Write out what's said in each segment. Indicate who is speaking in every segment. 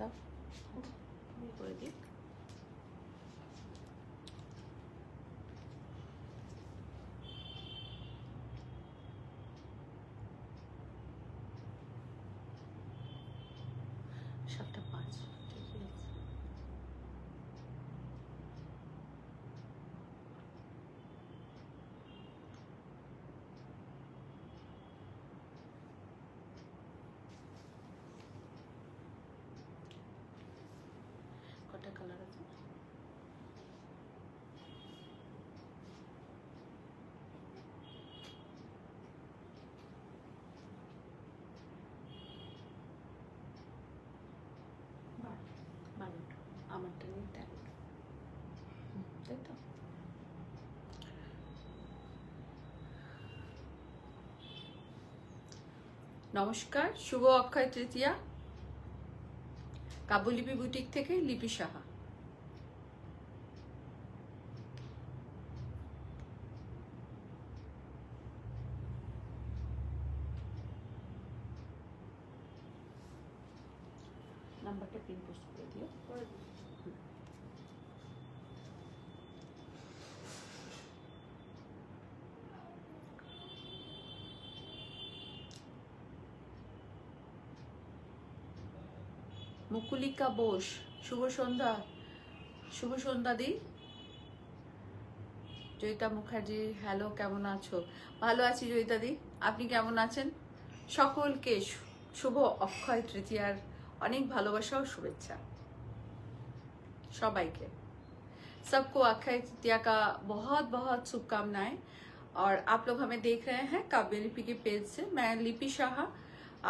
Speaker 1: দাও করে দিই। সাতটা পাঁচ, ঠিক আছে। কটা কালার আছে? বারোটা, আমারটা নিয়ে 13টা, তাই তো? নমস্কার, শুভ অক্ষয় তৃতীয়া। কাব্যলিপি বুটিক থেকে লিপি সাহা। নাম্বারটা পিন পোস্ট করে দিও। মুকুলিকা বোস, শুভ সন্ধ্যা। শুভ সন্ধ্যা দি। জয়িতা মুখার্জি, হ্যালো, কেমন আছো? ভালো আছি জয়িতা দি, আপনি কেমন আছেন? সকলকে শুভ অক্ষয় তৃতীয়ার অনেক ভালোবাসা ও শুভেচ্ছা সবাইকে। सबको अक्षय तृतीया का बहुत बहुत शुभकामनाएं। और आप लोग हमें देख रहे हैं काव्य लिपि के पेज से। मैं लिपि शाह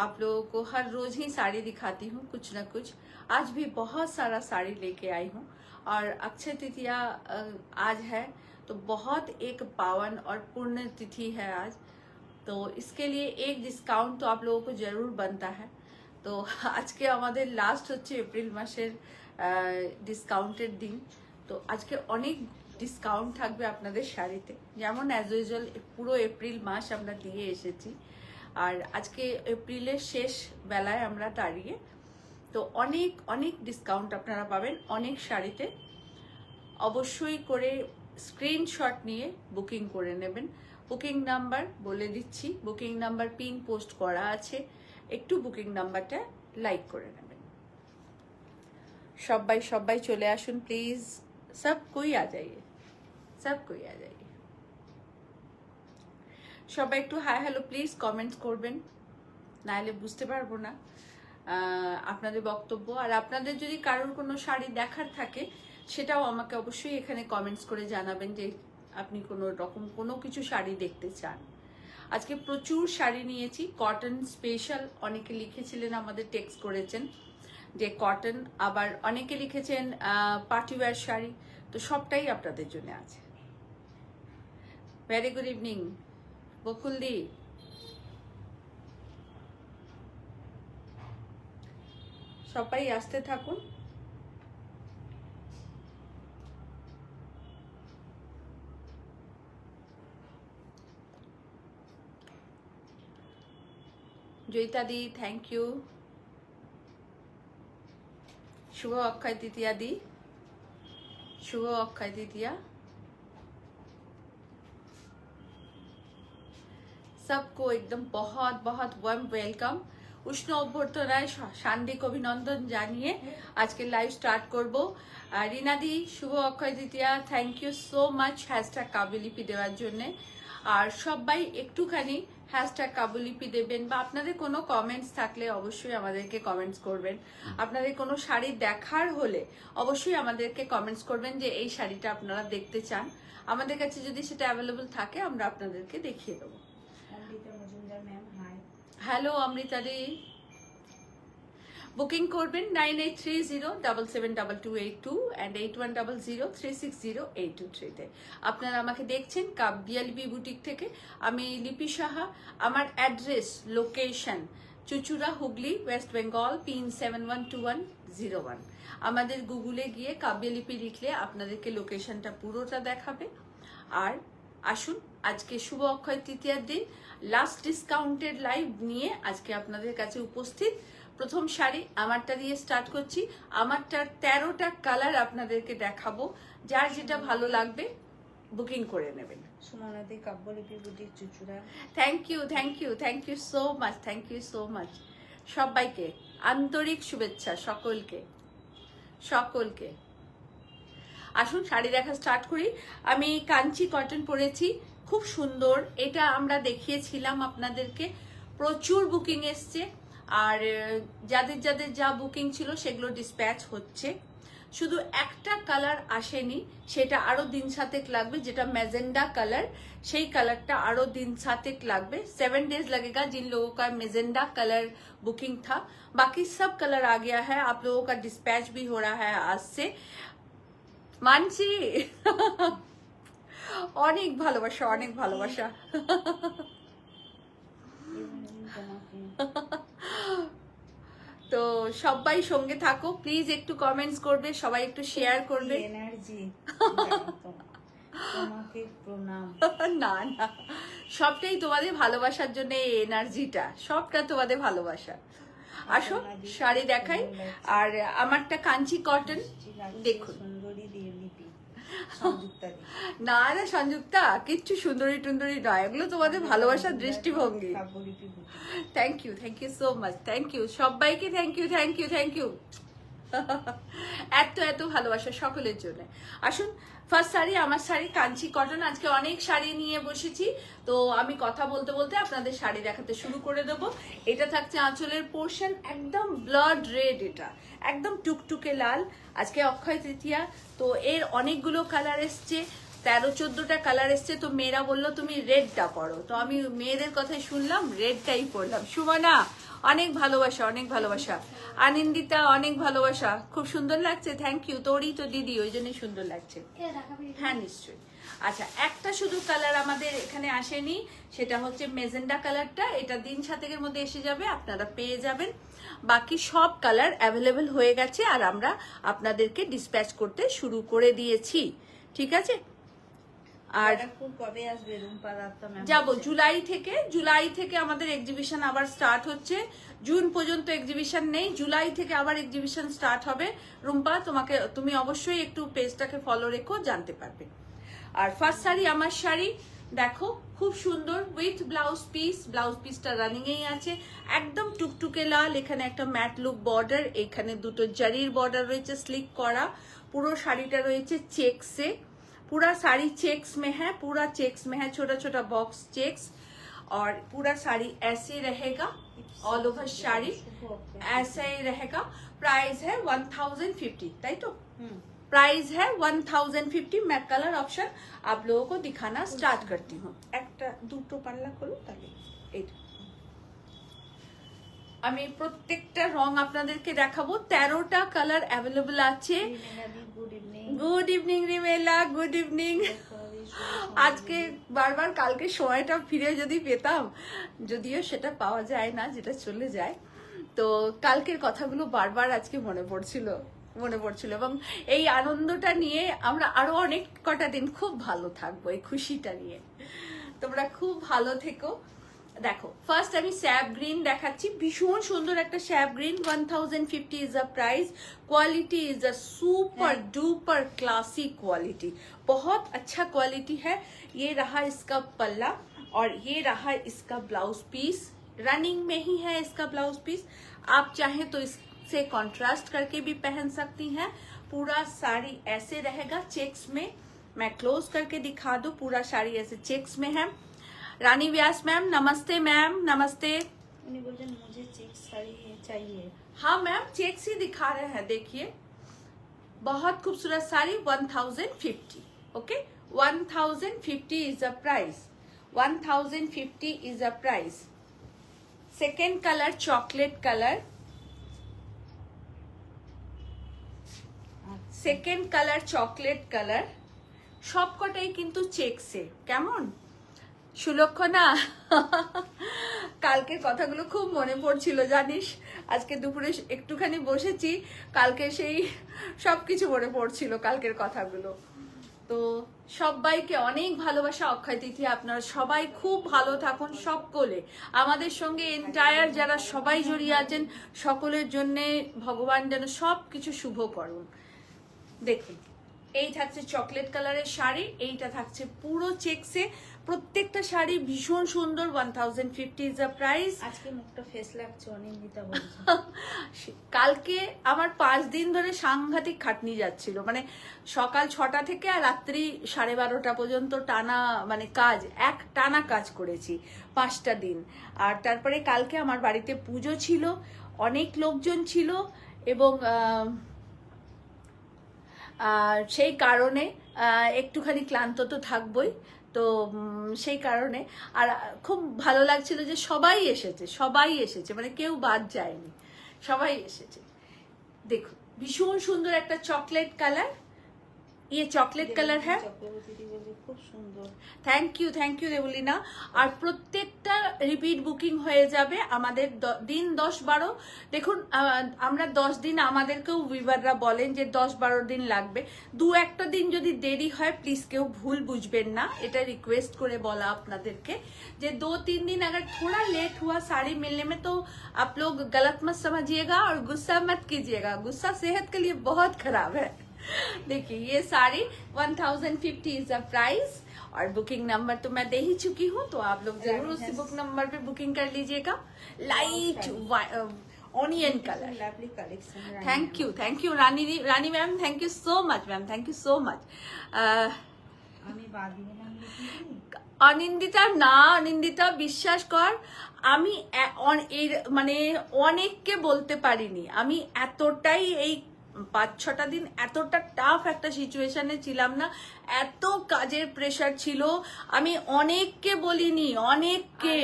Speaker 1: आप लोगों को हर रोज ही साड़ी दिखाती हूँ, कुछ ना कुछ। आज भी बहुत सारा साड़ी लेके आई हूँ। और अक्षय तृतीया आज है, तो बहुत एक पावन और पुण्य तिथि है आज, तो इसके लिए एक डिस्काउंट तो आप लोगों को जरूर बनता है। तो आज के আমাদের লাস্ট হচ্ছে এপ্রিল মাসের ডিসকাউন্টের দিন। তো আজকে অনেক ডিসকাউন্ট থাকবে আপনাদের শাড়িতে, যেমন অ্যাজ ইউজুয়াল পুরো এপ্রিল মাস আমরা দিয়ে এসেছি। আর আজকে এপ্রিলের শেষ বেলায় আমরা দাঁড়িয়ে, তো অনেক অনেক ডিসকাউন্ট আপনারা পাবেন অনেক শাড়িতে। অবশ্যই করে স্ক্রিনশট নিয়ে বুকিং করে নেবেন। বুকিং নাম্বার বলে দিচ্ছি, বুকিং নাম্বার পিন পোস্ট করা আছে, একটু বুকিং নাম্বারটা লাইক করে নেবেন। সবাই সবাই চলে আসুন প্লিজ, সব কোই আ যাইয়ে, সব কোই আ যাইয়ে। সবাই একটু হাই হ্যালো প্লিজ কমেন্টস করবেন, নাহলে বুঝতে পারবো না আপনাদের বক্তব্য। আর আপনাদের যদি কারোর কোনো শাড়ি দেখার থাকে সেটাও আমাকে অবশ্যই এখানে কমেন্টস করে জানাবেন যে আপনি কোনো রকম কোনো কিছু শাড়ি দেখতে চান। আজকে প্রচুর শাড়ি নিয়েছি, কটন স্পেশাল। অনেকে লিখেছিলেন, আমাদের টেক্সট করেছেন যে কটন, আবার অনেকে লিখেছেন পার্টিওয়্যার শাড়ি, তো সবটাই আপনাদের জন্য আছে। ভেরি গুড ইভিনিং বকুলদি। সবাই আসতে থাকুন। Joyita di, thank you. শুভ অক্ষয় তৃতীয়া দি, শুভ অক্ষয় তৃতীয়া। सबको एकदम बहुत बहुत वार्म वेलकम। উষ্ণ অভ্যর্থনায় সান্দিক অভিনন্দন জানিয়ে আজকে লাইভ স্টার্ট করব। রিনাদি, শুভ Akshaya Tritiya, thank you so much hashtag Kabyalipi দেওয়ার জন্যে। আর সবাই একটুখানি হ্যাশট্যাগ কাব্যলিপি দেবেন, বা আপনাদের কোনো কমেন্টস থাকলে অবশ্যই আমাদেরকে কমেন্টস করবেন। আপনাদের কোনো শাড়ি দেখার হলে অবশ্যই আমাদেরকে কমেন্টস করবেন যে এই শাড়িটা আপনারা দেখতে চান। আমাদের কাছে যদি সেটা অ্যাভেলেবল থাকে আমরা আপনাদেরকে দেখিয়ে দেবো। হ্যালো অমৃতা দি, বুকিং করবেন 9830772282 and 8100360823-তে। আপনারা আমাকে দেখছেন কাব্যলিপি বুটিক থেকে। আমি লিপি সাহা। আমার address, location Chuchura, Hooghly, West Bengal, pin 712101। আমাদের গুগলে গিয়ে কাব্যলিপি লিখলে আপনাদেরকে লোকেশনটা পুরোটা দেখাবে। আর আসুন আজকে শুভ অক্ষয় তৃতীয়ার দিন লাস্ট ডিসকাউন্টেড লাইভ নিয়ে আজকে আপনাদের কাছে উপস্থিত। প্রথম শাড়ি আমারটা দিয়ে স্টার্ট করছি। আমারটার 13টা কালার আপনাদেরকে দেখাবো, যার যেটা ভালো লাগবে বুকিং করে নেবেন।
Speaker 2: সুমনাদি Kabyalipi boutique Chuchura.
Speaker 1: Thank you, thank you, thank you so much, thank you so much. সবাইকে আন্তরিক শুভেচ্ছা, সকলকে সকলকে। আসুন শাড়ি দেখা স্টার্ট করি। আমি কাঞ্চি কটন পরেছি, খুব সুন্দর। এটা আমরা দেখিয়েছিলাম আপনাদেরকে, প্রচুর বুকিং এসছে। আর যাদের যাদের যা বুকিং ছিল সেগুলো ডিসপ্যাচ হচ্ছে। শুধু একটা কালার আসেনি, সেটা আরো दिन सातेक লাগবে, যেটা मैजेंडा कलर। সেই কালারটা আরো दिन सातेक লাগবে। 7 डेज लगेगा जिन लोगों का मैजेंडा कलर बुकिंग था। बाकी सब कलर आ गया है, आप लोगों का डिस्पैच भी हो रहा है आज से। মানছি। অনেক ভালোবাসা, অনেক ভালোবাসা। তো সবাই সঙ্গে থাকো প্লিজ, একটু কমেন্টস করবে, সবাই একটু শেয়ার করবে।
Speaker 2: এনার্জি, তোমাকে প্রণাম।
Speaker 1: না না, সবটাই তোমাদের ভালোবাসার জন্য, এই এনার্জিটা সবটা তোমাদের ভালোবাসা। আসো শাড়ি দেখাই। আর আমারটা কাঞ্চি কটন, দেখুন।
Speaker 2: সুন্দরী দিয়ে লিপি
Speaker 1: না না সংযুক্তা, কিচ্ছু সুন্দরী টুন্দরী নয়, এগুলো তোমাদের ভালোবাসার দৃষ্টিভঙ্গি। Thank you, thank you so much, thank you সবাইকে, thank you, thank you, thank you. এত এত ভালোবাসা সকলের জন্য। আসুন ফার্স্ট শাড়ি, আমার শাড়ি কাঞ্চি কটন। আজকে অনেক শাড়ি নিয়ে বসেছি, তো আমি কথা বলতে বলতে আপনাদের শাড়ি দেখাতে শুরু করে দেবো। এটা থাকছে আঁচলের পোর্শন, একদম ব্লাড রেড, এটা একদম টুকটুকে লাল। আজকে অক্ষয় তৃতীয়া, তো এর অনেকগুলো কালার এসছে, 13-14টা কালার এসছে। তো মেয়েরা বললো তুমি রেডটা পরো, তো আমি মেয়েদের কথাই শুনলাম, রেডটাই পরলাম। সুমনা অনেক ভালোবাসা, অনেক ভালোবাসা। আনন্দিতা অনেক ভালোবাসা, খুব সুন্দর লাগছে, থ্যাংক ইউ। তোরই তো দিদি, ওই জন্যই সুন্দর লাগছে। হ্যাঁ নিশ্চয়ই। আচ্ছা, একটা শুধু কালার আমাদের এখানে আসেনি, সেটা হচ্ছে মেজেন্ডা কালারটা। এটা दिन सातेकेর মধ্যে এসে যাবে, আপনারা পেয়ে যাবেন। বাকি সব কালার অ্যাভেলেবেল হয়ে গেছে, আর আমরা আপনাদেরকে ডিসপ্যাচ করতে শুরু করে দিয়েছি, ঠিক আছে। আর
Speaker 2: কবে আসবে রুম্পা দত্ত ম্যাম?
Speaker 1: যাবো জুলাই থেকে আমাদের এক্সিবিশন আবার স্টার্ট হচ্ছে। জুন পর্যন্ত এক্সিবিশন নেই, জুলাই থেকে আবার এক্সিবিশন স্টার্ট হবে। রুম্পা তুমি অবশ্যই একটু পেজটাকে ফলো রেখো, জানতে পারবে। আর ফার্স্ট শাড়ি আমার শাড়ি দেখো, খুব সুন্দর উইথ ব্লাউজ পিস। ব্লাউজ পিসটা রানিং এই আছে, একদম টুকটুকে লাল। এখানে একটা ম্যাট লুক বর্ডার, এখানে দুটো জারির বর্ডার রয়েছে স্লিক করা। পুরো শাড়িটা রয়েছে চেক্সে, पूरा साड़ी चेक्स में है, पूरा चेक्स में है, छोटा छोटा बॉक्स चेक्स। और पूरा साड़ी ऐसे रहेगा, ऑल ओवर साड़ी ऐसे ही रहेगा। प्राइस है 1050, ताई तो प्राइस है 1050। मैं कलर ऑप्शन आप लोगों को दिखाना स्टार्ट करती हूँ। एक दुटो पाल्ला खोलो ताले আমি প্রত্যেকটা রং আপনাদেরকে দেখাবো। 13টা কালার অ্যাভেলেবল আছে। Good evening Rimela, good evening. আজকে বারবার কালকে সময়টা ফিরে যদি পেতাম, যদিও সেটা পাওয়া যায় না, যেটা চলে যায়। তো কালকের কথাগুলো বারবার আজকে মনে পড়ছিল এবং এই আনন্দটা নিয়ে আমরা আরো অনেক কটা দিন খুব ভালো থাকবো, এই খুশিটা নিয়ে। তোমরা খুব ভালো থেকো। দেখো ফার্স্ট আমি স্যাপ গ্রিন দেখাচ্ছি, ভীষণ সুন্দর একটা sap green. 1050 is a price. Quality is a super duper classy quality, बहुत अच्छा क्वालिटी है। ये रहा इसका पल्ला और ये रहा इसका ब्लाउज पीस, रनिंग में ही है इसका ब्लाउज पीस। आप चाहें तो इससे कॉन्ट्रास्ट करके भी पहन सकती हैं। पूरा साड़ी ऐसे रहेगा चेक्स में। मैं क्लोज करके दिखा दूं, पूरा साड़ी ऐसे चेक्स में है। रानी व्यास मैम नमस्ते, मैम नमस्ते।
Speaker 2: उन्हें बोलते मुझे चेक्स साड़ी चाहिए।
Speaker 1: हाँ मैम चेक्स ही दिखा रहे हैं, देखिए बहुत खूबसूरत sari. 1050, okay 1050 is a price, 1050 is a price. Second colour chocolate colour, second colour chocolate colour. সবকটাই কিন্তু চেকসে। কেমন সুলক্ষণা, কালকের কথাগুলো খুব মনে পড়ছিল জানিস। আজকে দুপুরে একটুখানি বসেছি, কালকে সেই সবকিছু মনে পড়ছিল কালকের কথাগুলো। তো সবাইকে অনেক ভালোবাসা অক্ষয় তিথি। আপনারা সবাই খুব ভালো থাকুন সকলে। আমাদের সঙ্গে এন্টায়ার যারা সবাই জড়িয়ে আছেন সকলের জন্য ভগবান যেন সব কিছু শুভ করুন। দেখুন, এই থাকছে চকলেট কালারের শাড়ি, এইটা থাকছে পুরো চেকসে। প্রত্যেকটা শাড়ি ভীষণ সুন্দর। 1050 ইজ দ্য প্রাইস।
Speaker 2: আজকে মুখটা ফেস লাগছে অনিন্দিতা বলছে।
Speaker 1: কালকে আমার 5 দিন ধরে সাংঘাতিক খাটনি যাচ্ছিল, মানে সকাল 6টা থেকে আর রাত্রি 12:30 পর্যন্ত টানা, মানে কাজ, এক টানা কাজ করেছি 5টা দিন। আর তারপরে কালকে আমার বাড়িতে পুজো ছিল, অনেক লোকজন ছিল এবং সেই কারণে একটুখানি ক্লান্ত তো থাকবই। তো সেই কারণে আর খুব ভালো লাগছিল যে সবাই এসেছে, মানে কেউ বাদ যায়নি, সবাই এসেছে। দেখুন, ভীষণ সুন্দর একটা চকলেট কালার, ये चॉकलेट कलर है।
Speaker 2: খুব সুন্দর।
Speaker 1: Thank you Deblina. আর প্রত্যেকটা রিপিট বুকিং হয়ে যাবে আমাদের দিন 10-12। দেখুন, আমরা 10 দিন, আমাদেরকেও উইভাররা বলেন যে 10-12 দিন লাগবে। 2-1 দিন যদি দেরি হয় প্লিজ কেউ ভুল বুঝবেন না, এটা रिक्वेस्ट করে বলা আপনাদেরকে যে 2-3 दिन अगर थोड़ा लेट हुआ साड़ी मिलने में तो आप लोग गलत मत समझिएगा और गुस्सा मत कीजिएगा, गुस्सा सेहत के लिए बहुत खराब है। देखिए, ये साड़ी 1050 इज द प्राइस और बुकिंग नंबर तो मैं दे ही चुकी हूँ, तो आप लोग जरूर उसी बुक नंबर पे बुकिंग कर लीजिएगा। Light onion colour.
Speaker 2: Lovely collection.
Speaker 1: Thank you Rani ma'am, thank you so much ma'am, thank you so much.
Speaker 2: আমি বাদিয়ে নাম লিখি।
Speaker 1: অনিন্দিতা বিশ্বাস কর, আমি মানে অনেককে বলতে পারিনি, আমি এতটাই এই 5-6টা দিন এতটা টাফ একটা সিচুয়েশনে ছিলাম না, এত কাজের প্রেশার ছিল, আমি অনেককে বলিনি, অনেককে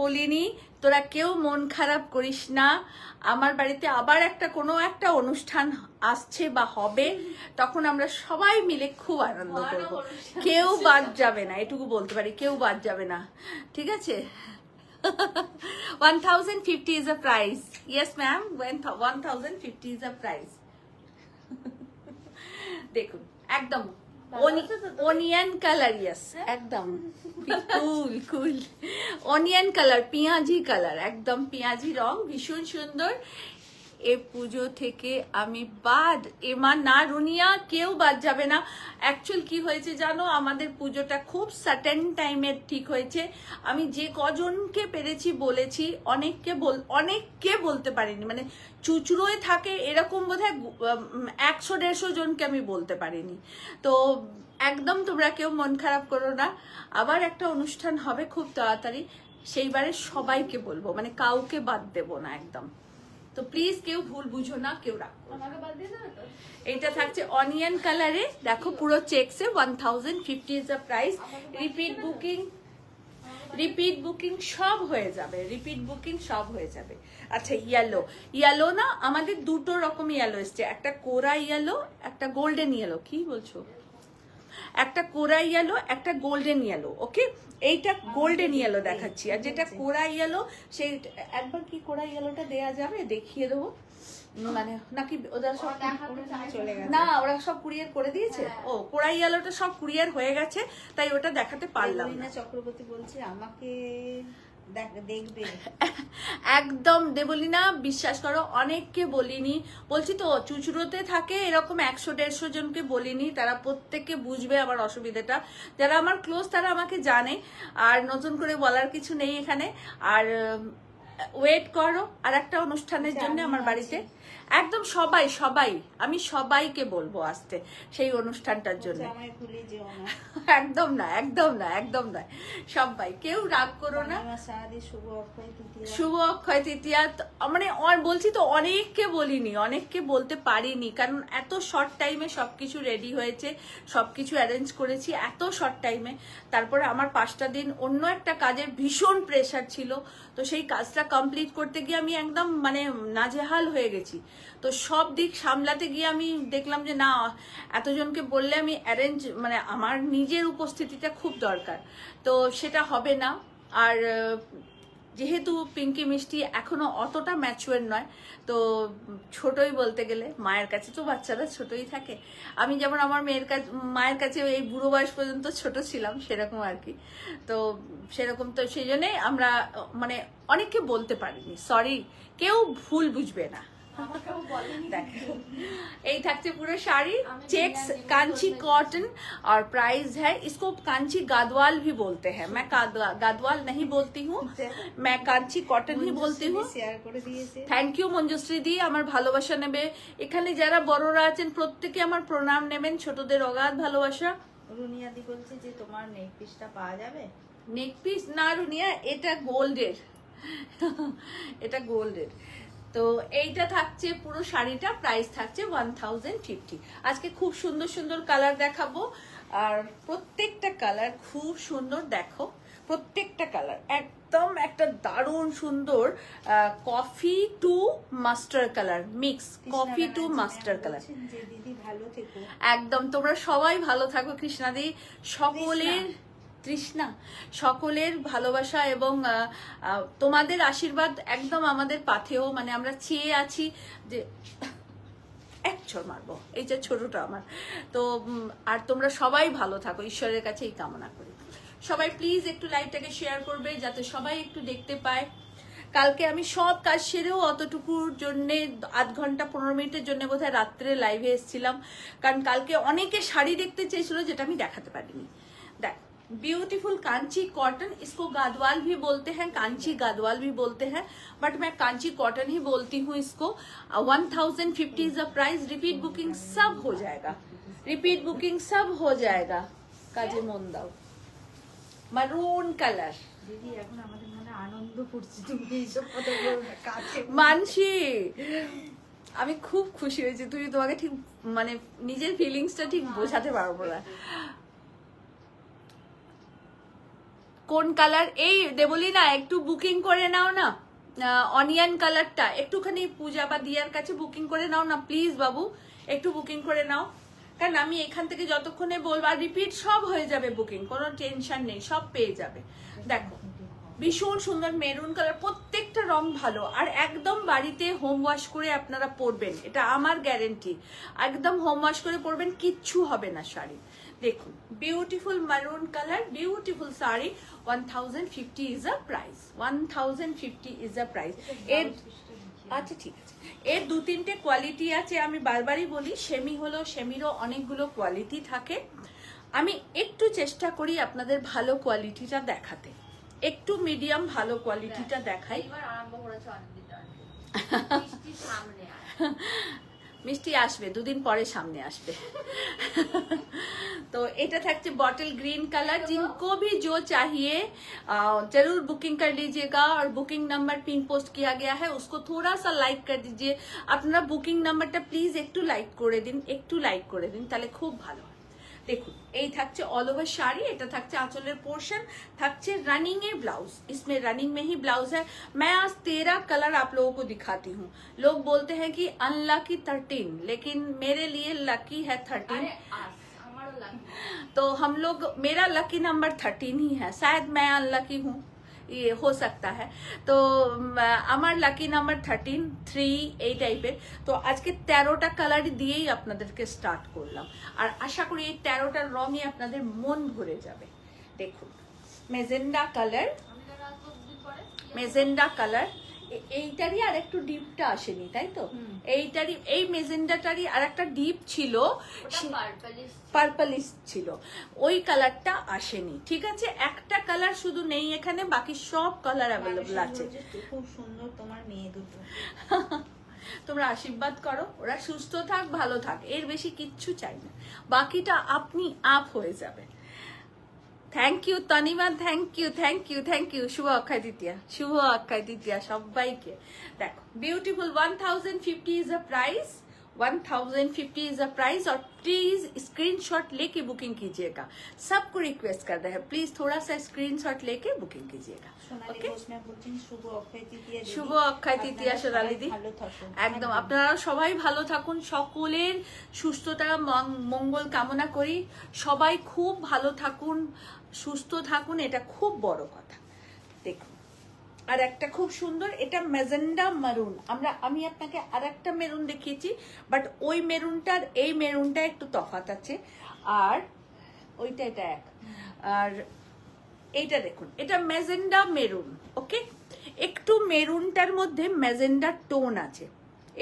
Speaker 1: বলিনি। তোরা কেউ মন খারাপ করিস না, আমার বাড়িতে আবার কোনো একটা অনুষ্ঠান আসছে বা হবে, তখন আমরা সবাই মিলে খুব আনন্দ করব, কেউ বাদ যাবে না, এটুকু বলতে পারি, কেউ বাদ যাবে না, ঠিক আছে? 1050 is a price. Yes ma'am, 1050 is a price. দেখুন, একদম অনিয়ন কালার, ইয়েস একদম কুল অনিয়ন কালার, পেঁয়াজি কালার, একদম পেঁয়াজি রং, ভীষণ সুন্দর। এ পুজো থেকে আমি বাদ, এমা না রুনিয়া, কেউ বাদ যাবে না। অ্যাকচুয়াল কি হয়েছে জানো, আমাদের পুজোটা খুব সার্টেন টাইমে ঠিক হয়েছে। আমি যে কজনকে পেরেছি বলেছি, অনেককে বলতে পারিনি, মানে চুচড়োয় থাকে এরকম বোধহয় 100-150 জনকে আমি বলতে পারিনি। তো একদম তোমরা কেউ মন খারাপ করো না, আবার একটা অনুষ্ঠান হবে খুব তাড়াতাড়ি, সেইবারে সবাইকে বলবো, মানে কাউকে বাদ দেবো না একদম। তো প্লিজ কেউ ভুল বুঝো না, কেউ রাখো। এইটা থাকছে অনিয়ন কালারে, দেখো পুরো চেকসে, 1050 is the price. Repeat booking সব হয়ে যাবে, আচ্ছা ইয়েলো না, আমাদের দুটো রকম ইয়েলো এসছে, একটা কোরা ইয়েলো, একটা গোল্ডেন ইয়েলো। কি বলছো? একটা কোরা ইয়েলো, একটা গোল্ডেন ইয়েলো। ওকে, এইটা গোল্ডেন ইয়েলো দেখাচ্ছি, আর যেটা কোরা ইয়েলো সেই একবার কি কোরা ইয়েলোটা দেয়া যাবে, দেখিয়ে দেবো, মানে নাকি ওরা সব
Speaker 2: চলে গেছে?
Speaker 1: না, ওরা সব কুরিয়ার করে দিয়েছে। ও, কোরা ইয়েলোটা সব কুরিয়ার হয়ে গেছে, তাই ওটা দেখাতে পারলাম না।
Speaker 2: চক্রবর্তী বলছে আমাকে দেখবে।
Speaker 1: একদম দেবলিনা, বিশ্বাস করো, অনেককে বলিনি, বলছি তো চুচড়োতে থাকে এরকম 100-150 জনকে বলিনি, তারা প্রত্যেককে বুঝবে আমার অসুবিধাটা, যারা আমার ক্লোজ তারা আমাকে জানে, আর নতুন করে বলার কিছু নেই এখানে। আর ওয়েট করো আর একটা অনুষ্ঠানের জন্য আমার বাড়িতে, একদম সবাই আমি সবাইকে বলবো আসতে সেই অনুষ্ঠানটার জন্য। একদম না, সবাই কেউ রাগ করো না। শুভ অক্ষয় তৃতীয়া, মানে বলছি তো অনেককে বলতে পারিনি, কারণ এত শর্ট টাইমে সবকিছু রেডি হয়েছে, সবকিছু অ্যারেঞ্জ করেছি এত শর্ট টাইমে। তারপরে আমার 5টা দিন অন্য একটা কাজের ভীষণ প্রেশার ছিল, তো সেই কাজটা কমপ্লিট করতে গিয়ে আমি একদম মানে নাজেহাল হয়ে গেছি। তো সব দিক সামলাতে গিয়ে আমি দেখলাম যে না, এতজনকে বললে আমি অ্যারেঞ্জ, মানে আমার নিজের উপস্থিতিটা খুব দরকার, তো সেটা হবে না। আর যেহেতু পিঙ্কি মিষ্টি এখনো অতটা ম্যাচুয়ার নয়, তো ছোটই বলতে গেলে, মায়ের কাছে তো বাচ্চারা ছোটই থাকে। আমি যেমন আমার মায়ের কাছে এই বুড়ো বয়স পর্যন্ত ছোট ছিলাম, সেরকম আর কি। তো সেরকম, তো সেই জন্যে আমরা মানে অনেককে বলতে পারিনি, সরি, কেউ ভুল বুঝবে না। देखो এই থাকছে পুরো শাড়ি, चेक्स कांची कॉटन और प्राइस है, इसको कांची गादवाल भी बोलते हैं। मैं गादवाल नहीं बोलती हूँ, मैं कांची कॉटन ही बोलती हूँ।
Speaker 2: শেয়ার করে দিয়েছে।
Speaker 1: থ্যাংক ইউ মঞ্জুশ্রী দি, আমার ভালোবাসা নেবে। এখানে যারা বড়রা আছেন প্রত্যেকে আমার প্রণাম নেবেন, ছোটদের অগাধ ভালোবাসা।
Speaker 2: রুনিয়া দি বলছে যে তোমার নেক পিসটা পাওয়া যাবে।
Speaker 1: নেক পিস না রুনিয়া, এটা গোল্ডের, এটা গোল্ডের। তো এইটা থাকছে পুরো শাড়িটা, প্রাইস থাকছে 1050। আজকে খুব সুন্দর সুন্দর কালার দেখাবো, আর প্রত্যেকটা কালার খুব সুন্দর। দেখো প্রত্যেকটা কালার একদম একটা দারুণ সুন্দর coffee two master colour mix, coffee two master colour.
Speaker 2: যে দিদি ভালো থেকো।
Speaker 1: একদম, তোমরা সবাই ভালো থাকো কৃষ্ণাদি, সকলের তৃষ্ণা, সকলের ভালোবাসা এবং তোমাদের আশীর্বাদ একদম আমাদের পাথেও, মানে আমরা চেয়ে আছি যে এক ছোট মারবো, এই যে ছোটটা আমার। তো আর তোমরা সবাই ভালো থাকো, ঈশ্বরের কাছে এই কামনা করি। সবাই প্লিজ একটু লাইভটাকে শেয়ার করবে যাতে সবাই একটু দেখতে পায়। কালকে আমি সব কাজ সেরেও অতটুকুর জন্যে 8 ঘন্টা 15 মিনিটের জন্য বোধহয় রাত্রে লাইভে এসেছিলাম, কারণ কালকে অনেকে শাড়ি দেখতে চেয়েছিল যেটা আমি দেখাতে পারিনি। দেখ, ब्यूटीफुल कांची कॉटन, इसको गादवाल भी बोलते हैं, कांची गादवाल भी बोलते हैं, बट मैं कांची कॉटन ही बोलती हूँ इसको। 1050 is the price. Repeat booking सब हो जाएगा, रिपीट बुकिंग सब हो जाएगा। काजे मन दाओ, मरून कलर।
Speaker 2: দিদি এখন আমাদের মনে আনন্দ করছে তুমি এইসব কথা বলবে কাছে।
Speaker 1: মানসি, আমি খুব খুশি হয়েছি, তুমি তোমাকে ঠিক মানে নিজের ফিলিংসটা ঠিক বোঝাতে পারবো না। কোন কালার? এই দেবলি না, একটু বুকিং করে নাও না, অনিয়ন কালারটা একটুখানি পূজা বা দিয়ার কাছে বুকিং করে নাও না প্লিজ বাবু, একটু বুকিং করে নাও, কারণ আমি এখান থেকে যতক্ষণে বলবো, আর রিপিট সব হয়ে যাবে বুকিং, কোনো টেনশন নেই, সব পেয়ে যাবে। দেখো ভীষণ সুন্দর মেরুন কালার, প্রত্যেকটা রং ভালো, আর একদম বাড়িতে হোম ওয়াশ করে আপনারা পরবেন, এটা আমার গ্যারেন্টি। একদম হোম ওয়াশ করে পরবেন, কিচ্ছু হবে না শাড়ি। দেখুন বিউটিফুল মারুন colour, beautiful sari. 1050 is a price, 1050 is a price. এর আচ্ছা ঠিক আছে, এর 2-3টে কোয়ালিটি আছে, আমি বারবারই বলি, সেমি হলো, সেমিরও অনেকগুলো কোয়ালিটি থাকে। আমি একটু চেষ্টা করি আপনাদের ভালো কোয়ালিটিটা দেখাতে, একটু মিডিয়াম ভালো কোয়ালিটিটা দেখাই। মিষ্টি আসবে 2 दिन পরে, সামনে আসবে। तो এটা থাকছে बॉटल ग्रीन कलर। जिनको भी जो चाहिए जरूर बुकिंग कर लीजिएगा, और बुकिंग नंबर पिन पोस्ट किया गया है, उसको थोड़ा सा लाइक कर दीजिए। আপনারা বুকিং নাম্বারটা প্লিজ একটু লাইক করে দিন, একটু লাইক করে দিন, তাহলে খুব ভালো হয়। দেখুন এই থাকছে অল ওভার শাড়ি, এটা থাকছে আঁচলের পোর্শন, থাকছে রানিং এ ब्लाउज, इसमें रनिंग में ही ब्लाउज है। मैं आज 13 कलर आप लोगों को दिखाती हूँ। लोग बोलते हैं कि अनलकी 13, लेकिन मेरे लिए लकी है 13। तो हम लोग, मेरा लकी नंबर 13 ही है, शायद मैं अनलकी हूँ, ये हो सकता है। तो আমার লাকি নাম্বার 13, 3 এই টাইপের। তো আজকে 13টা কালার দিয়েই আপনাদেরকে স্টার্ট করলাম, আর আশা করি এই 13টার রঙই আপনাদের মন ভরে যাবে। দেখুন মেজেন্ডা কালার, মেজেন্ডা কালার, এইটারই আর একটু ডিপটা আসেনি, তাই তো? এইটারই, এই মেজেন্ডাটারই আর একটা ডিপ ছিল, পার্পলিশ ছিল, ওই কালারটা আসেনি। ঠিক আছে, একটা কালার শুধু নেই এখানে, বাকি সব কালার অ্যাভেলেবল আছে।
Speaker 2: খুব সুন্দর তোমার মেয়ে দুটো।
Speaker 1: তোমরা আশীর্বাদ করো, ওরা সুস্থ থাক, ভালো থাক, এর বেশি কিচ্ছু চাই না, বাকিটা আপনি আপ হয়ে যাবে। Thank you Tanima, thank you, thank you, thank you. শুভ অক্ষয় তৃতীয়া, শুভ অক্ষয় তৃতীয়া সবাইকে। দেখো beautiful 1050 is a price, 1050 is a price. और प्लीज स्क्रीनशॉट लेके बुकिंग कीजिएगा, सबको रिक्वेस्ट कर रहे हैं, प्लीज थोड़ा सा स्क्रीनशॉट लेके बुकिंग कीजिएगा।
Speaker 2: ওকে,
Speaker 1: শুভ অক্ষয় তৃতীয়া সোনালি দি, একদম আপনারা সবাই ভালো থাকুন, সকলের সুস্থতা মঙ্গল কামনা করি, সবাই খুব ভালো থাকুন, সুস্থ থাকুন, এটা খুব বড় কথা। দেখুন আর একটা খুব সুন্দর, এটা ম্যাজেন্ডা মারুন। আমি আপনাকে আর একটা মেরুন দেখিয়েছি, বাট ওই মেরুনটার এই মেরুনটা একটু তফাৎ আছে, আর ওইটা এটা এক। আর এইটা দেখুন, এটা ম্যাজেন্ডা মেরুন। ওকে, একটু মেরুনটার মধ্যে ম্যাজেন্ডা টোন আছে,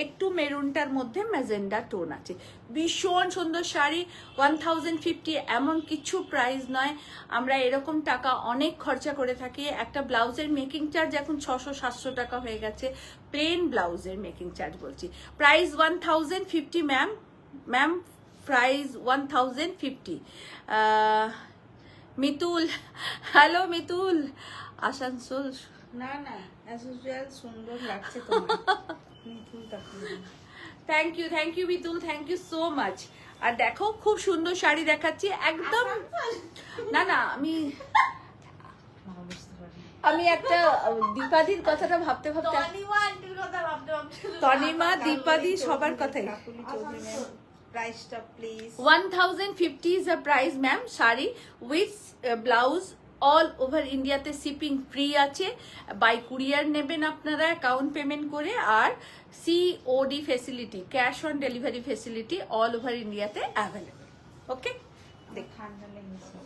Speaker 1: একটু মেরুনটার মধ্যে ম্যাজেন্ডা টোন আছে। ভীষণ সুন্দর শাড়ি, 1050, এমন কিছু প্রাইস নয়। আমরা এরকম টাকা অনেক খরচা করে থাকি। একটা ব্লাউজের মেকিং চার্জ এখন 600-700 টাকা হয়ে গেছে, প্লেন ব্লাউজের মেকিং চার্জ বলছি। Price 1050 ma'am, price 1050। Mitul, hello Mitul, Asansol.
Speaker 2: না না, অ্যাজ ইউজুয়াল সুন্দর লাগছে তোমার। মিঠুন কাকুর।
Speaker 1: Thank you Mitul, thank you so much. আর দেখো খুব সুন্দর শাড়ি দেখাচ্ছি একদম। না না, আমি একটা দীপাদির কথাটা ভাবতে ভাবতে, তনিমা দীপাদি সবার কথাই।
Speaker 2: প্রাইসটা please.
Speaker 1: 1050 is a price ma'am, sari with blouse all over ইন্ডিয়াতে শিপিং ফ্রি আছে। বাই কুরিয়ার নেবেন আপনারা অ্যাকাউন্ট পেমেন্ট করে, আর COD facility, cash on delivery facility all over ইন্ডিয়াতে অ্যাভেলেবল। ওকে,
Speaker 2: ঠান্ডা লেগেছে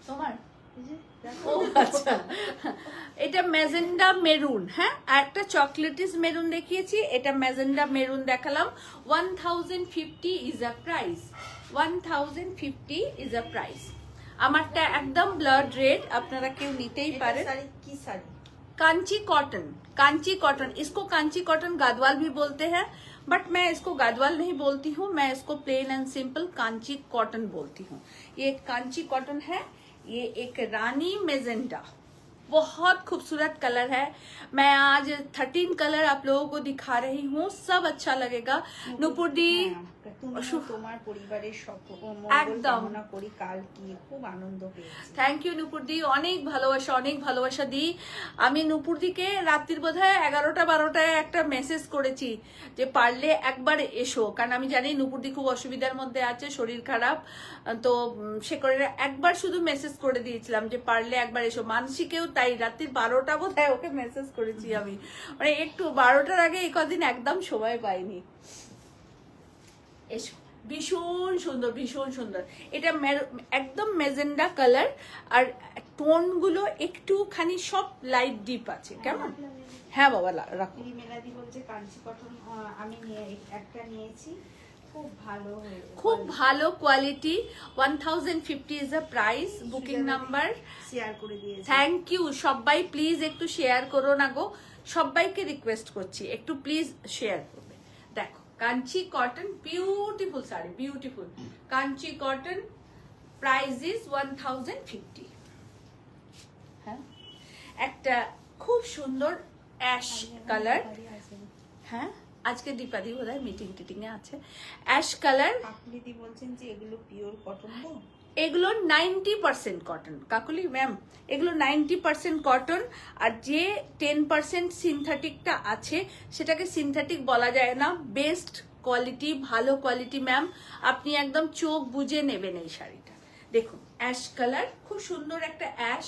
Speaker 1: তোমার ও আচ্ছা, এটা ম্যাজেন্ডা মেরুন। হ্যাঁ, আর একটা চকলেটিস মেরুন দেখিয়েছি, এটা ম্যাজেন্ডা মেরুন দেখালাম। 1050 is a price, 1050 is a price. আমারটা একদম ব্লাড রেড, আপনারা কেউ নিতেই পারেন।
Speaker 2: কি শাড়ি?
Speaker 1: कांची कॉटन, कांची कॉटन, इसको कांची कॉटन गादवाल भी बोलते हैं, बट मैं इसको गादवाल नहीं बोलती हूँ, मैं इसको plain and simple Kanchi cotton बोलती हूँ। ये कांची कॉटन है, ये एक रानी मेजेंडा, बहुत खूबसूरत कलर है। मैं आज 13 कलर आप लोगों को दिखा रही हूँ, सब अच्छा लगेगा। নুপুর দি,
Speaker 2: তোমার পরিবারের
Speaker 1: একদম
Speaker 2: কামনা করি, কাল কি খুব আনন্দ পেয়েছি।
Speaker 1: থ্যাংক ইউ নুপুর দি, অনেক ভালোবাসা দি। আমি নুপুর দিকে রাত্রির বোধহয় 11টা-12টায় একটা মেসেজ করেছি যে পারলে একবার এসো, কারণ আমি জানি নুপুর দি খুব অসুবিধার মধ্যে আছে, শরীর খারাপ, তো সে করে একবার শুধু মেসেজ করে দিয়েছিলাম যে পারলে একবার এসো। মানসিকেও তাই, রাত্রির 12টা বোধহয় ওকে মেসেজ করেছি আমি, মানে একটু 12টার আগে এই কদিন একদম সময় পাইনি। এসো, ভীষণ সুন্দর। এটা একদম মেজেন্ডা কালার, আর টোন গুলো একটুখানি সব লাইট ডিপ আছে, কেমন? হ্যাঁ বাবা, রাখো।
Speaker 2: মেলাদি বলছে কাঞ্চি কটন, আমি একটা নিয়েছি,
Speaker 1: খুব ভালো quality. 1050 is a price, booking number
Speaker 2: share করে দিয়েছি।
Speaker 1: থ্যাংক ইউ সবাই, প্লিজ একটু শেয়ার করো না গো, সবাইকে রিকোয়েস্ট করছি একটু প্লিজ শেয়ার করবে। দেখো Kanchi cotton, beautiful sari, beautiful Kanchi cotton, price is 1050। হ্যাঁ, একটা খুব সুন্দর অ্যাশ কালার। হ্যাঁ, আজকে দীপাদি বোধহয় মিটিং টিটিং এ আছে। অ্যাশ কালার,
Speaker 2: কাকুলিদি বলছেন যে এগুলো পিওর কটন তো?
Speaker 1: এগুলো 90% কটন কাকুলি ম্যাম, এগুলো 90% কটন, আর যে 10% সিনথেটিকটা আছে সেটাকে সিনথেটিক বলা যায় না। বেস্ট কোয়ালিটি, ভালো কোয়ালিটি ম্যাম, আপনি একদম চোখ বুজে নেবেন এই শাড়িটা। দেখুন অ্যাশ কালার, খুব সুন্দর একটা অ্যাশ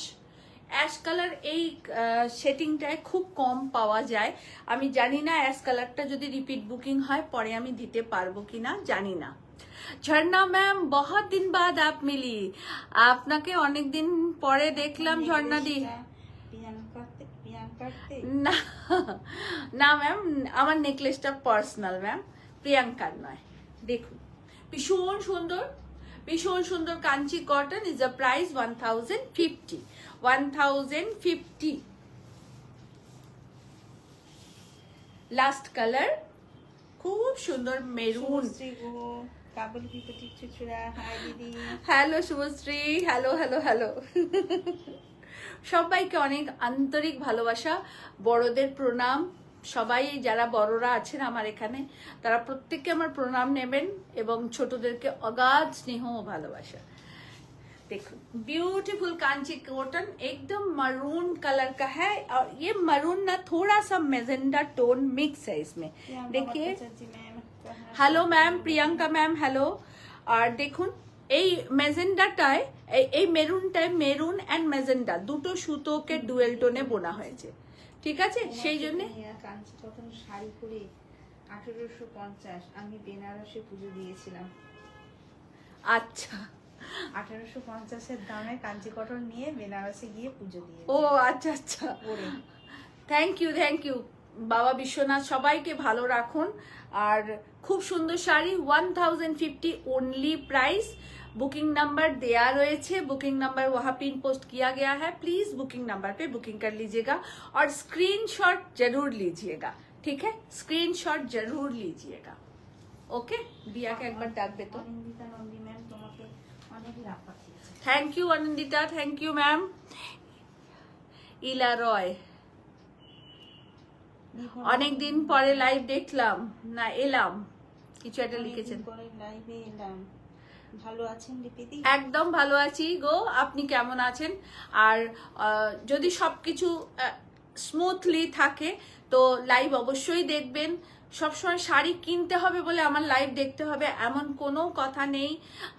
Speaker 1: কালার, এই সেটিংটায় খুব কম পাওয়া যায়। আমি জানি না অ্যাশ কালারটা যদি রিপিট বুকিং হয় পরে আমি দিতে পারবো কিনা, জানি না। ঝর্ণা ম্যাম, বহুত দিন বাদ আপ মিলি, আপনাকে অনেক দিন পরে দেখলাম ঝর্ণা দি। না না ম্যাম, আমার নেকলেসটা পার্সোনাল ম্যাম, প্রিয়াঙ্কার নয়। দেখুন ভীষণ সুন্দর Kanchi cotton, is a price 1050। Last colour, খুব সুন্দর মেরুন। Hello Subhashree, hello. সবাইকে অনেক আন্তরিক ভালোবাসা, বড়দের প্রণাম। সবাই যারা বড়রা আছেন আমার এখানে, তারা প্রত্যেককে আমার প্রণাম নেবেন, এবং ছোটদেরকে অগাধ স্নেহ ও ভালোবাসা। देखो ब्यूटीफुल कांची कॉटन, एकदम मरून कलर का है, और ये मरून ना थोड़ा सा मेजेंडा टोन मिक्स है इसमें, देखिए। Hello ma'am, Priyanka ma'am hello. और देखুন এই মেজেন্ডাটায়, এই মেরুনটায়, মেরুন এন্ড মেজেন্ডা দুটো সুতোকে ডুয়েল টোনে বোনা হয়েছে, ঠিক আছে, সেই জন্যে
Speaker 2: কাঞ্চি কটন শাড়ি করে 1850 আমি বেনারসে পুজো দিয়েছিলাম।
Speaker 1: আচ্ছা
Speaker 2: 1850-এর দামে কাঞ্চি কটন নিয়ে বেনারসে গিয়ে পুজো দিয়ে।
Speaker 1: ও আচ্ছা আচ্ছা, থ্যাংক ইউ বাবা বিশ্বনাথ সবাইকে ভালো রাখুন। আর খুব সুন্দর sari 1050 only price. Booking number दिया रहे थे, बुकिंग नंबर वहां पिन पोस्ट किया गया है, प्लीज बुकिंग नंबर पे बुकिंग कर लीजिएगा और स्क्रीनशॉट जरूर लीजिएगा, ठीक है, स्क्रीनशॉट जरूर लीजिएगा। ओके, दिया के एक बार डाक दे तो।
Speaker 2: অনিন্দিতা নন্দী ম্যাম তোমাকে অনেক লাভ পাঠিয়েছে।
Speaker 1: Thank you Anindita, thank you ma'am. ইলা রয়, অনেক দিন পরে লাইভ দেখলাম না, এলাম, কিছু একটা লিখেছেন।
Speaker 2: পরে লাইভে এলাম, ভালো আছেন লিপিদি?
Speaker 1: একদম ভালো আছি গো, আপনি কেমন আছেন? আর যদি সবকিছু স্মুথলি থাকে তো লাইভ অবশ্যই দেখবেন। সবসময় শাড়ি কিনতে হবে বলে আমার লাইভ দেখতে হবে এমন কোনো কথা নেই।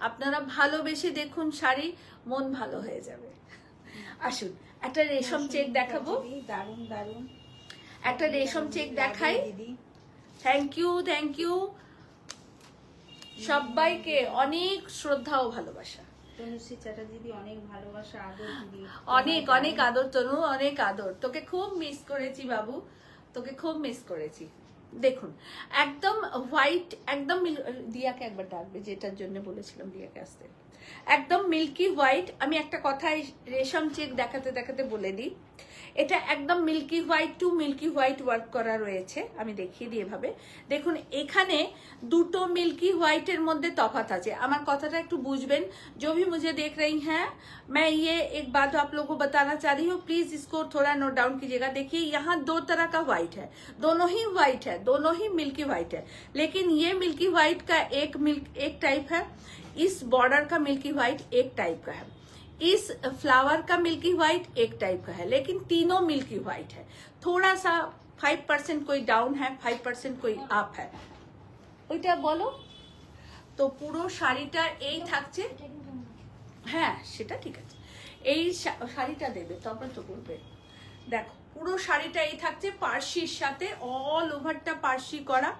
Speaker 1: আপনারা ভালোবেসে দেখুন শাড়ি, মন ভালো হয়ে যাবে। আসুন একটা রেশম চেক দেখাবো,
Speaker 2: দারুন দারুন
Speaker 1: একটা রেশম চেক দেখাই।
Speaker 2: দিদি
Speaker 1: থ্যাংক ইউ সবাইকে, অনেক শ্রদ্ধা ও ভালোবাসা।
Speaker 2: তনুশ্রী চ্যাটার্জি অনেক ভালোবাসা, আদর দিদি,
Speaker 1: অনেক অনেক আদর তনু, অনেক আদর। তোকে খুব মিস করেছি বাবু, তোকে খুব মিস করেছি। দেখুন একদম হোয়াইট, একদম দিয়াকে একবার ডাকবে, যেটার জন্য বলেছিলাম দিয়াকে আসতে। একদম মিল্কি হোয়াইট। আমি একটা কথা রেশম চেক দেখাতে দেখাতে বলে দিই, এটা একদম milky white to milky white work করা রয়েছে। আমি দেখিয়ে দিই এভাবে, দেখুন এখানে দুটো মিল্কি হোয়াইটের মধ্যে তফাৎ আছে। আমার কথাটা একটু বুঝবেন। जो भी मुझे देख रही हैं, मैं ये एक बात आप लोगों को बताना चाह रही हूँ, प्लीज इसको थोड़ा नोट डाउन कीजिएगा। देखिए यहाँ दो तरह का व्हाइट है, दोनों ही व्हाइट है, दोनों ही मिल्की व्हाइट है, लेकिन ये मिल्की व्हाइट का एक टाइप है, इस बॉर्डर का मिल्की व्हाइट एक टाइप का है, इस फ्लावर का मिल्की व्हाइट एक टाइप का है, लेकिन तीनों मिल्की व्हाइट है। थोड़ा सा 5% कोई डाउन है, 5% कोई अप है। ওইটা বলো তো। পুরো শাড়িটা এই থাকছে, হ্যাঁ সেটা ঠিক আছে, এই শাড়িটা দেবে তারপর তো বলবে। দেখো পুরো শাড়িটা এই থাকছে পার্সির সাথে, অল ওভারটা পার্সি করা,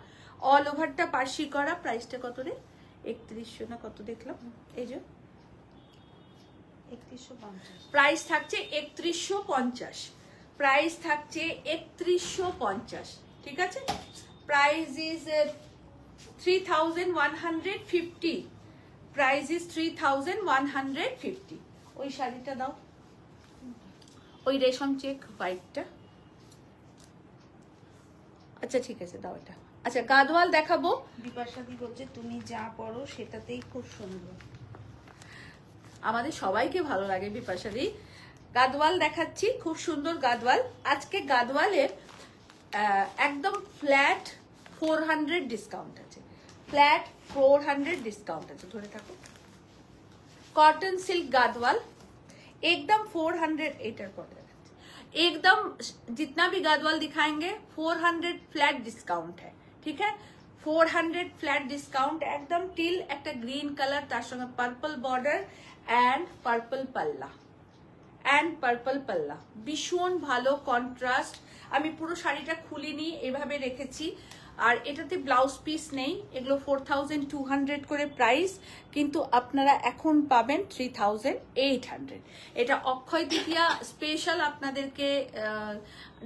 Speaker 1: অল ওভারটা পার্সি করা। প্রাইসটা কত রে? 3100 না কত দেখলাম, এই যে
Speaker 2: 3150
Speaker 1: প্রাইস থাকছে 3150, প্রাইস থাকছে 3150, ঠিক আছে। Price is 3150, price is 3150। ওই শাড়িটা দাও, ওই রেশম চেক হোয়াইটটা। আচ্ছা ঠিক আছে দাও এটা। আচ্ছা গাদওয়াল দেখাবো।
Speaker 2: বিপাশাদি বলছে তুমি যা পড়ো সেটাতেই খুব সুন্দর।
Speaker 1: আমাদের সবাইকে ভালো লাগে বিপাশাদি। গাদওয়াল দেখাচ্ছি, খুব সুন্দর গাদওয়াল। আজকে গাদওয়ালের একদম ফ্ল্যাট 400 ডিসকাউন্ট আছে, ফ্ল্যাট 400 डिस्काउंट है। थोड़े থাকো। कॉटन सिल्क गादवाल एकदम 400, एकदम जितना भी गादवाल दिखाएंगे 400 फ्लैट डिस्काउंट है, ठीक है। 400 फ्लैट डिस्काउंट एकदम टिल একটা গ্রিন কালার, তার সঙ্গে পার্পল বর্ডার এন্ড পার্পল পাল্লা, ভীষণ ভালো কন্ট্রাস্ট। আমি পুরো শাড়িটা খুলিনি, এভাবে রেখেছি। আর এটাতে ব্লাউজ পিস নেই, এগুলো 4200 করে প্রাইস, কিন্তু আপনারা এখন পাবেন 3800। এটা অক্ষয় তৃতীয়া স্পেশাল আপনাদেরকে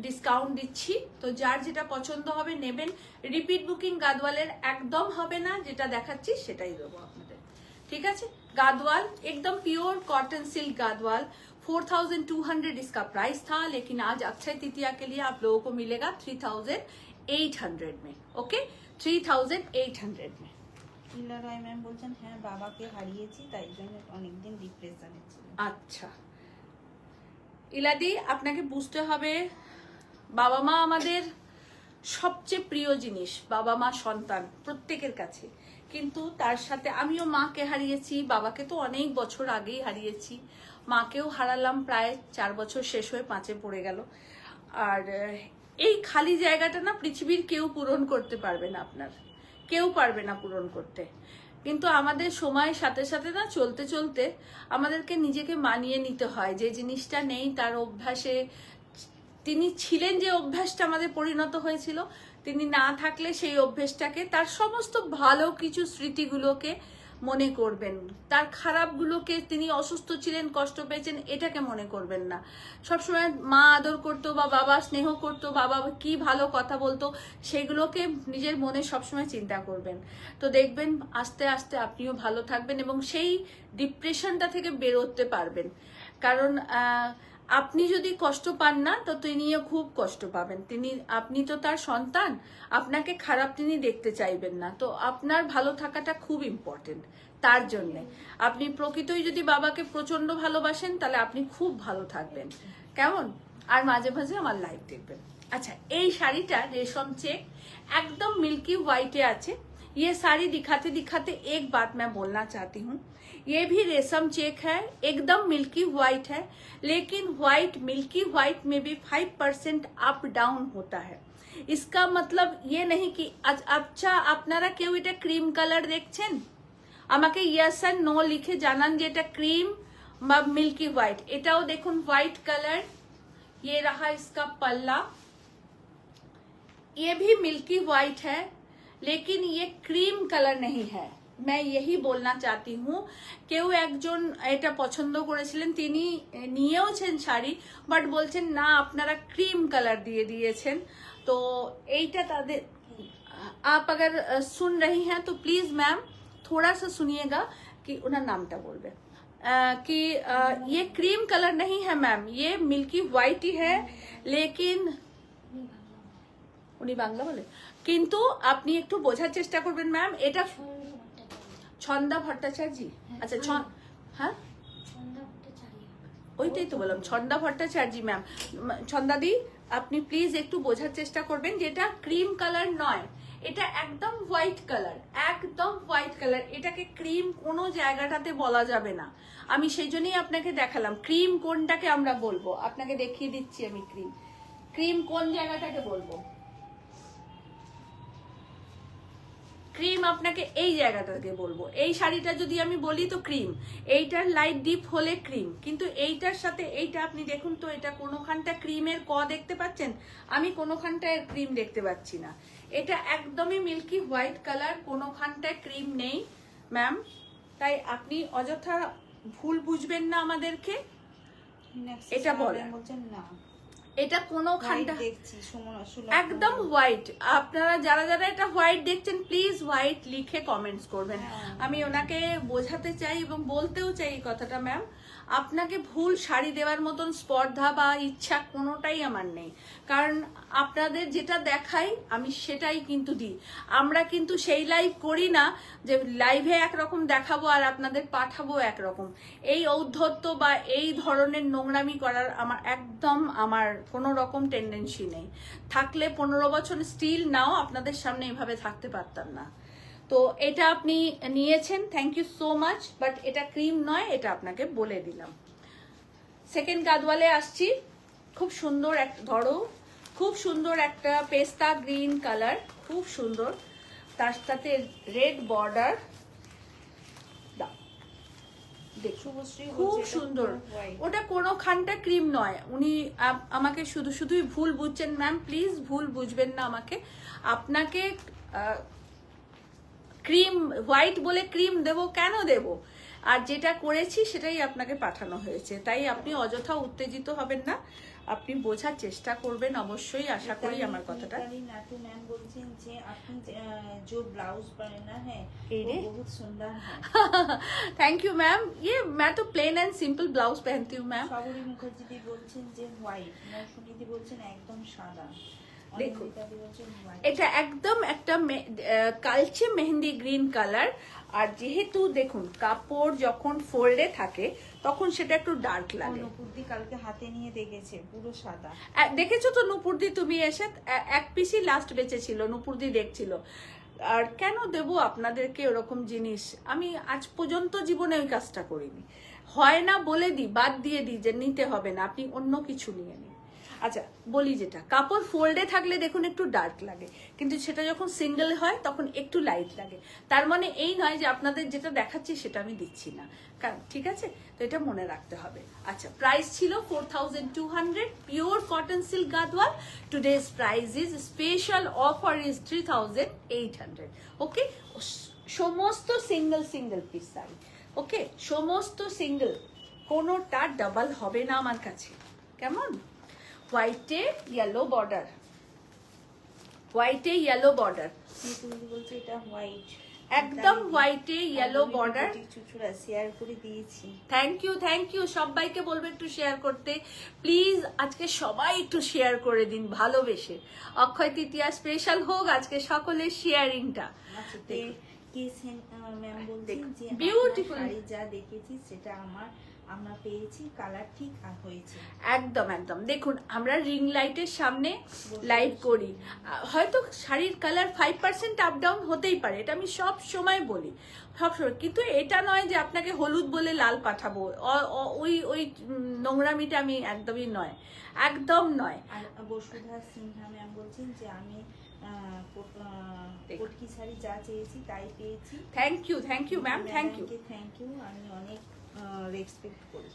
Speaker 1: ডিসকাউন্ট দিচ্ছি। তো যার যেটা পছন্দ হবে নেবেন। রিপিট বুকিং গাদওয়ালের একদম হবে না, যেটা দেখাচ্ছি সেটাই দেবো আপনাদের, ঠিক আছে। गादवाल एकदम प्योर कॉटन सिल्क गादवाल 4200 इसका प्राइस था, लेकिन आज अक्षय तृतीया के लिए आप लोगों को मिलेगा 3800 में। ओके 3800 में।
Speaker 2: ইলা রায় ম্যাম বলছেন হ্যাঁ বাবাকে হারিয়েছি, তাই জন্য অনেকদিন ডিপ্রেশনে ছিলাম।
Speaker 1: আচ্ছা ইলাদি, আপনাকে বুঝতে হবে বাবা মা আমাদের সবচেয়ে প্রিয় জিনিস। বাবা মা সন্তান প্রত্যেকের কাছে, কিন্তু তার সাথে আমিও মাকে হারিয়েছি, বাবাকে তো অনেক বছর আগেই হারিয়েছি, মাকেও হারালাম প্রায় 4 বছর শেষ হয়ে 5-এ পড়ে গেল। আর এই খালি জায়গাটা না পৃথিবীর কেউ পূরণ করতে পারবে না, আপনার কেউ পারবে না পূরণ করতে। কিন্তু আমাদের সময়ের সাথে সাথে না চলতে চলতে আমাদেরকে নিজেকে মানিয়ে নিতে হয়। যে জিনিসটা নেই তার অভ্যাসে তিনি ছিলেন যে অভ্যাসটা আমাদের পরিণত হয়েছিল, তিনি না থাকলে সেই অভ্যেসটাকে, তার সমস্ত ভালো কিছু স্মৃতিগুলোকে মনে করবেন, তার খারাপগুলোকে, তিনি অসুস্থ ছিলেন, কষ্ট পেয়েছেন, এটাকে মনে করবেন না। সবসময় মা আদর করতো বা বাবা স্নেহ করতো, বাবা কি ভালো কথা বলতো, সেগুলোকে নিজের মনে সবসময় চিন্তা করবেন। তো দেখবেন আস্তে আস্তে আপনিও ভালো থাকবেন এবং সেই ডিপ্রেশনটা থেকে বেরোতে পারবেন। কারণ আপনি যদি কষ্ট পান না, তো তিনিও খুব কষ্ট পাবেন। আপনি তো তার সন্তান, আপনাকে খারাপ তিনি দেখতে চাইবেন না। তো আপনার ভালো থাকাটা খুব ইম্পর্টেন্ট। তার জন্যে আপনি প্রকৃতই যদি বাবাকে প্রচন্ড ভালোবাসেন, তাহলে আপনি খুব ভালো থাকবেন। কেমন? আর মাঝে মাঝে আমার লাইভ দেখবেন। আচ্ছা, এই শাড়িটা রেশম চেক, একদম मिल्की व्हाइट আছে। ये साड़ी दिखाते दिखाते एक बात मैं बोलना चाहती हूँ, ये भी रेशम चेक है, एकदम मिल्की व्हाइट है, लेकिन व्हाइट मिल्की व्हाइट में भी 5% अप डाउन होता है। इसका मतलब ये नहीं कि अच्छा আপনারা কেউ এটা ক্রিম কালার দেখছেন, আমাকে ইয়েস এন্ড নো লিখে জানান যে এটা ক্রিম বা মিল্কি হোয়াইট। এটাও দেখুন হোয়াইট কালার, ये रहा इसका पल्ला, ये भी मिल्की व्हाइट है, लेकिन ये क्रीम कलर नहीं है। मैं यही बोलना चाहती हूँ, কেউ একজন এটা পছন্দ করেছিলেন, তিনি নিয়েওছেন শাড়ি, বাট বলছেন না আপনারা ক্রিম কালার দিয়ে দিয়েছেন। তো এইটা তাদের, आप अगर सुन रही हैं तो प्लीज मैम थोड़ा सा सुनिएगा कि उनका नामটা বলবে कि ये क्रीम कलर नहीं है मैम, ये मिल्की व्हाइट ही है, लेकिन উনি বাংলা বলে, কিন্তু আপনি একটু বোঝার চেষ্টা করবেন ম্যাম। এটা ছন্দা ভট্টাচার্য, আচ্ছা হ্যাঁ ওইটাই তো বললাম, ছন্দা ভট্টাচার্য ম্যাম। ছন্দাদি আপনি প্লিজ একটু বোঝার চেষ্টা করবেন যে এটা ক্রিম কালার নয়, এটা একদম হোয়াইট কালার, একদম হোয়াইট কালার। এটাকে ক্রিম কোনো জায়গাটাতে বলা যাবে না। আমি সেই জন্যই আপনাকে দেখালাম ক্রিম কোনটাকে আমরা বলবো, আপনাকে দেখিয়ে দিচ্ছি আমি ক্রিম। ক্রিম কোন জায়গাটাকে বলবো, ক্রিম আপনাকে এই জায়গাটাকে বলবো। এই শাড়িটা যদি আমি বলি তো ক্রিম, এইটার লাইট ডিপ হলে ক্রিম, কিন্তু এইটার সাথে এইটা আপনি দেখুন তো, এটা কোনোখানটা ক্রিমের দেখতে পাচ্ছেন, আমি কোনোখানটায় ক্রিম দেখতে পাচ্ছি না। এটা একদমই মিল্কি হোয়াইট কালার, কোনোখানটায় ক্রিম নেই ম্যাম। তাই আপনি অযথা ভুল বুঝবেন না আমাদেরকে, এটা বলছেন না। এটা কোনোখানটা একদম হোয়াইট। আপনারা যারা যারা এটা হোয়াইট দেখছেন প্লিজ হোয়াইট লিখে কমেন্টস করবেন। আমি ওনাকে বোঝাতে চাই এবং বলতেও চাই এই কথাটা ম্যাম, আপনাকে ভুল শাড়ি দেওয়ার মতন স্পর্ধা বা ইচ্ছা কোনোটাই আমার নেই। কারণ আপনাদের যেটা দেখাই আমি সেটাই কিন্তু দিই। আমরা কিন্তু সেই লাইভ করি না যে লাইভে একরকম দেখাবো আর আপনাদের পাঠাবো একরকম। এই ঔদ্ধত্য বা এই ধরনের নোংরামি করার আমার কোনো রকম টেন্ডেন্সি নেই। থাকলে 15 বছর স্টিল নাও আপনাদের সামনে এইভাবে থাকতে পারতাম না। তো এটা আপনি নিয়েছেন, thank you so much, but এটা ক্রিম নয়, এটা আপনাকে বলে দিলাম। সেকেন্ড গাদওয়ালে আসছি। খুব সুন্দর একটা, ধরো খুব সুন্দর একটা পেস্তা গ্রিন কালার, খুব সুন্দর, তার সাথে রেড বর্ডার, খুব সুন্দর। ওটা কোনোখানটা ক্রিম নয়। উনি আমাকে শুধুই ভুল বুঝছেন ম্যাম, প্লিজ ভুল বুঝবেন না আমাকে। আপনাকে ক্রিম হোয়াইট বলে ক্রিম দেব কেন দেব? আর যেটা করেছি সেটাই আপনাকে পাঠানো হয়েছে, তাই আপনি অযথা উত্তেজিত হবেন না, আপনি বোঝার চেষ্টা করবেন অবশ্যই, আশা করি আমার কথাটা।
Speaker 2: नाटू मैम बोलছেন যে আপনি जो ब्लाउज पहना है वो बहुत सुंदर है।
Speaker 1: थैंक यू मैम, ये मैं तो प्लेन एंड सिंपल ब्लाउज पहनती हूँ मैम।
Speaker 2: সাবরী মুখার্জি দি বলছেন যে হোয়াইট, মৌসুমী দি বলছেন একদম সাদা।
Speaker 1: দেখুন এটা একদম একটা কালচে মেহেন্দি গ্রিন কালার। আর যেহেতু দেখুন কাপড় যখন ফোল্ডে থাকে তখন সেটা একটু ডার্ক লাগে।
Speaker 2: নুপুরদি কালকে হাতে নিয়ে দেখেছে পুরো সাদা।
Speaker 1: দেখেছো তো নুপুরদি, তুমি এসে এক পিসই লাস্ট বেঁচেছিল, নুপুরদি দেখছিল। আর কেন দেব আপনাদেরকে ওরকম জিনিস, আমি আজ পর্যন্ত জীবনে ওই কাজটা করিনি। হয় না বলে দিই, বাদ দিয়ে দিই যে নিতে হবে না, আপনি অন্য কিছু নিয়ে নিন। আচ্ছা বলি, যেটা কাপড় ফোল্ডে থাকলে দেখুন একটু ডার্ক লাগে, কিন্তু সেটা যখন সিঙ্গেল হয় তখন একটু লাইট লাগে। তার মানে এই নয় যে আপনাদের যেটা দেখাচ্ছি সেটা আমি দিচ্ছি না, কারণ ঠিক আছে, তো এটা মনে রাখতে হবে। আচ্ছা, প্রাইস ছিল 4200, pure cotton silk Gadwal. Today's price is special offer is 3800। ওকে, সমস্ত সিঙ্গেল পিস শাড়ি, ওকে, সমস্ত সিঙ্গেল, কোনোটা ডাবল হবে না আমার কাছে। কেমন? হোয়াইটে ইয়েলো বর্ডার, হোয়াইটে ইয়েলো বর্ডার,
Speaker 2: তুমি বলছো এটা হোয়াইট,
Speaker 1: একদম হোয়াইটে ইয়েলো বর্ডার।
Speaker 2: চুচুড়া শেয়ার করে দিয়েছি।
Speaker 1: থ্যাংক ইউ সবাইকে বলবো একটু শেয়ার করতে প্লিজ। আজকে সবাই একটু শেয়ার করে দিন ভালোবেসে। অক্ষয় তৃতীয়া স্পেশাল হোক আজকে সকলের শেয়ারিংটা।
Speaker 2: ম্যাম বলছেন যে
Speaker 1: বিউটিফুল
Speaker 2: শাড়ি যা দেখেছি সেটা আমরা পেয়েছি, কালার ঠিক হয়েছে।
Speaker 1: একদম দেখুন, আমরা রিং লাইটের সামনে লাইভ করি, হয়তো শাড়ির কালার 5% আপ ডাউন হতেই পারে, এটা আমি সব সময় বলি, সব সময়। কিন্তু এটা নয় যে আপনাকে হলুদ বলে লাল পাঠাবো, ওই নোংরামিটা আমি একদম নয়।
Speaker 2: আর বসুধা সিনহা ম্যাম বলছেন যে আমি কটকি শাড়ি যা চেয়েছি তাই পেয়েছি।
Speaker 1: Thank you ma'am, thank you.
Speaker 2: আমি অনেক रेस्पेक्ट करी।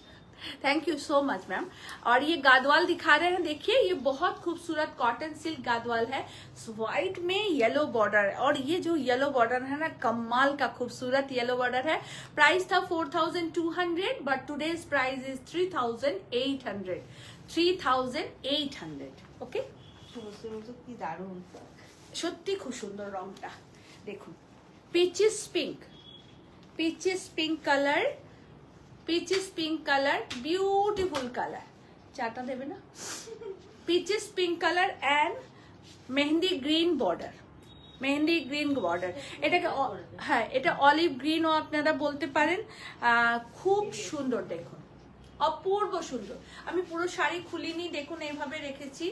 Speaker 1: Thank you so much ma'am. और ये गादवाल दिखा रहे हैं, देखिए ये बहुत खूबसूरत कॉटन सिल्क गादवाल है, व्हाइट में येलो बॉर्डर, और ये जो येलो बॉर्डर है ना, कमाल का खूबसूरत येलो बॉर्डर है। प्राइस था 4200, but today's price is 3800। 3800। Okay,
Speaker 2: কি দারুণ,
Speaker 1: সত্যি খুব সুন্দর রংটা। দেখুন, peaches pink colour, peaches pink colour, beautiful colour. চাটা দেবে না? Peaches pink colour and mehendi green border, এটাকে হ্যাঁ, এটা অলিভ গ্রিনও আপনারা বলতে পারেন। খুব সুন্দর, দেখুন অপূর্ব সুন্দর। আমি পুরো শাড়ি খুলিনি, দেখুন এইভাবে রেখেছি।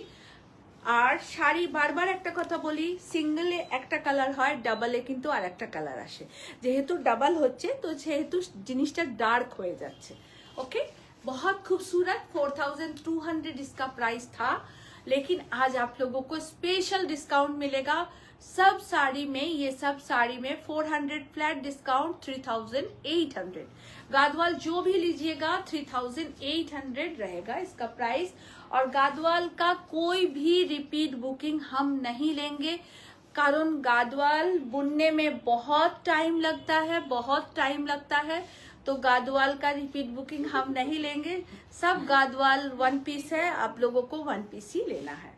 Speaker 1: আর শাড়ি বারবার একটা কথা বলি, সিঙ্গেলে একটা কালার হয়, ডাবলে কিন্তু আর একটা কালার আসে। যেহেতু ডাবল হচ্ছে তো সেহেতু জিনিসটা ডার্ক হয়ে যাচ্ছে। ओके, बहुत खूबसूरत 4200 इसका प्राइस था, लेकिन आज आप लोगों को स्पेशल डिस्काउंट मिलेगा। सब साड़ी में, ये सब साड़ी में 400 फ्लैट डिस्काउंट 3800। गादवाल जो भी लीजिएगा 3800 रहेगा इसका प्राइस। और गादवाल का कोई भी रिपीट बुकिंग हम नहीं लेंगे, कारण गादवाल बुनने में बहुत टाइम लगता है, तो गादवाल का रिपीट बुकिंग हम नहीं लेंगे। सब गादवाल वन पीस है, आप लोगों को वन पीस ही लेना है।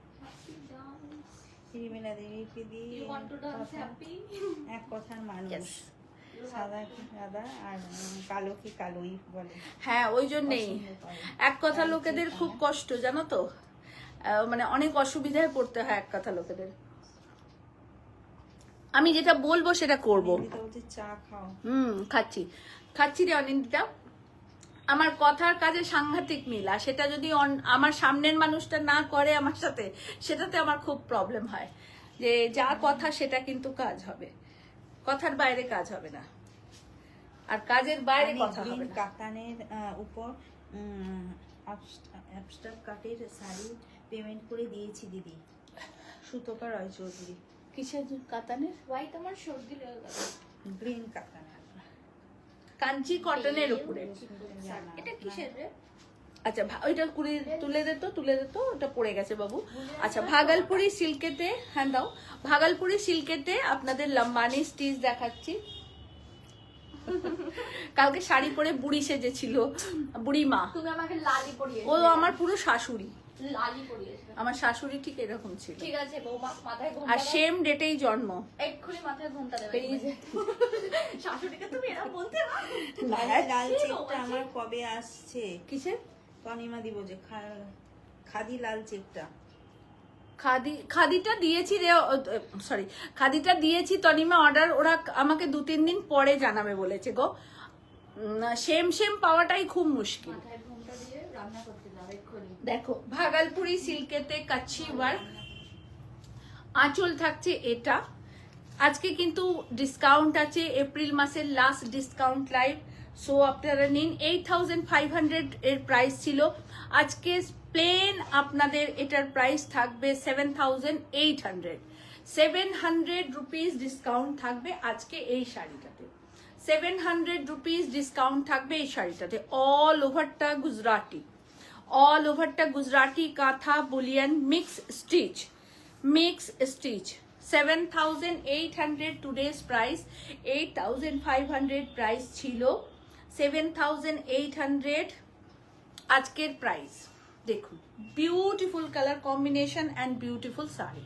Speaker 2: এক কথার মানুষ, সাদা কি সাদা আর কালো কি কালোই বলে।
Speaker 1: হ্যাঁ, ওই জন্যই এক কথা লোকেদের খুব কষ্ট, জানো তো, মানে অনেক অসুবিধায় পড়তে হয় এক কথা লোকেদের। আমি যেটা বলবো সেটা করবো।
Speaker 2: চা খাও?
Speaker 1: খাচ্ছি রে অনিন্দিতা। আমার কথার কাজে সাংঘাতিক মিল, আর সেটা যদি আমার সামনের মানুষটা না করে আমার সাথে, সেটাতে আমার খুব প্রবলেম হয়। যে যা কথা সেটা কিন্তু কাজ হবে, কথার বাইরে কাজ হবে না, আর কাজের বাইরে কথা হবে না।
Speaker 2: কাতানের উপর অ্যাবস্ট্রাক্ট কাটের শাড়ি পেমেন্ট করে দিয়েছি দিদি। সুতপা রায় চৌধুরী।
Speaker 1: কিসের কাতানের?
Speaker 3: হোয়াইট আমার সর্দি লেগে গেল।
Speaker 2: গ্রিন কাতান,
Speaker 1: কাঞ্চি কটনের উপরে।
Speaker 3: এটা কিসের রে?
Speaker 1: আচ্ছা, ওইটা তুলে দে তো, ওটা পড়ে গেছে বাবু। আচ্ছা, ভাগলপুরি সিল্কেতে, হ্যাঁ দাও, ভাগলপুরি সিল্কেতে আপনাদের লম্বানি স্টিচ দেখাচ্ছি। কালকে শাড়ি পরে বুড়ি সেজেছিল, বুড়ি মা।
Speaker 3: তুমি আমাকে লালি পরিয়েছো।
Speaker 1: ও আমার পুরো শাশুড়ি,
Speaker 3: লালি পরিয়েছো।
Speaker 1: আমার শাশুড়ি ঠিক এরকম ছিল।
Speaker 3: ঠিক আছে বৌমা, মাথায় ঘোমটা
Speaker 1: আর সেম ডেটেই জন্ম।
Speaker 3: এক্ষুনি মাথায় ঘোমটা দেবে।
Speaker 1: এই যে
Speaker 3: শাশুড়িকে তুমি এরকম বলতে না।
Speaker 2: লাল চেকটা আমার কবে আসছে?
Speaker 1: কিসের?
Speaker 2: তনিমা দিব যে খাদি লাল চেকটা।
Speaker 1: খাদিটা দিয়েছি রে, সরি, খাদিটা দিয়েছি তনিমা অর্ডার, ওরা আমাকে 2-3 দিন পরে জানাবে বলেছে গো। সেম পাওয়াটাই খুব মুশকিল।
Speaker 3: মাথায় ঘোমটা দিয়ে রান্না করতে যাও এক্ষুনি।
Speaker 1: দেখো, ভাগলপুরি সিল্কেতে কাচ্চি ওয়ার্ক, আঁচল থাকছে এটা। আজকে কিন্তু ডিসকাউন্ট আছে, এপ্রিল মাসের লাস্ট ডিসকাউন্ট লাইভ, সো আপনারা নিন। 8500 এর প্রাইস ছিল, আজকে প্লেন আপনাদের এটার প্রাইস থাকবে 7,800 700 রুপিস ডিসকাউন্ট থাকবে আজকে এই শাড়িটাতে 700 রুপিস ডিসকাউন্ট থাকবে এই শাড়িটাতে অল ওভারটা গুজরাটি কাঁথা Boolean mix stitch 7,800 today's price 8,500 price ছিল 7,800 আজকের প্রাইস দেখুন beautiful colour combination and beautiful sari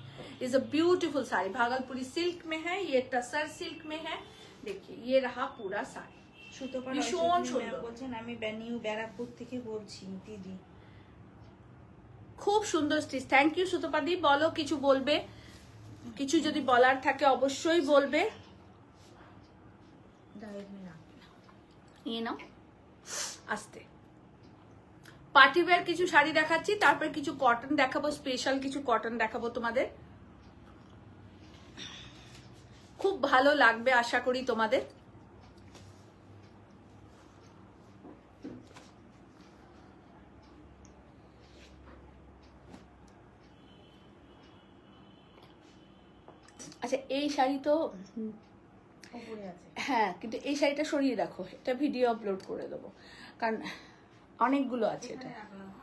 Speaker 1: is a beautiful sari Bhagalpuri silk में है ये टसर सिल्क में है देखिए ये रहा पूरा साड़ी
Speaker 2: সুতোপাড়া
Speaker 1: ভীষণ
Speaker 2: ঐশ্বর্য
Speaker 1: সুন্দর।
Speaker 2: ম্যাম বলছেন আমি নিউ ব্যারাকপুর থেকে বলছি দিদি।
Speaker 1: খুব সুন্দর স্টিচ থ্যাংক ইউ সুতপাদি বলো কিছু বলবে কিছু যদি বলার থাকে অবশ্যই বলবে নিয়ে নাও আস্তে পার্টি ওয়্যার কিছু শাড়ি দেখাচ্ছি তারপর কিছু কটন দেখাবো স্পেশাল কিছু কটন দেখাবো তোমাদের খুব ভালো লাগবে আশা করি তোমাদের আচ্ছা এই শাড়ি তো
Speaker 2: ওপরে আছে।
Speaker 1: হ্যাঁ কিন্তু এই শাড়িটা সরিয়ে রাখো এটা ভিডিও আপলোড করে দেবো কারণ অনেকগুলো আছে এটা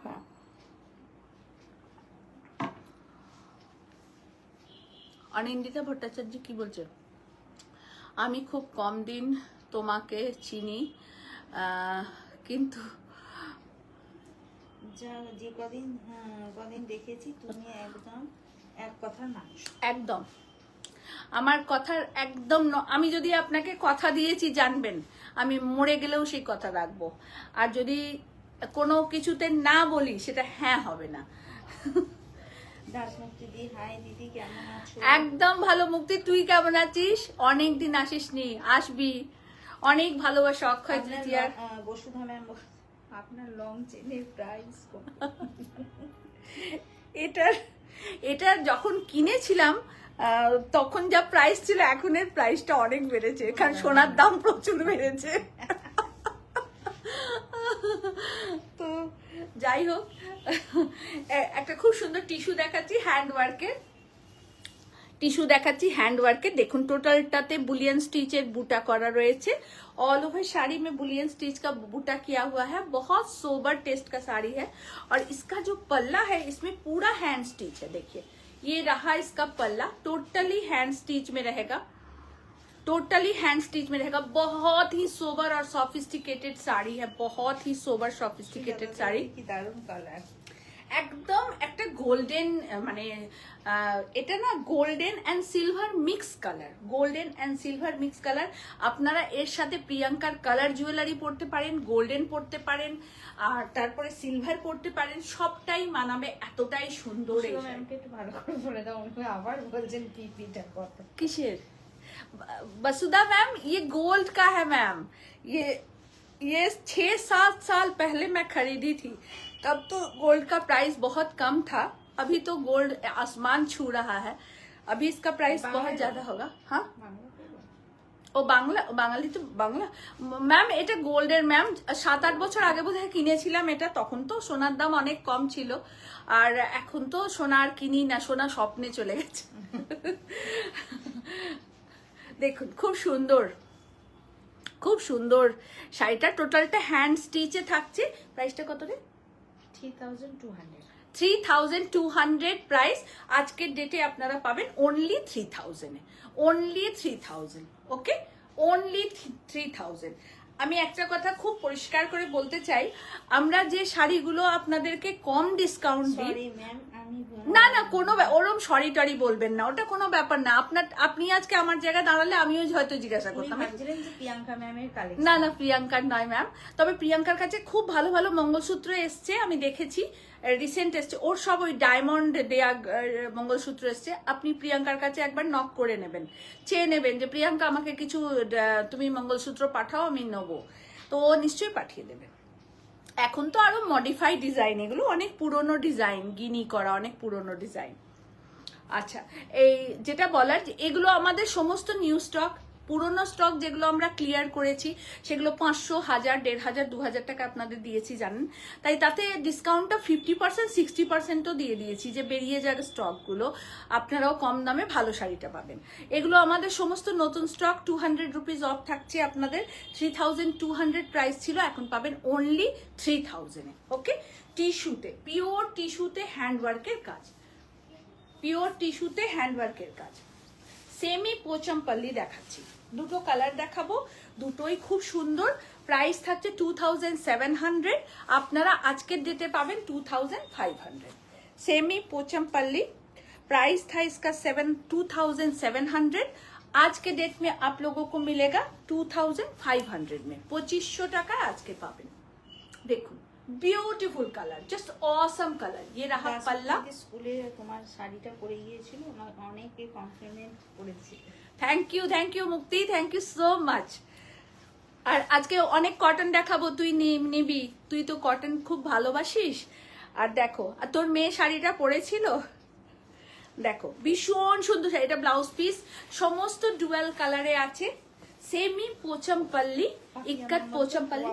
Speaker 1: হ্যাঁ অনিন্দিতা ভট্টাচার্য কি বলছে আমি খুব কম দিন তোমাকে চিনি কিন্তু
Speaker 2: যা যে কদিন কদিন দেখেছি তুমি একদম এক কথার মানুষ।
Speaker 1: একদম আমার কথার একদম আমি যদি আপনাকে কথা দিয়েছি জানবেন আমি মরে গেলেও সেই কথা রাখবো আর যদি কোনো কিছুতে না বলি সেটা হ্যাঁ হবে না
Speaker 2: দাসমুক্তি দি হাই দিদি কেমন আছো?
Speaker 1: একদম ভালো মুক্তি তুই কেমন আছিস অনেক দিন আসিসনি আসবি অনেক ভালোবাসা অক্ষয় তৃতীয়ার
Speaker 2: বসুধা ম্যাম আপনার লং চেনের প্রাইস কত?
Speaker 1: এটা যখন কিনেছিলাম তখন যা প্রাইস ছিল এখনের প্রাইসটা অনেক বেড়েছে কারণ সোনার দাম প্রচুর বেড়েছে তো যাই হোক একটা খুব সুন্দর টিস্যু দেখাচ্ছি হ্যান্ডওয়ার্কের দেখুন টোটালটাতে बुलियन स्टिचेर बूटा करा रहे ऑल ओवर साड़ी में बुलियन स्टिच का बूटा किया हुआ है बहुत सोबर टेस्ट का साड़ी है और इसका जो पल्ला है इसमें पूरा हैंड स्टिच है देखिए ये रहा इसका पल्ला टोटली हैंड स्टिच में रहेगा बहुत ही सोबर और सॉफिस्टिकेटेड साड़ी है बहुत ही सोबर सॉफिस्टिकेटेड साड़ी
Speaker 2: কি দারুণ কালার।
Speaker 1: একদম একটা গোল্ডেন মানে এটা না golden and silver mix colour আপনারা এর সাথে প্রিয়াঙ্কার কালার জুয়েলারি পরতে পারেন গোল্ডেন পরতে পারেন আর তারপরে সিলভার পরতে পারেন সবটাই মানাবে এতটাই সুন্দর এই শাড়ি।
Speaker 2: ম্যামকে একটু ভালো করে বলে দাও উনি আবার বলছেন পিপিটা কত।
Speaker 1: किशेर वसुधा मैम ये गोल्ड का है मैम ये 6-7 साल पहले मैं खरीदी थी तब तो गोल्ड का प्राइस बहुत कम था अभी तो गोल्ड आसमान छू रहा है अभी इसका प्राइस बहुत ज्यादा होगा हाँ ও বাঙালি তো বাংলা ম্যাম এটা গোল্ডের ম্যাম 7-8 বছর আগে বোধহয় কিনেছিলাম এটা তখন তো সোনার দাম অনেক কম ছিল আর এখন তো সোনা আর কিনি না সোনা স্বপ্নে চলে গেছে দেখুন খুব সুন্দর শাড়িটা টোটালটা হ্যান্ড স্টিচে থাকছে প্রাইসটা কত রে 3,200 প্রাইস আজকের ডেটে আপনারা পাবেন অনলি 3,000 ওকে অনলি 3,000 আমি একটা কথা খুব পরিষ্কার করে বলতে চাই আমরা যে শাড়িগুলো আপনাদেরকে কম ডিসকাউন্ট দিই
Speaker 2: সরি ম্যাম আমি
Speaker 1: না কোনো ওরম সরি টরি বলবেন না ওটা কোনো ব্যাপার না আপনি আজকে আমার জায়গায় দাঁড়ালে আমিও হয়তো জিজ্ঞাসা করতাম
Speaker 2: ভাবছিলেন যে প্রিয়াঙ্কা ম্যামের কালেকশন।
Speaker 1: না প্রিয়াঙ্কার নয় ম্যাম তবে প্রিয়াঙ্কার কাছে খুব ভালো ভালো মঙ্গলসূত্র এসছে আমি দেখেছি রিসেন্ট এসছে ওর সব ওই ডায়মন্ড দেয়া মঙ্গলসূত্র এসছে আপনি প্রিয়াঙ্কার কাছে একবার নক করে নেবেন চেয়ে নেবেন যে প্রিয়াঙ্কা আমাকে কিছু তুমি মঙ্গলসূত্র পাঠাও আমি নেবো তো ও নিশ্চয়ই পাঠিয়ে দেবে এখন তো আরো মডিফাইড ডিজাইন এগুলো অনেক পুরনো ডিজাইন গিনি করা অনেক পুরনো ডিজাইন আচ্ছা এই যেটা বলার যে এগুলো আমাদের সমস্ত নিউ স্টক পুরোনো স্টক যেগুলো আমরা ক্লিয়ার করেছি সেগুলো 500, 1000, 1500, 2000 টাকা আপনাদের দিয়েছি জানেন, তাই তাতে ডিসকাউন্টটা 50%, 60%ও দিয়ে দিয়েছি, যে বেরিয়ে যাওয়ার স্টকগুলো আপনারাও কম দামে ভালো শাড়িটা পাবেন। এগুলো আমাদের সমস্ত নতুন স্টক 200 রুপিস অফ থাকছে আপনাদের। 3200 প্রাইস ছিল, এখন পাবেন অনলি 3000-এ। ওকে, টিস্যুতে, পিওর টিস্যুতে হ্যান্ডওয়ার্কের কাজ, পিওর টিস্যুতে হ্যান্ডওয়ার্কের কাজ। সেমি পোচমপল্লি দেখাচ্ছি, দুটো কালার দেখাবো, দুটোই খুব সুন্দর। প্রাইস থাকছে 2700, আপনারা আজকের ডেটে পাবেন 2500। सेमी पोचमपल्ली, प्राइस था इसका 2700, आज के डेट में आप लोगों को मिलेगा 2500 में, 2500 টাকা আজকে পাবেন। দেখুন বিউটিফুল কালার, জাস্ট অসম কালার। ये रहा पल्ला।
Speaker 2: স্কুলে তোমার শাড়িটা পরে গিয়েছিল, অনেকে কমপ্লিমেন্ট করেছে।
Speaker 1: থ্যাংক ইউ মুক্তি, থ্যাংক ইউ সো মাচ। আর আজকে অনেক কটন দেখাবো, তুই নিবি, তুই তো কটন খুব ভালোবাসিস। আর দেখো, আর তোর মেয়ে শাড়িটা পরেছিল, দেখো ভীষণ সুন্দর শাড়ি। এটা ব্লাউজ পিস, সমস্ত ডুয়াল কালারে আছে। Semi Pochampally, ikat Pochampally.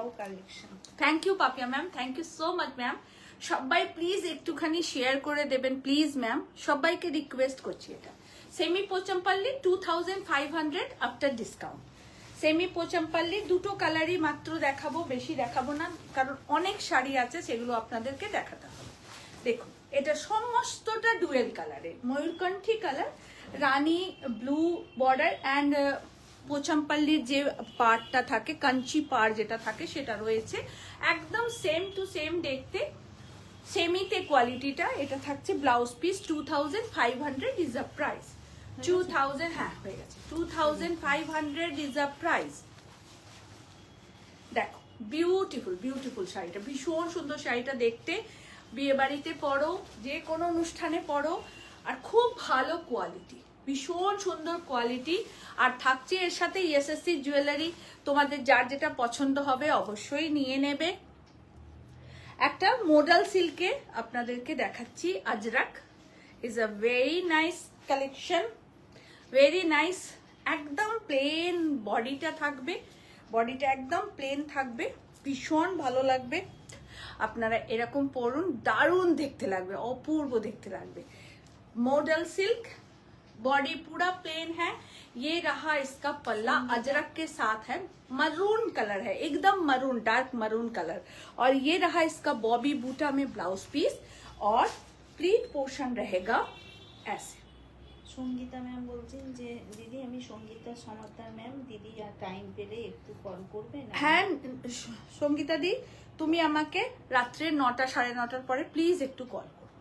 Speaker 1: Thank you Papiya ma'am, thank you so much ma'am. সবাই প্লিজ একটুখানি শেয়ার করে দেবেন প্লিজ ম্যাম, সবাইকে রিকোয়েস্ট করছি। এটা semi Pochampally 2500 after discount. Semi Pochampally দুটো কালারই মাত্র দেখাবো, বেশি দেখাবো না, কারণ অনেক শাড়ি আছে সেগুলো আপনাদেরকে দেখাতে হবে। দেখুন এটা সমস্তটা ডুয়েল কালারে, ময়ূরকণ্ঠী colour, rani blue border and পোচমপল্লির যে পার্টটা থাকে, কাঞ্চি পাড় যেটা থাকে সেটা রয়েছে, একদম সেম টু সেম দেখতে, সেমিতে কোয়ালিটিটা। এটা থাকছে blouse piece 2500 is a price. 2000, হ্যাঁ হয়ে গেছে, 2500 ইজ আ প্রাইস। দেখো বিউটিফুল বিউটিফুল শাড়িটা, ভীষণ সুন্দর শাড়িটা দেখতে, বিয়ে বাড়িতে পরো, যে কোনো অনুষ্ঠানে পরো, আর খুব ভালো কোয়ালিটি, ভীষণ সুন্দর কোয়ালিটি। আর থাকছে এর সাথে এসএসসি জুয়েলারি, তোমাদের যার যেটা পছন্দ হবে অবশ্যই নিয়ে নেবে। একটা মডাল সিল্কে আপনাদেরকে দেখাচ্ছি, Ajrak is a very nice collection, very nice. একদম প্লেন বডিটা থাকবে, বডিটা একদম প্লেন থাকবে, ভীষণ ভালো লাগবে। আপনারা এরকম পরুন, দারুণ দেখতে লাগবে, অপূর্ব দেখতে লাগবে। मॉडल सिल्क, बॉडी पूरा प्लेन है। ये रहा इसका पल्ला, अजरक के साथ है, मरून कलर है, एकदम मरून, डार्क मरून कलर। और ये रहा इसका बॉबी बूटा में ब्लाउज पीस, और प्लीट पोर्शन रहेगा ऐसे।
Speaker 2: সঙ্গীতা ম্যাম বলছেন যে দিদি আমি সঙ্গীতা সমাদার ম্যাম, দিদি আর টাইম পেলে একটু কল করবেন।
Speaker 1: হ্যাঁ সঙ্গীতা দি, তুমি আমাকে রাত্রে 9টা, 9:30 পরে প্লিজ একটু কল করো,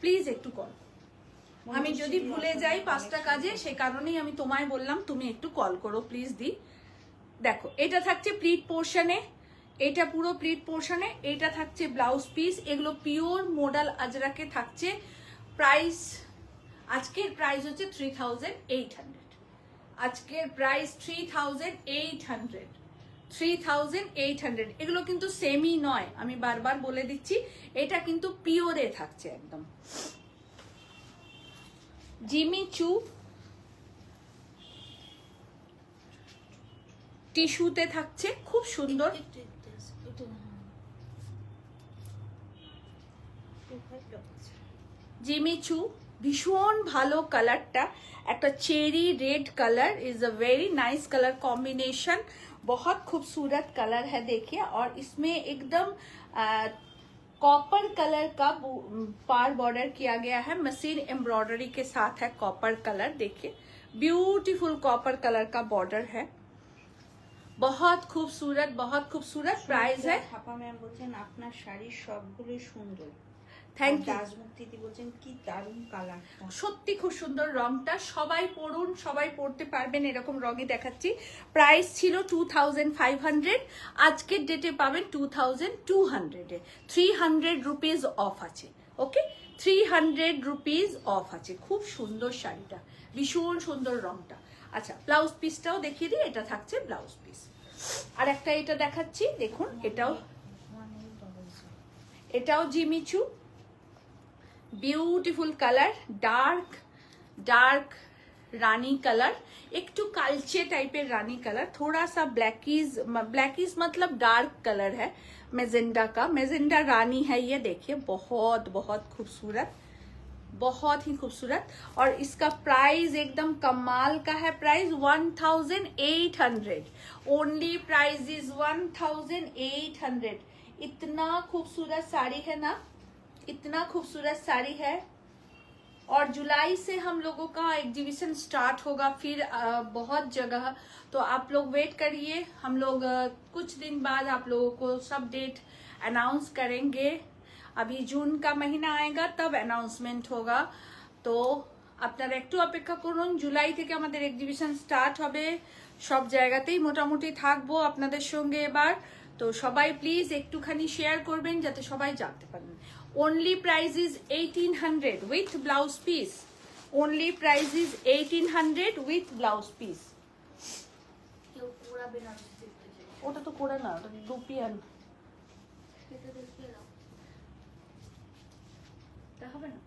Speaker 1: প্লিজ একটু কল। আমি যদি ভুলে যাই 5টা কাজে, সে কারণেই আমি তোমায় বললাম তুমি একটু কল করো প্লিজ দি। দেখো এটা থাকছে প্লিট পোর্শনে, এটা পুরো প্লিট পোর্শনে, এটা থাকছে ব্লাউজ পিস। এগুলো পিওর মডাল আজরাকে থাকছে। প্রাইস, আজকের প্রাইস হচ্ছে 3800, আজকের প্রাইস 3800, 3800। এগুলো কিন্তু সেমি নয়, আমি বারবার বলে দিচ্ছি, এটা কিন্তু পিওরে থাকছে একদম। জিমি চু টিস্যুতে থাকছে, খুব সুন্দর। জিমি চু, ভীষণ ভালো কালারটা, একটা cherry red colour, is a very nice colour combination, बहुत खूबसूरत कलर है देखिए। और इसमें एकदम कॉपर कलर का पार बॉर्डर किया गया है, मशीन एम्ब्रॉयडरी के साथ है कॉपर कलर, देखिए ब्यूटीफुल कॉपर कलर का बॉर्डर है, बहुत खूबसूरत, बहुत खूबसूरत। प्राइस है,
Speaker 2: ছাপা ম্যাম বলছেন আপনার শাড়ির সবগুলো সুন্দর।
Speaker 1: Thank you.
Speaker 2: দাসমুক্তি বলছেন কি দারুণ কালারটা,
Speaker 1: সত্যি খুব সুন্দর রংটা, সবাই পরুন, সবাই পরতে পারবেন, এরকম রঙই দেখাচ্ছি। প্রাইস ছিল 2500, আজকের ডেটে পাবেন 2200-এ, 300 রুপিস অফ আছে। ওকে, 300 রুপিস অফ আছে। খুব সুন্দর শাড়িটা, ভীষণ সুন্দর রংটা। আচ্ছা ব্লাউজ পিসটাও দেখিয়ে দিই, এটা থাকছে ব্লাউজ পিস। আর একটা এটা দেখাচ্ছি, দেখুন এটাও জিমিচু, বিউটিফুল কালার, ডার্ক रानी कलर, एक टू कालचे टाइपेर रानी कलर, थोड़ा सा ब्लैकीज मतलब डार्क कलर है मेजेंडा का, मेजेंडा रानी है ये, देखिए बहुत बहुत खूबसूरत, बहुत ही खूबसूरत। और इसका प्राइस एकदम कमाल का है, प्राइस 1800, ओनली प्राइस इज 1800। इतना खूबसूरत साड़ी है ना, इतना खूबसूरत साड़ी है। और जुलाई से हम लोगों का एग्जीबिशन स्टार्ट होगा फिर बहुत जगह, तो आप लोग वेट करिए, हम लोग कुछ दिन बाद आप लोगों को सब डेट अनाउंस करेंगे। अभी जून का महीना आएगा तब अनाउंसमेंट होगा, तो আপনারা একটু অপেক্ষা করুন। জুলাই থেকে আমাদের এক্সিবিশন স্টার্ট হবে, সব জায়গাতেই মোটামুটি থাকবো আপনাদের সঙ্গে এবার। তো সবাই প্লিজ একটুখানি শেয়ার করবেন যাতে সবাই জানতে পারেন। Only price is 1800 with blouse piece, only price is 1800 with blouse piece.
Speaker 3: কেউ পুরা বেনারসি দেখতে চাই,
Speaker 1: ওটা তো করে না, ওটা রুপিয়ান,
Speaker 3: সেটা দেখিয়ে দাও। তা হবে না?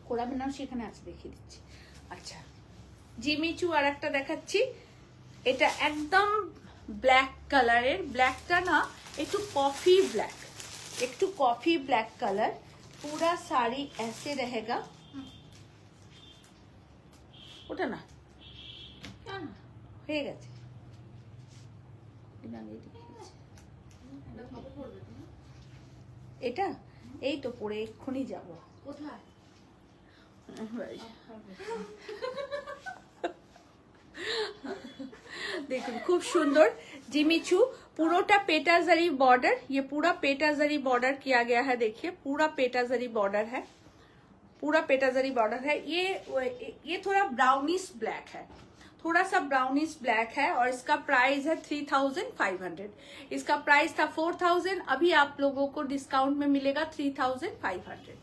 Speaker 1: কোরা বেনারসি এখানে আছে, দেখিয়ে দিচ্ছি। আচ্ছা, জিমিচু আর একটা দেখাচ্ছি, এটা একদম ব্ল্যাক কালারের, ব্ল্যাকটা না একটু কফি ব্ল্যাক, একটু কফি ব্ল্যাক কালার, पूरा साड़ी ऐसे रहेगा। ওটা না
Speaker 3: কেন?
Speaker 1: হয়ে গেছে, এটা আগেই দেখিয়েছি।
Speaker 3: এটা কবে পড়বে তুমি?
Speaker 1: এটা এই তো পরে এক্ষুনি যাবো।
Speaker 3: কোথায়?
Speaker 1: देखो खूब सुंदर जिमीचू, पूरोटा पेटाजरी बॉर्डर, ये पूरा पेटाजरी बॉर्डर किया गया है, देखिए पूरा पेटाजरी बॉर्डर है, पूरा पेटाजरी बॉर्डर है। ये थोड़ा ब्राउनिश ब्लैक है, थोड़ा सा ब्राउनिश ब्लैक है, और इसका प्राइस है 3500। इसका प्राइस था 4000, अभी आप लोगों को डिस्काउंट में मिलेगा 3500।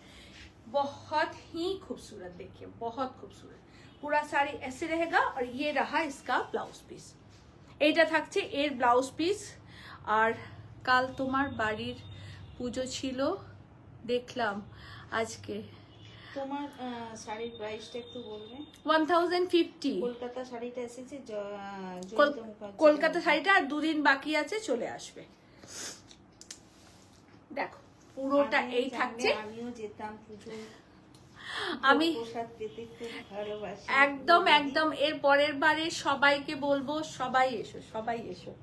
Speaker 1: बहुत ही खूबसूरत, देखिए बहुत खूबसूरत, पूरा साड़ी ऐसे रहेगा। और ये रहा इसका ब्लाउज पिस, এইটা থাকছে এর ব্লাউজ পিস। আর কাল তোমার বাড়ির পুজো ছিল, দেখলাম আজকে।
Speaker 2: তোমার শাড়ির প্রাইসটা একটু বলবে?
Speaker 1: 1050
Speaker 2: কলকাতা শাড়িটা এসেছে,
Speaker 1: কলকাতা শাড়িটা আর দুদিন বাকি আছে, চলে আসবে। দেখো পুরোটা এই থাকছে।
Speaker 2: আমিও যেতাম পুজো,
Speaker 1: আমি
Speaker 2: প্রসাদ পেতে খুব ভালোবাসি।
Speaker 1: একদম একদম এর পরের বারে সবাইকে বলবো, সবাই এসো, সবাই এসো।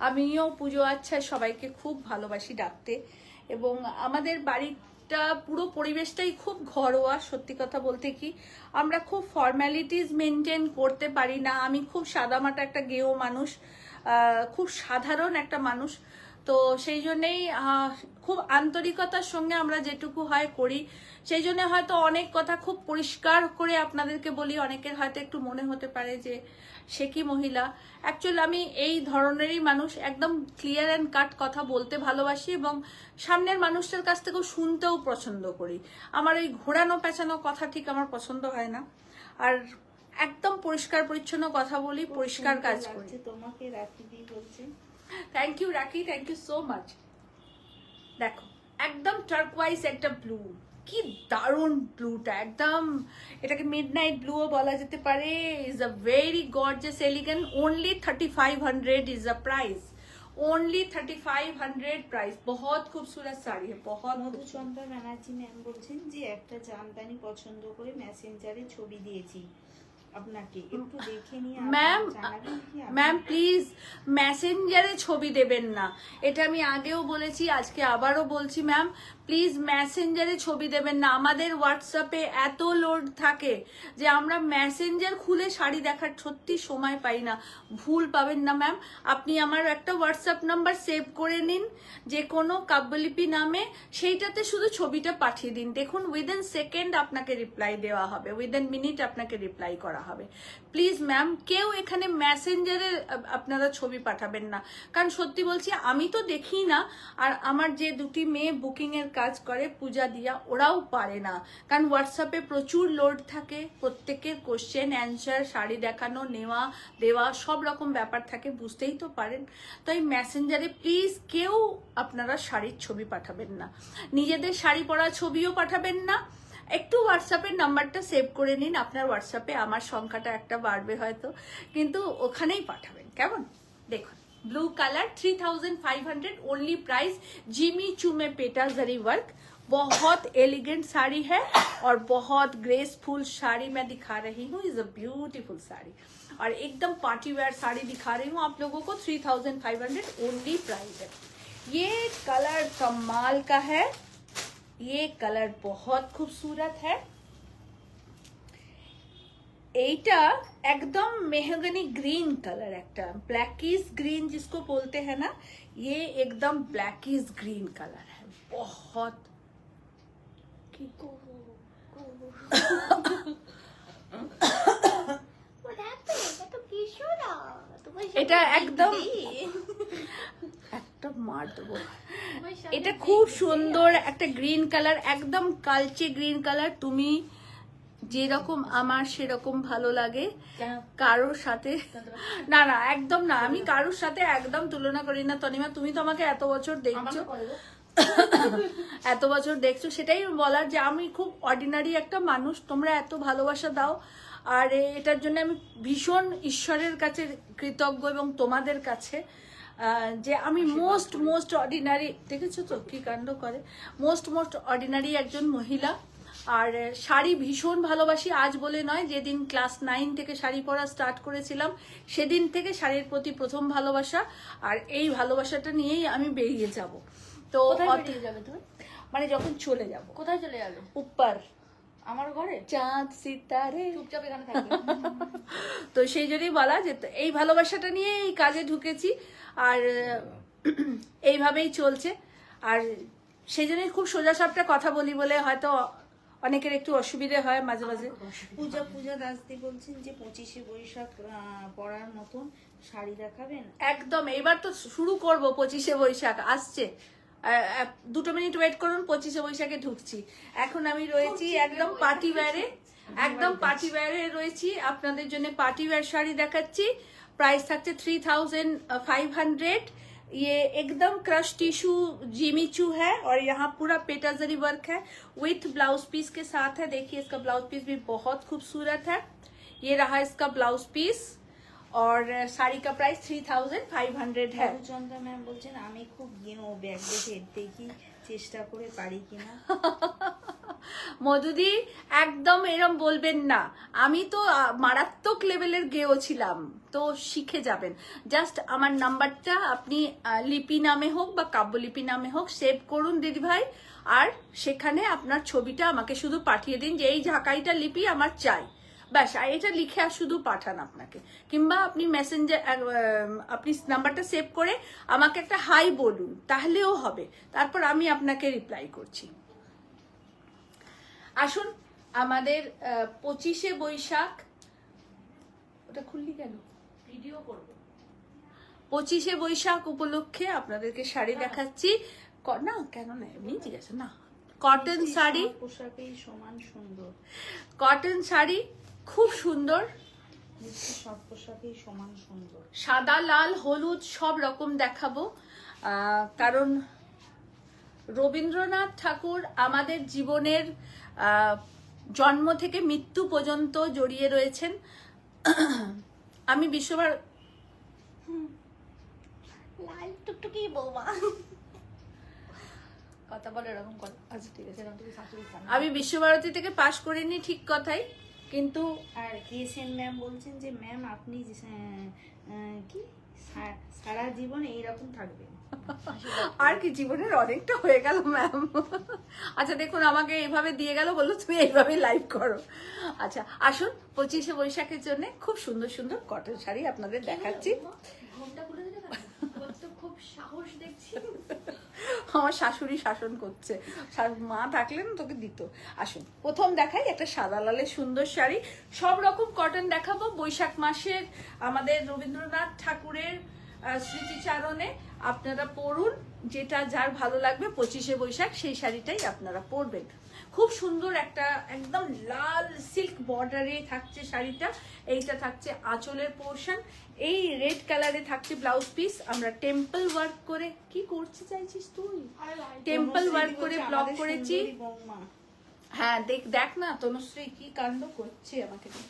Speaker 1: আমিও পুজো আচ্ছা সবাইকে খুব ভালোবাসি ডাকতে, এবং আমাদের বাড়িটা পুরো পরিবেশটাই খুব ঘরোয়া। সত্যি কথা বলতে কি, আমরা খুব ফর্মালিটিস মেনটেন করতে পারি না। আমি খুব সাদামাটা একটা গেও মানুষ, খুব সাধারণ একটা মানুষ, তো সেই জন্যেই খুব আন্তরিকতার সঙ্গে আমরা যেটুকু হয় করি। সেই জন্য হয়তো অনেক কথা খুব পরিষ্কার করে আপনাদেরকে বলি, অনেকের হয়তো একটু মনে হতে পারে যে সে কি মহিলা। অ্যাকচুয়ালি আমি এই ধরনেরই মানুষ, একদম ক্লিয়ার অ্যান্ড কাট কথা বলতে ভালোবাসি, এবং সামনের মানুষটার কাছ থেকেও শুনতেও পছন্দ করি। আমার ওই ঘোরানো পেঁচানো কথা ঠিক আমার পছন্দ হয় না, আর একদম পরিষ্কার পরিচ্ছন্ন কথা বলি, পরিষ্কার কাজ করি।
Speaker 2: তোমাকে রাখি দি বলছে।
Speaker 1: থ্যাংক ইউ রাখি, থ্যাংক ইউ সো মাচ। দেখো একদম টার্কওয়াইজ একটা ব্লু, কি দারুণ ব্লুটা, একদম এটাকে মিডনাইট ব্লুও বলা যেতে পারে। Is a very gorgeous elegant. Only 3500 is the price, only 3500 price. बहुत खूबसूरत साड़ी है, बहुत।
Speaker 2: মধুচন্দ্রা ব্যানার্জি ম্যাম বলছেন যে একটা জামদানি পছন্দ করে মেসেঞ্জারে ছবি দিয়েছি আপনাকে, একটু দেখে নিয়ে
Speaker 1: ম্যাম
Speaker 2: জানাবেন কি?
Speaker 1: ম্যাম প্লিজ মেসেঞ্জারে ছবি দেবেন না, এটা আমি আগেও বলেছি, আজকে আবারও বলছি। ম্যাম প্লিজ মেসেঞ্জারে ছবি দেবেন না, আমাদের হোয়াটসঅ্যাপে এত লোড থাকে যে আমরা মেসেঞ্জার খুলে শাড়ি দেখার সত্যি সময় পাই না। ভুল পাবেন না ম্যাম, আপনি আমার একটা হোয়াটসঅ্যাপ নাম্বার সেভ করে নিন, যে কোনো কাব্যলিপি নামে, সেইটাতে শুধু ছবিটা পাঠিয়ে দিন। দেখুন উইদিন সেকেন্ড আপনাকে রিপ্লাই দেওয়া হবে, উইদিন মিনিট আপনাকে রিপ্লাই করা হবে। প্লিজ ম্যাম কেউ এখানে মেসেঞ্জারে আপনারা ছবি পাঠাবেন না, কারণ সত্যি বলছি আমি তো দেখি না, আর আমার যে দুটি মেয়ে বুকিংয়ের কাজ করে পূজা দিয়া, ওরাও পারে না, কারণ হোয়াটসঅ্যাপে প্রচুর লোড থাকে, প্রত্যেকের কোশ্চেন অ্যান্সার, শাড়ি দেখানো নেওয়া দেওয়া সব রকম ব্যাপার থাকে, বুঝতেই তো পারেন। তো এই মেসেঞ্জারে প্লিজ কেউ আপনারা শাড়ির ছবি পাঠাবেন না, নিজেদের শাড়ি পরা ছবিও পাঠাবেন না। একটু হোয়াটসঅ্যাপের নাম্বারটা সেভ করে নিন, আপনার হোয়াটসঅ্যাপে আমার সংখ্যাটা একটা বাড়বে হয়তো, কিন্তু ওখানেই পাঠাবেন কেমন। দেখুন blue colour 3500 only price, Jimmy Choo में पेटा जरी वर्क, बहुत एलिगेंट साड़ी है और बहुत ग्रेसफुल साड़ी मैं दिखा रही हूँ। इज अ ब्यूटीफुल साड़ी और एकदम पार्टी वेयर साड़ी दिखा रही हूँ आप लोगों को। 3500 ओनली प्राइस है। ये कलर कमाल का है, ये कलर बहुत खूबसूरत है। এইটা एकदम मेहगनी ग्रीन कलर, একটা ब्लैकिश ग्रीन जिसको बोलते हैं ना, ये एकदम ब्लैकिश ग्रीन कलर है, बहुत এটা একদম একটা মার দেবো। এটা খুব সুন্দর একটা গ্রিন কালার, একদম কালচে গ্রিন কালার। তুমি যেরকম আমার সেরকম ভালো লাগে, কারোর সাথে না না একদম না, আমি কারোর সাথে একদম তুলনা করি না তনিমা। তুমি তো আমাকে এত বছর দেখছো, এত বছর দেখছো, সেটাই বলার যে আমি খুব অর্ডিনারি একটা মানুষ, তোমরা এত ভালোবাসা দাও, আর এটার জন্য আমি ভীষণ ঈশ্বরের কাছে কৃতজ্ঞ এবং তোমাদের কাছে যে আমি মোস্ট অর্ডিনারি, দেখেছো তো কি কাণ্ড করে, মোস্ট অর্ডিনারি একজন মহিলা। আর শাড়ি ভীষণ ভালোবাসি, আজ বলে নয়, যেদিন ক্লাস 9 থেকে শাড়ি পরা স্টার্ট করেছিলাম সেদিন থেকে শাড়ির প্রতি প্রথম ভালোবাসা, আর এই ভালোবাসাটা নিয়েই আমি বেরিয়ে যাব। তো
Speaker 3: যাবে তুমি,
Speaker 1: মানে যখন চলে যাব।
Speaker 3: কোথায় চলে যাবে?
Speaker 1: উপর
Speaker 3: আমার ঘরে
Speaker 1: চাঁদ সিতারে,
Speaker 3: চুপচাপ এখানে থাকবে।
Speaker 1: তো সেই জন্যই বলা যে এই ভালোবাসাটা নিয়ে এই কাজে ঢুকেছি, আর এইভাবেই চলছে। আর সেই জন্যই খুব সোজা সাপটা কথা বলি বলে হয়তো অনেকের একটু অসুবিধে হয় মাঝে মাঝে।
Speaker 2: পূজা দাসদি বলছেন যে 25শে বৈশাখ পরার মতন শাড়ি দেখাবেন।
Speaker 1: একদম, এবার তো শুরু করব, 25শে বৈশাখ আসছে, 2 মিনিট ওয়েট করুন, 25শে বৈশাখে ঢুকছি। এখন আমি রয়েছি একদম পার্টি ওয়্যারে, একদম পার্টি ওয়্যারে রয়েছি, আপনাদের জন্য পার্টি ওয়্যার শাড়ি দেখাচ্ছি। প্রাইস থাকছে 3500। ये एकदम क्रश टिश्यू जिमी चू है और यहाँ पूरा पेटा जरी वर्क है विथ ब्लाउज पीस के साथ है। देखिए इसका ब्लाउज पीस भी बहुत खूबसूरत है। ये रहा इसका ब्लाउज पीस और साड़ी का प्राइस 3500 है।
Speaker 2: চন্দ্রা ম্যাম বলছেন আমি খুব গেনো ব্যাগ দেখে, দেখি চেষ্টা করে পারি কিনা।
Speaker 1: মধুদি একদম এরম বলবেন না, আমি তো মারাত্মক লেভেলের গেও ছিলাম, তো শিখে যাবেন। জাস্ট আমার নাম্বারটা আপনি লিপি নামে হোক বা কাব্যলিপি নামে হোক সেভ করুন দিদি ভাই, আর সেখানে আপনার ছবিটা আমাকে শুধু পাঠিয়ে দিন যে এই ঝাঁকাইটা লিপি আমার চাই, ব্যাস। আর এটা লিখে আর শুধু পাঠান আপনাকে, কিংবা আপনি মেসেঞ্জার, আপনি নাম্বারটা সেভ করে আমাকে একটা হাই বলুন, তাহলেও হবে, তারপর আমি আপনাকে রিপ্লাই করছি। আসুন আমাদের 25শে বৈশাখ, ওটা খুললি কেন,
Speaker 3: ভিডিও করব।
Speaker 1: 25শে বৈশাখ উপলক্ষে আপনাদেরকে শাড়ি দেখাচ্ছি। না কেন না, এমনি ঠিক আছে না, কটন শাড়ি,
Speaker 2: পোশাকেই সমান সুন্দর,
Speaker 1: কটন শাড়ি খুব সুন্দর,
Speaker 2: সব পোশাকেই সমান সুন্দর,
Speaker 1: সাদা লাল হলুদ সব রকম দেখাবো, কারণ রবীন্দ্রনাথ ঠাকুর আমাদের জীবনের জন্ম থেকে মৃত্যু পর্যন্ত জড়িয়ে রয়েছেন। আমি
Speaker 3: লাল টুকটুকি বৌমা কথা বলে এরকম করে। আচ্ছা ঠিক আছে, এরকম তুমি শাশুড়ি খান।
Speaker 1: আমি বিশ্বভারতী থেকে পাশ করিনি ঠিক কথাই, কিন্তু
Speaker 2: আর কেসেন ম্যাম বলছেন যে ম্যাম আপনি কি সারা জীবন এইরকম থাকবেন।
Speaker 1: আর কি, জীবনের অনেকটা হয়ে গেল ম্যাম। আচ্ছা দেখুন, আমাকে এইভাবে দিয়ে গেল, বললো তুমি এইভাবে লাইভ করো। আচ্ছা আসুন, 25শে বৈশাখের জন্য খুব সুন্দর সুন্দর কটন শাড়ি আপনাদের দেখাচ্ছি।
Speaker 3: ঘোমটা খুলে দিলে কেন? তোর তো খুব সাহস দেখছি।
Speaker 1: আমার শাশুড়ি শাসন করছে, মা থাকলে না তোকে দিত। আসুন প্রথম দেখাই একটা সাদা লালের সুন্দর শাড়ি। সব রকম কটন দেখাবো। বৈশাখ মাসের আমাদের রবীন্দ্রনাথ ঠাকুরের স্মৃতিচারণে আপনারা পরুন, যেটা যার ভালো লাগবে 25শে বৈশাখ সেই শাড়িটাই আপনারা পরবেন। খুব সুন্দর একটা একদম লাল সিল্ক বর্ডারে থাকছে শাড়িটা। এইটা থাকছে আঁচলের পোর্শন, এই রেড কালারে থাকছে ব্লাউজ পিস। আমরা টেম্পল ওয়ার্ক করে, কি করতে চাইছিস তুই? টেম্পল ওয়ার্ক করে ব্লক করেছি। হ্যাঁ দেখ দেখ না তনুশ্রী কি কাণ্ড করছে আমাকে নিয়ে।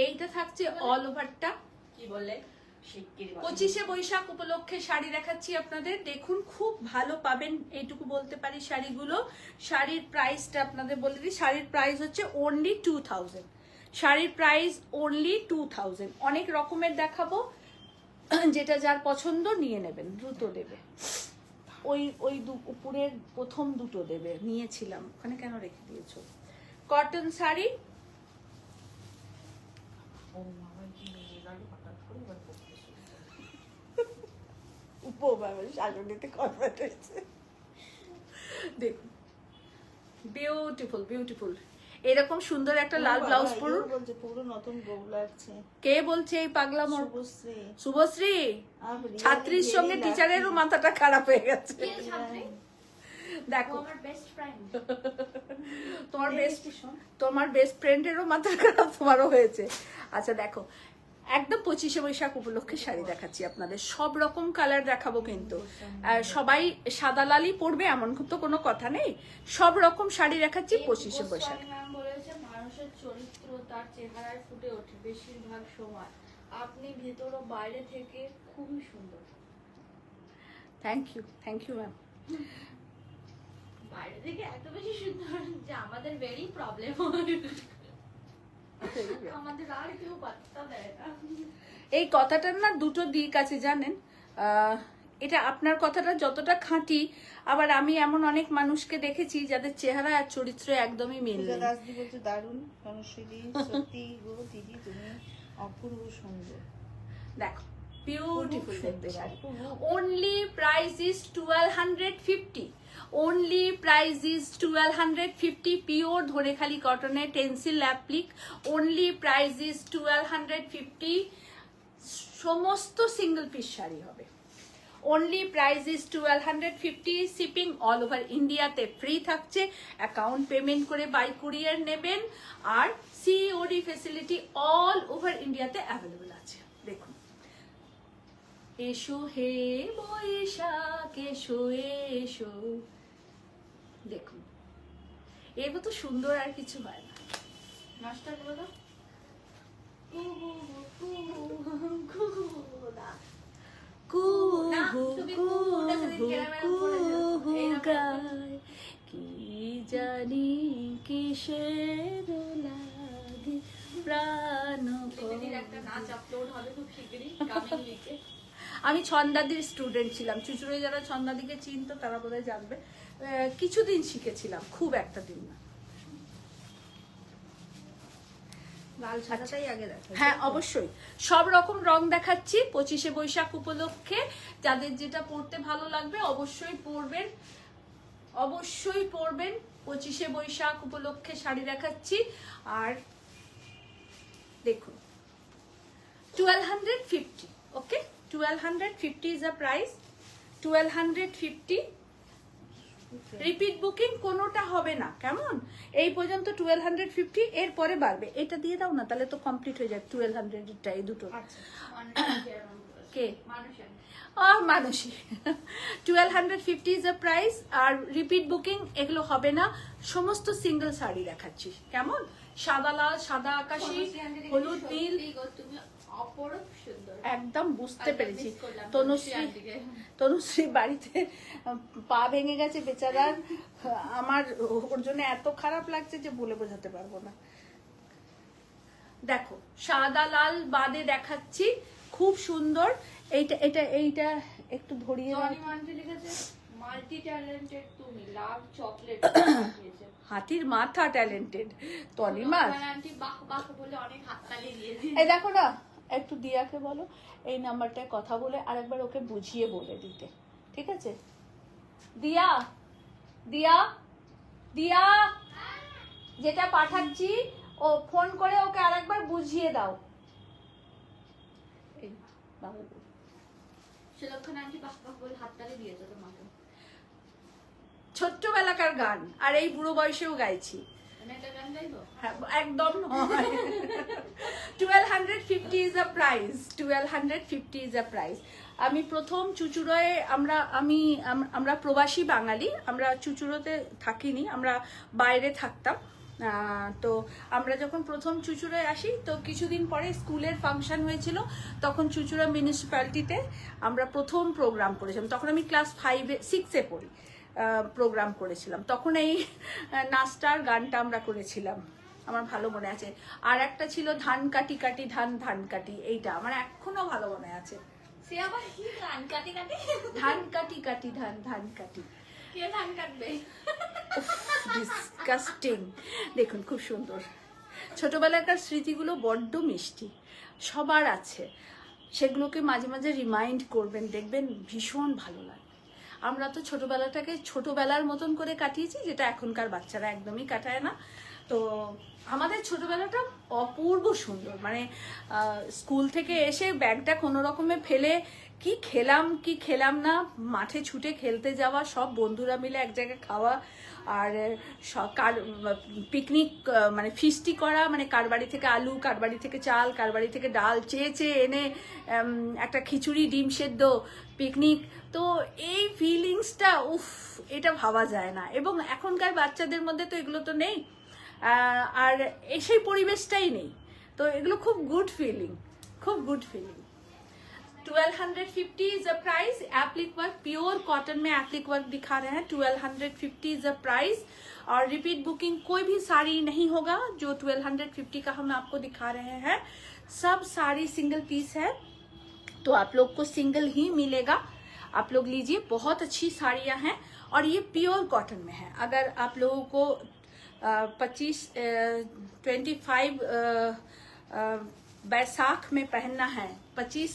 Speaker 1: এইটা থাকছে অল ওভারটা।
Speaker 3: কি বললে?
Speaker 1: 25শে বৈশাখ উপলক্ষে শাড়ি দেখাচ্ছি আপনাদের। দেখুন খুব ভালো পাবেন এইটুকু বলতে পারি শাড়িগুলো। শাড়ির প্রাইসটা আপনাদের বলে দিই, শাড়ির প্রাইস হচ্ছে অনলি 2000। শাড়ির প্রাইস অনলি 2000। অনেক রকমের দেখাবো, যেটা যার পছন্দ নিয়ে নেবেন, দ্রুত দেবে। ওই উপরের প্রথম দুটো দেবে, নিয়েছিলাম ওখানে, কেন রেখে দিয়েছো? কটন শাড়ি, দেখুন বিউটিফুল বিউটিফুল। এরকম সুন্দর একটা লাল ব্লাউজ পরুন।
Speaker 2: পুরো নতুন বউ লাগছে।
Speaker 1: কে বলছে এই পাগলা মোর?
Speaker 2: শুভশ্রী।
Speaker 1: শুভশ্রী ছাত্রীর সঙ্গে টিচারেরও মাথাটা খারাপ হয়ে গেছে। দেখো
Speaker 3: আমার বেস্ট ফ্রেন্ড।
Speaker 1: তোমার বেস্ট ফ্রেন্ডেরও মাথা খারাপ, তোমারও হয়েছে। আচ্ছা দেখো, একদম 25শে বৈশাখ উপলক্ষে শাড়ি দেখাচ্ছি আপনাদের। সব রকম কালার দেখাবো, কিন্তু সবাই সাদা লালই পরবে এমন তো কোনো কথা নেই। সব রকম শাড়ি দেখাচ্ছি 25শে বৈশাখ।
Speaker 3: ম্যাম বলেছে মানুষের চরিত্র তার চেহারায় ফুটে ওঠে বেশিরভাগ সময়। আপনি ভেতর ও বাইরে থেকে খুবই সুন্দর।
Speaker 1: Thank you ma'am.
Speaker 3: বাইরে থেকে এত বেশি সুন্দর যে আমাদের ভেরি প্রবলেম আমাদের আর কেউ পাত্তা দেয় না।
Speaker 1: এই কথাটার না দুটো দিক আছে জানেন। এটা আপনার কথাটা যতটা খাঁটি, আবার আমি এমন অনেক মানুষকে দেখেছি যাদের চেহারা আর চরিত্র একদমই মিল নেই।
Speaker 2: রাজদি বলতে দারুণ তনুশ্রী, সত্যি গো দিদি তুমি অপূর্ব সুন্দর।
Speaker 1: দেখো বিউটিফুল দেখতে শাড়ি। only price is 1250। only price is 1250। Pure ধরেখালি কটনের stencil applique. only price is 1250। সমস্ত সিঙ্গেল পিস শাড়ি হবে। only price is 1250। Shipping all over ইন্ডিয়াতে ফ্রি থাকছে। অ্যাকাউন্ট পেমেন্ট করে বাই কুরিয়ার নেবেন, আর সিওডি ফেসিলিটি অল ওভার ইন্ডিয়াতে অ্যাভেলেবল আছে। দেখুন এসো হে বৈশাখ এসো এসো, দেখুন এর মতো সুন্দর আর কিছু হয় না।
Speaker 3: নষ্ট করে দাও।
Speaker 1: কি জানি কিসের লাগে প্রাণ।
Speaker 3: একটা নাচ আপলোড হবে খুব শিগগিরই গানে লিখে।
Speaker 1: আমি ছন্দাদির স্টুডেন্ট ছিলাম। চুচুড়ে যারা ছন্দাদিকে চিনতো তারা বোধহয় জানবে। কিছুদিন শিখেছিলাম, খুব একটা দিন না।
Speaker 2: লাল সাদাটাই আগে দেখো।
Speaker 1: হ্যাঁ অবশ্যই সব রকম রং দেখাচ্ছি 25শে বৈশাখ উপলক্ষে। যাদের যেটা পরতে ভালো লাগবে অবশ্যই পরবেন, অবশ্যই পরবেন। 25শে বৈশাখ উপলক্ষে শাড়ি দেখাচ্ছি। আর দেখুন 1250। ওকে 1250 is a price। 1250। Repeat booking কোনোটা হবে না, কেমন? এই পর্যন্ত 1250, এরপরে বাড়বে। এটা দিয়ে দাও না, তাহলে তো কমপ্লিট হয়ে যায় 1200-টা এই দুটো। কে? মানুষই। 1250 is a price। আর রিপিট বুকিং এগুলো হবে না। সমস্ত সিঙ্গেল শাড়ি দেখাচ্ছি, কেমন? সাদা লাল, সাদা আকাশি, হলুদ নীল,
Speaker 3: তুমি অপরূপ সুন্দর।
Speaker 1: একদম বুঝতে পেরেছি। তনুশ্রী বাড়িতে পা ভেঙে গেছে বেচারার। আমার ওর জন্য এত খারাপ লাগছে যে বলে বোঝাতে পারবো না। দেখো সাদা লাল বাদে দেখাচ্ছি, খুব সুন্দর। এইটা এইটা এইটা একটু ধরিয়ে
Speaker 3: মাল্টি ট্যালেন্টেড তুমি লাভ চকলেট।
Speaker 1: হাতির মাথা ট্যালেন্টেড তনিমা
Speaker 3: আন্টি বাহ বাহ বলে অনেক হাততালি দিয়েছি।
Speaker 1: এই দেখো না, একটু দিয়াকে বলো এই নাম্বারটায় কথা বলে আরেকবার ওকে বুঝিয়ে বলে দিতে, ঠিক আছে? দিয়া দিয়া দিয়া, যেটা পাঠাচ্ছি ও ফোন করে ওকে আরেকবার বুঝিয়ে দাও। এই বাবা বল।
Speaker 3: সেলক্ষণ আন্টি পাক পাক বলে হাততালি দিয়েছে তোমাকে।
Speaker 1: ছোট্টবেলাকার গান, আর এই বুড়ো বয়সেও গাইছি।
Speaker 3: আমি একটা গান গাইবো?
Speaker 1: হ্যাঁ, একদম নয়। 1250 is a price, 1250 is a price। আমি প্রথম চুচুড়োয় আমরা প্রবাসী বাঙালি, আমরা চুচুড়োতে থাকিনি, আমরা বাইরে থাকতাম। তো আমরা যখন প্রথম চুচুড়োয় আসি, তো কিছুদিন পরে স্কুলের ফাংশন হয়েছিল, তখন চুচুড়া মিউনিসিপ্যালিটিতে আমরা প্রথম প্রোগ্রাম করেছিলাম। তখন আমি ক্লাস 6-এ পড়ি। প্রোগ্রাম করেছিলাম, তখন এই নাচটার গানটা আমরা করেছিলাম, আমার ভালো মনে আছে। আর একটা ছিল ধান কাটি কাটি ধান ধান কাটি, এইটা আমার এখনো ভালো মনে আছে।
Speaker 3: সে আবার কি গান? কাটি কাটি
Speaker 1: ধান কাটি কাটি ধান ধান কাটি।
Speaker 3: কে ধান কাটবে?
Speaker 1: ডিসকাস্টিং। দেখুন খুব সুন্দর, ছোটবেলাকার স্মৃতিগুলো বড্ড মিষ্টি, সবার আছে, সেগুলোকে মাঝে মাঝে রিমাইন্ড করবেন, দেখবেন ভীষণ ভালো লাগে। আমরা তো ছোটবেলাটাকে ছোটবেলার মতন করে কাটিয়েছি, যেটা এখনকার বাচ্চারা একদমই কাটায় না। তো আমাদের ছোটবেলাটা অপূর্ব সুন্দর, মানে স্কুল থেকে এসে ব্যাগটা কোনো রকমে ফেলে কি খেলাম না, মাঠে ছুটে খেলতে যাওয়া, সব বন্ধুরা মিলে এক জায়গায় খাওয়া, আর পিকনিক মানে ফিস্টি করা, মানে কার বাড়ি থেকে আলু, কার বাড়ি থেকে চাল, কার বাড়ি থেকে ডাল চেয়ে চেয়ে এনে একটা খিচুড়ি ডিম সেদ্ধ পিকনিক। তো এই ফিলিংসটা এটা ভাবা যায় না, এবং এখনকার বাচ্চাদের মধ্যে তো এগুলো তো নেই, আর সেই পরিবেশটাই নেই। তো এগুলো খুব গুড ফিলিং, খুব good feeling. 1250 is a price। Applique work pure cotton में एप्लिक वर्क दिखा रहे हैं। 1250 is a price। और रिपीट बुकिंग कोई भी साड़ी नहीं होगा जो 1250 का हम आपको दिखा रहे हैं, सब साड़ी सिंगल पीस है, तो आप लोग को सिंगल ही मिलेगा। आप लोग लीजिए, बहुत अच्छी साड़ियां हैं, और ये प्योर कॉटन में है। अगर आप लोगों को 25 बैसाख में पहनना है, 25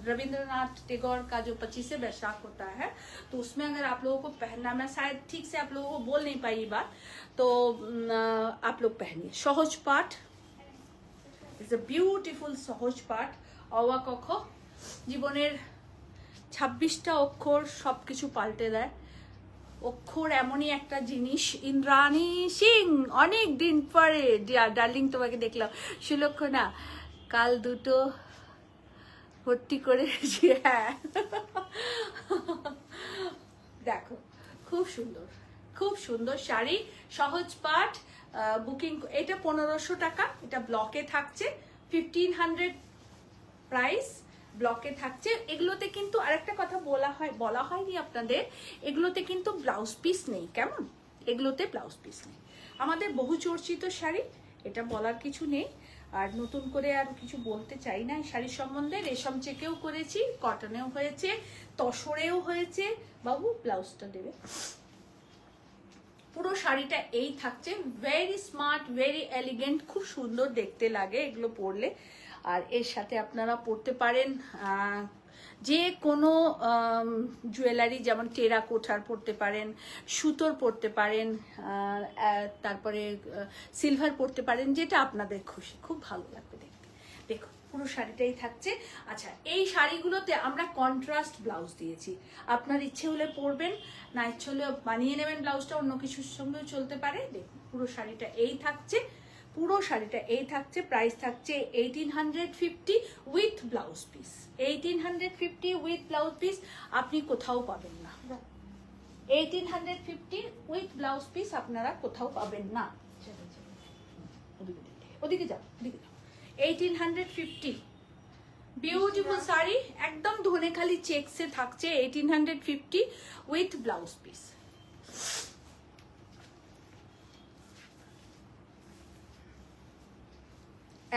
Speaker 1: रविंद्रनाथ टैगोर का जो 25 बैसाख होता है, तो उसमें अगर आप लोगों को पहनना, मैं शायद ठीक से आप लोगों को बोल नहीं पाई ये बात, तो आप लोग पहनिए। सहज पाठ इज अ ब्यूटीफुल सहज पाठ। অওয়া কখ জীবনের 26টা অক্ষর সব কিছু পাল্টে দেয়। অক্ষর এমনই একটা জিনিস। ইন্দ্রাণী সিং, অনেক দিন পরে ডার্লিং তোমাকে দেখলাম। সুলক্ষণা, কাল দুটো ভর্তি করেছি। হ্যাঁ, দেখো খুব সুন্দর, খুব সুন্দর শাড়ি, সহজ পাঠ। বুকিং এটা 1500 টাকা, এটা ব্লকে থাকছে। 1500 প্রাইস, ব্লকে থাকছে। এগুলোতে কিন্তু আরেকটা কথা বলা হয়নি আপনাদের, এগুলোতে কিন্তু ব্লাউজ পিস নেই, কেমন? এগুলোতে ব্লাউজ পিস নেই। আমাদের বহু চর্চিত শাড়ি, এটা বলার কিছু নেই। আর নতুন করে আর কিছু বলতে চাই না এই শাড়ির সম্বন্ধে। রেশম চেকেও করেছি, কটনেও হয়েছে, তসরেও হয়েছে। বাবু ব্লাউজটা দেবে। পুরো শাড়িটা এই থাকছে, ভেরি স্মার্ট, ভেরি এলিগেন্ট, খুব সুন্দর দেখতে লাগে এগুলো পরলে। আর এর সাথে আপনারা পরতে পারেন যে কোনো জুয়েলারি, যেমন টেরাকোটার পরতে পারেন, সুতোর পরতে পারেন, তারপরে সিলভার পরতে পারেন, যেটা আপনাদের খুশি, খুব ভালো লাগবে দেখতে। দেখো পুরো শাড়িটাই থাকছে। আচ্ছা, এই শাড়িগুলোতে আমরা কন্ট্রাস্ট ব্লাউজ দিয়েছি, আপনার ইচ্ছে হলে পরবেন, না ইচ্ছে হলে বানিয়ে নেবেন ব্লাউজটা, অন্য কিছুর সঙ্গেও চলতে পারে। দেখুন পুরো শাড়িটা এই থাকছে, পুরো শাড়িটা এই থাকছে। প্রাইস থাকছে 1850 with blouse piece. 1850 with blouse piece আপনি কোথাও পাবেন না। 1850 উইথ ব্লাউজ পিস আপনারা কোথাও পাবেন না। ওদিকে যাও, ওদিকে যাও। 1850 বিউটিফুল শাড়ি, একদম ধনেখালি চেকসে থাকছে। 1850 উইথ ব্লাউজ পিস।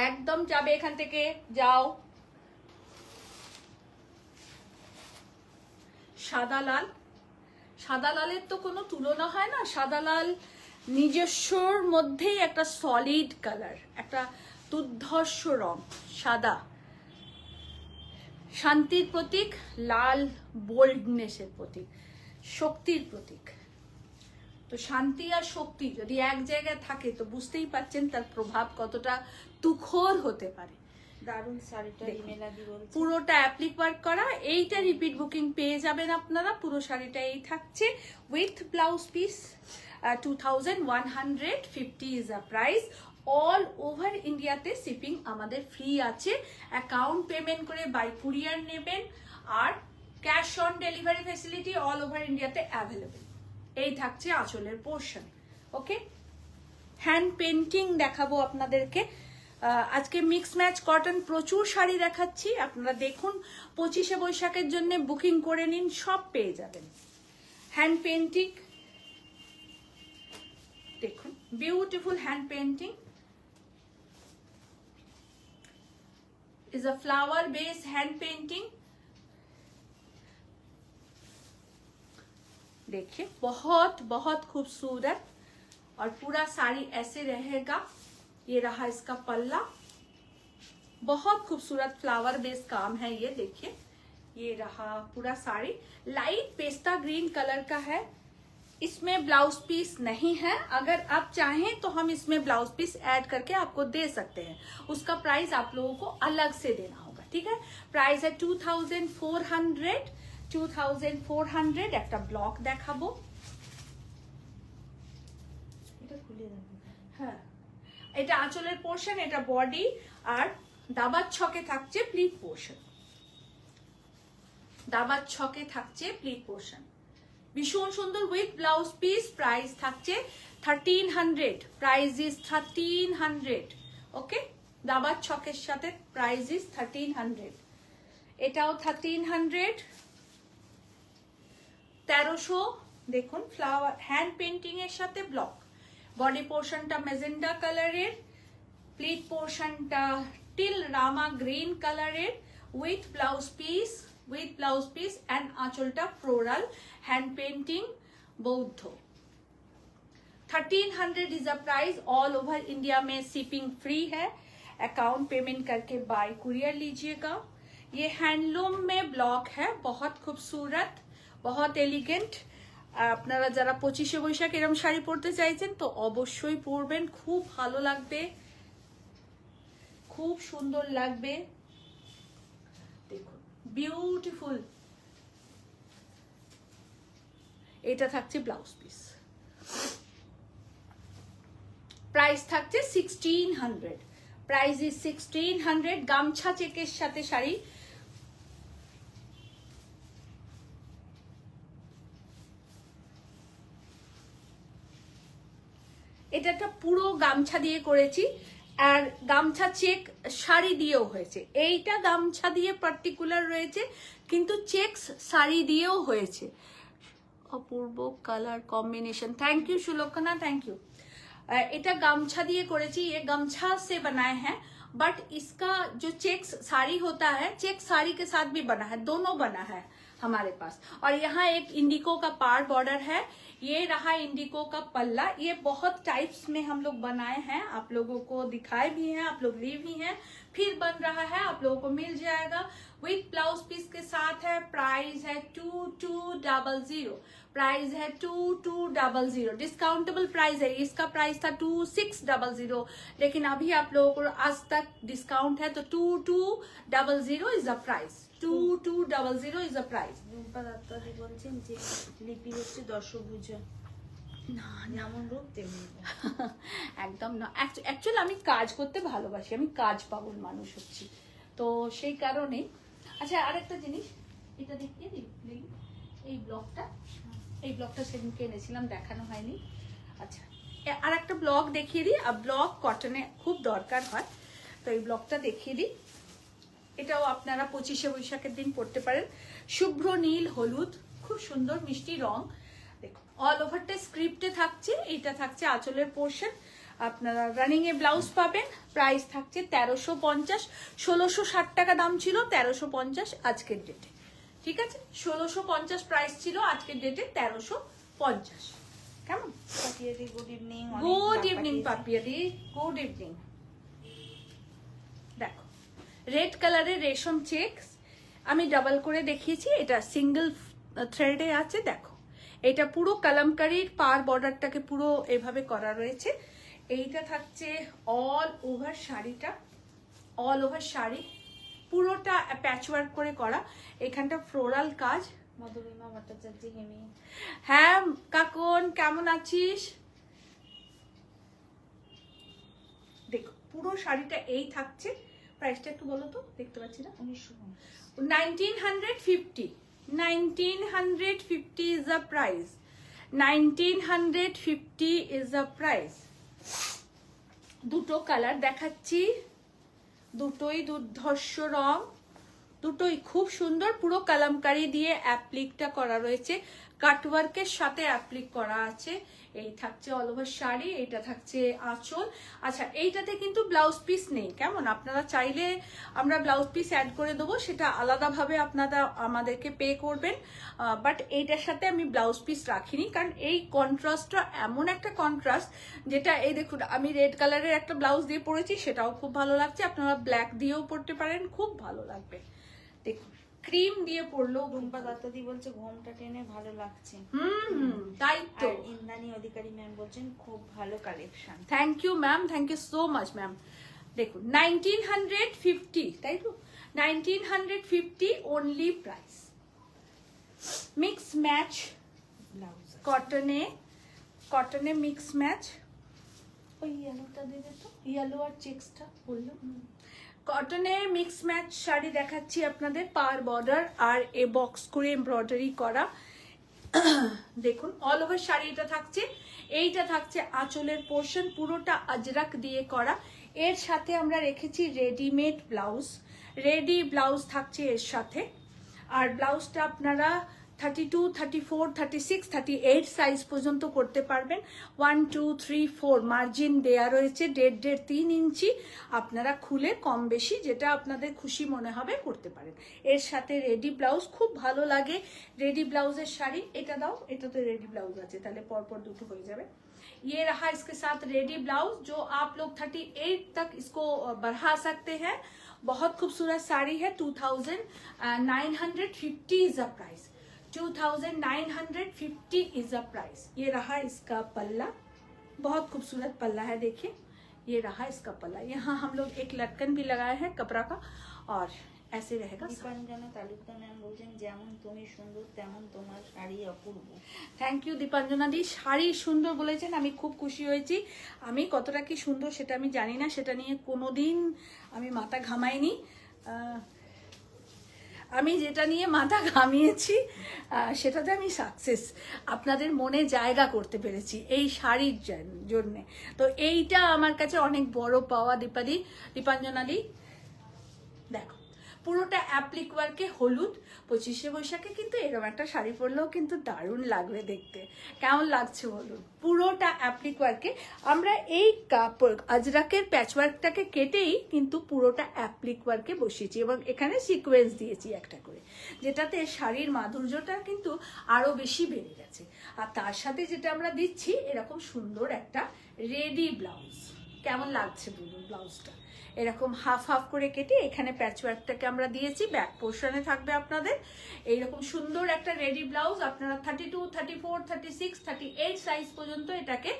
Speaker 1: একদম যাবে এখান থেকে, যাও। সাদা লাল, সাদা লালের তো কোনো তুলনা হয় না। সাদা লাল নিজস্বর মধ্যেই একটা সলিড কালার, একটা দুর্ধর্ষ রং। সাদা শান্তির প্রতীক, লাল বোল্ডনেসের প্রতীক। শক্তির প্রতীক। তো শান্তি আর শক্তি যদি এক জায়গায় থাকে তো বুঝতেই পাচ্ছেন তার প্রভাব কতটা তুখর হতে পারে।
Speaker 2: দারুণ শাড়িটা
Speaker 1: দেখুন,
Speaker 2: রিমেলাদি বলছে।
Speaker 1: পুরোটা অ্যাপ্লিক ওয়ার্ক করা, এইটা রিপিট বুকিং পেয়ে যাবেন আপনারা। পুরো শাড়িটা এই থাকছে with blouse piece. 2150 is a price. All over ইন্ডিয়াতে শিপিং আমাদের ফ্রি আছে। অ্যাকাউন্ট পেমেন্ট করে বাই কুরিয়ার নেবেন, আর cash on delivery facility all over ইন্ডিয়াতে অ্যাভেলেবেল। এই থাকছে আঁচলের পোর্শন। ওকে, হ্যান্ড পেন্টিং দেখাবো আপনাদেরকে। আজকে মিক্স ম্যাচ কটন প্রচুর শাড়ি দেখাচ্ছি, আপনারা দেখুন। 25শে বৈশাখের জন্য বুকিং করে নিন, সব পেয়ে যাবেন। হ্যান্ড পেন্টিং দেখুন, beautiful hand painting is a flower based hand painting। देखिए बहुत बहुत खूबसूरत, और पूरा साड़ी ऐसे रहेगा। ये रहा इसका पल्ला, बहुत खूबसूरत फ्लावर बेस्ड काम है ये। देखिए ये रहा पूरा sari, light pista green colour का है। इसमें ब्लाउज पीस नहीं है, अगर आप चाहें तो हम इसमें ब्लाउज पीस ऐड करके आपको दे सकते हैं। उसका प्राइस आप लोगों को अलग से देना होगा, ठीक है। प्राइस है 2400। একটা ব্লক দেখাবো।
Speaker 2: এটা খুলে দেবো।
Speaker 1: হ্যাঁ, এটা আঁচলের পোর্শন, এটা বডি, আর দাবার ছকে থাকছে প্লিট পোর্শন। দাবার ছকে থাকছে প্লিট পোর্শন, ভীষণ সুন্দর উইথ ব্লাউজ পিস। প্রাইস থাকছে 1300। Price is 1300। ওকে, দাবার ছকের সাথে প্রাইস ইজ 1300। এটাও 1300। 1300 দেখুন, ফ্লাওয়ার হ্যান্ড পেন্টিং এর সাথে ব্লক। বডি পোর্শনটা মেজেন্ডা কালারের, প্লিট পোর্শনটা টিল রামা গ্রিন কালারের, উইথ ব্লাউজ পিস एंड आंचलटा फ्लोरल हैंड पेंटिंग बौद्ध। 1300 is a price. All over India में शिपिंग फ्री है। अकाउंट पेमेंट करके बाय कुरियर लीजिएगा। ये हैंडलूम में ब्लॉक है, बहुत खूबसूरत, बहुत एलिगेंट। আপনারা যারা 25শে বৈশাখ এরকম শাড়ি পরতে চাইছেন তো অবশ্যই পরবেন, খুব ভালো লাগবে, খুব সুন্দর লাগবে। দেখুন বিউটিফুল, এটা থাকছে ব্লাউজ পিস। প্রাইস থাকছে 1600। Price is 1600। গামছা চেকের সাথে শাড়ি। এটা একটা পুরো গামছা দিয়ে করেছি, আর গামছা চেক শাড়ি দিয়েও হয়েছে। এইটা গামছা দিয়ে পার্টিকুলার রয়েছে, কিন্তু চেকস শাড়ি দিয়েও হয়েছে। অপূর্ব colour combination. Thank you Sulokana, thank you. এটা গামছা দিয়ে করেছি, ये गमछा से बनाए हैं, बट इसका जो चेक्स साड़ी होता है, चेक साड़ी के साथ भी बना है, दोनों बना है हमारे पास। और यहाँ एक इंडिको का पार बॉर्डर है, ये रहा इंडिको का पल्ला। ये बहुत टाइप्स में हम लोग बनाए हैं, आप लोगों को दिखाए भी हैं, आप लोग ली भी हैं, फिर बन रहा है, आप लोगों को मिल जाएगा। विथ ब्लाउज पीस के साथ है। प्राइस है 2200। प्राइस है 2200। डिस्काउंटेबल प्राइस है, इसका प्राइस था 2600, लेकिन अभी आप लोगों को आज तक डिस्काउंट है तो 2200 is the price. 2200 is the price.
Speaker 2: Rupa দত্তদি বলছেন যে লিপি হচ্ছে দশভুজা,
Speaker 1: না
Speaker 2: যেমন রূপ তেমনি গুণ।
Speaker 1: একদম না। অ্যাকচুয়ালি আমি কাজ করতে ভালোবাসি, আমি কাজ পাগল মানুষ হচ্ছি, তো সেই কারণে। আচ্ছা আরেকটা জিনিস, এটা দেখিয়ে দিই, এই ব্লগটা সেদিনকে এনেছিলাম, দেখানো হয়নি। আচ্ছা আর একটা ব্লগ দেখিয়ে দিই, আর ব্লগ কটনে খুব দরকার হয়, তো এই ব্লগটা দেখিয়ে দিই। এটাও আপনারা 25শে বৈশাখের দিন পড়তে পারেন। শুভ্র নীল হলুদ, খুব সুন্দর মিষ্টি রং। দেখুন অল ওভারটা স্ক্রিপ্টে থাকছে, এটা থাকছে আঁচলের পোর্শন। আপনারা রানিং এ ব্লাউজ পাবেন। প্রাইস থাকছে 1350। 1660 টাকা দাম ছিল, 1350 আজকের ডেটে, ঠিক আছে। 1650 প্রাইস ছিল, আজকের ডেটে 1350। কেমন?
Speaker 2: পাপিয়াদি গুড ইভিনিং।
Speaker 1: গুড ইভিনিং পাপিয়াদি, গুড ইভিনিং। দেখো রেড কালারের রেশম চেক আমি ডাবল করে দেখিয়েছি, এটা সিঙ্গেল থ্রেডে আছে। দেখো এটা পুরো কালামকারীর পার বর্ডারটাকে পুরো এভাবে করা রয়েছে। এইটা থাকছে অল ওভার শাড়িটা, অল ওভার শাড়ি পুরোটা প্যাচওয়ার্ক করে করা, এখানটা ফ্লোরাল কাজ।
Speaker 3: মধুরিমা ভট্টাচার্য হেমি।
Speaker 1: হ্যাঁ কাকন, কেমন আছিস? দেখো পুরো শাড়িটা এই থাকছে। প্রাইসটা একটু বলো তো, দেখতে পাচ্ছি না। 1950 1950 is the price, 1950 is the price। দুটো কালার দেখাচ্ছি, দুটোই দুর্ধর্ষ রং, দুটোই খুব সুন্দর। পুরো কালামকারী দিয়ে অ্যাপ্লিকটা করা রয়েছে, কাটওয়ার্কের সাথে অ্যাপ্লিক করা আছে। এই থাকছে অল ওভার শাড়ি, এইটা থাকছে আঁচল। আচ্ছা এইটাতে কিন্তু ব্লাউজ পিস নেই, কেমন? আপনারা চাইলে আমরা ব্লাউজ পিস অ্যাড করে দেবো, সেটা আলাদাভাবে আপনারা আমাদেরকে পে করবেন। বাট এইটার সাথে আমি ব্লাউজ পিস রাখিনি, কারণ এই কন্ট্রাস্টটা এমন একটা কন্ট্রাস্ট যেটা, এই দেখুন আমি রেড কালারের একটা ব্লাউজ দিয়ে পরেছি, সেটাও খুব ভালো লাগছে। আপনারা ব্ল্যাক দিয়েও পরতে পারেন, খুব ভালো লাগবে। দেখুন ক্রিম দিয়ে পরলেও
Speaker 2: রুম্পা দত্তদি বলছে ঘোমটা টেনে ভালো লাগছে।
Speaker 1: তাই তো।
Speaker 2: আর ইন্দ্রাণী অধিকারী ম্যাম বলছেন খুব ভালো collection.
Speaker 1: Thank you ma'am, thank you so much ma'am. দেখুন 1950, তাই তো, 1950 only price. Mix match
Speaker 2: blouse
Speaker 1: কটনে, কটনে মিক্স ম্যাচ।
Speaker 3: ওই ইয়েলোটা দেবে তো।
Speaker 1: ইয়েলো আর চেক্সটা বললো। কটনের মিক্স ম্যাচ শাড়ি দেখাচ্ছি আপনাদের, পার বর্ডার আর এ বক্স করে এমব্রয়ডারি করা। দেখুন অল ওভার শাড়ি এটা থাকছে, এইটা থাকছে আঁচলের পোর্শন, পুরোটা আজরাক দিয়ে করা। এর সাথে আমরা রেখেছি রেডিমেড ব্লাউজ, রেডি ব্লাউজ থাকছে এর সাথে। আর ব্লাউজটা আপনারা 32, 34, 36, 38 সাইজ পর্যন্ত করতে পারবেন। 1, 2, 3, 4 মার্জিন দেয়া রয়েছে, 1.5, 3 ইঞ্চি। আপনারা খুলে কম বেশি যেটা আপনাদের খুশি মনে হবে করতে পারেন। এর সাথে রেডি ব্লাউজ, খুব ভালো লাগে রেডি ব্লাউজের শাড়ি। এটা দাও, এটা তো রেডি ব্লাউজ আছে, তাহলে পরপর দুটো হয়ে যাবে। ये रहा इसके साथ रेडी ब्लाउज, जो आप लोग 38 तक इसको बढ़ा सकते हैं। बहुत खूबसूरत साड़ी है। 2950 is the price, 2950 is the price. ये रहा इसका पल्ला, बहुत खूबसूरत पल्ला है, देखिए ये रहा इसका पल्ला। यहाँ हम लोग एक लटकन भी लगाए हैं कपड़ा का, और ऐसे रहेगा।
Speaker 2: দীপাঞ্জনা তালুকদার ম্যাম বলছেন যেমন তুমি সুন্দর তেমন তোমার শাড়ি অপূর্ব।
Speaker 1: থ্যাংক ইউ দীপাঞ্জনা দি, শাড়ি সুন্দর বলেছেন, আমি খুব খুশি হয়েছি। আমি কতটা কি সুন্দর সেটা আমি জানি না, সেটা নিয়ে কোনোদিন আমি মাথা ঘামাইনি। আমি যেটা নিয়ে মাথা ঘামিয়েছি সেটাতে আমি সাকসেস, আপনাদের মনে জায়গা করতে পেরেছি এই শাড়ির জন্যে। তো এইটা আমার কাছে অনেক বড় পাওয়া। দীপাঞ্জনা দি দেখো পুরোটা অ্যাপ্লিক ওয়ার্কে হলুদ। 25শে বৈশাখে কিন্তু এরকম একটা শাড়ি পরলেও কিন্তু দারুণ লাগবে দেখতে। কেমন লাগছে বলুন? পুরোটা অ্যাপ্লিক ওয়ার্কে। আমরা এই কাপড় আজরাকের প্যাচওয়ার্কটাকে কেটেই কিন্তু পুরোটা অ্যাপ্লিক ওয়ার্কে বসিয়েছি, এবং এখানে সিকোয়েন্স দিয়েছি একটা করে, যেটাতে শাড়ির মাধুর্যটা কিন্তু আরো বেশি বেড়ে গেছে। আর তার সাথে যেটা আমরা দিচ্ছি এরকম সুন্দর একটা রেডি ব্লাউজ। কেমন লাগছে বলুন ব্লাউজটা? এরকম হাফ হাফ করে কেটে এখানে প্যাচওয়ার্কটাকে আমরা দিয়েছি, ব্যাক পোর্শনে থাকবে আপনাদের এইরকম সুন্দর একটা রেডি ব্লাউজ। আপনারা 32, 34, 36, 38 সাইজ পর্যন্ত এটাকে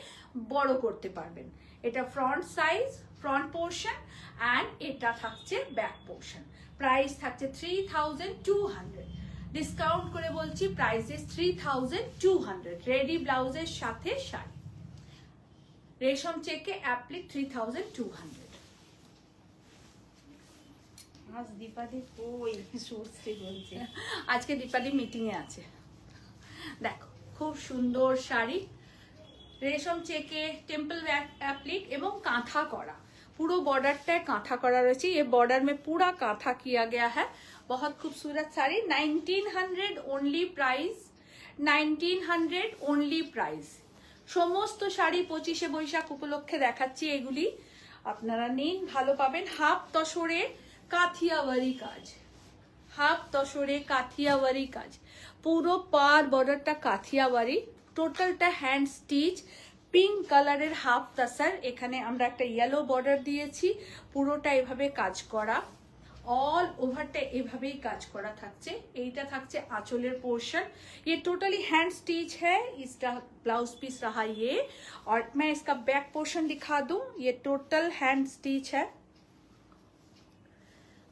Speaker 1: বড় করতে পারবেন। এটা front size, front portion, and এটা থাকছে ব্যাক পোর্শন। প্রাইস থাকছে 3200, ডিসকাউন্ট করে বলছি প্রাইস ইজ 3200। রেডি ব্লাউজের সাথে শাড়ি, রেশম চেকে অ্যাপ্লিক 3200।
Speaker 2: আজ দীপাদি কই সুশ্রী বলছে
Speaker 1: আজকে দীপাদি মিটিং এ আছে। দেখো খুব সুন্দর শাড়ি, রেশম চেকে টেম্পল অ্যাপ্লিক এবং कांथा करा, पूरा बॉर्डरটায় कांथा करा রয়েছে। ये बॉर्डर में पूरा कांथा किया गया है। बहुत खूबसूरत sari. 1900 only price, 1900 only price. সমস্ত শাড়ি 25শে বৈশাখ উপলক্ষে দেখাচ্ছি এগুলি, আপনারা নিন, ভালো পাবেন। হাফ তসরে কাথিয়াওয়ারি কাজ, হাফ তসরে কাথিয়াওয়ারি কাজ, পুরো পার বর্ডারটা কাথিয়াওয়ারি, টোটালটা হ্যান্ড স্টিচ। পিঙ্ক কালারের হাফ তাসার, এখানে আমরা একটা ইয়েলো বর্ডার দিয়েছি, পুরোটা এভাবে কাজ করা। অল ওভারটা এভাবেই কাজ করা থাকছে। এইটা থাকছে आंचलेर पोर्शन। ये टोटली हैंड स्टिच है। इसका ब्लाउज पीस रहा ये, और मैं इसका बैक पोर्शन दिखा दूं। ये टोटल हैंड स्टिच है,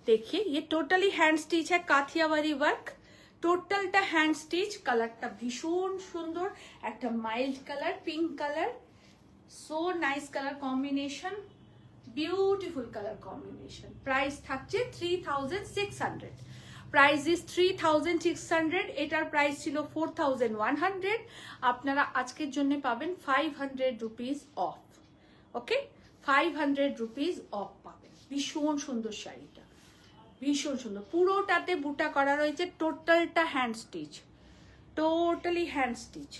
Speaker 1: देखिए ये टोटली हैंड स्टिच है, काथियावाड़ी वर्क, টোটালটা হ্যান্ড স্টিচ। কালারটা ভীষণ সুন্দর, একটা mild colour, pink colour, so nice colour combination, beautiful colour combination. Price থাকছে 3600, প্রাইস ইজ 3600। এটার প্রাইস ছিল 4100, আপনারা আজকের জন্য পাবেন 500 rupees of. Okay, 500 rupees of পাবেন। ভীষণ সুন্দর শাড়িটা, ভীষণ সুন্দর, পুরোটাতে বুটা করা রয়েছে, টোটালটা hand stitch, totally hand stitch.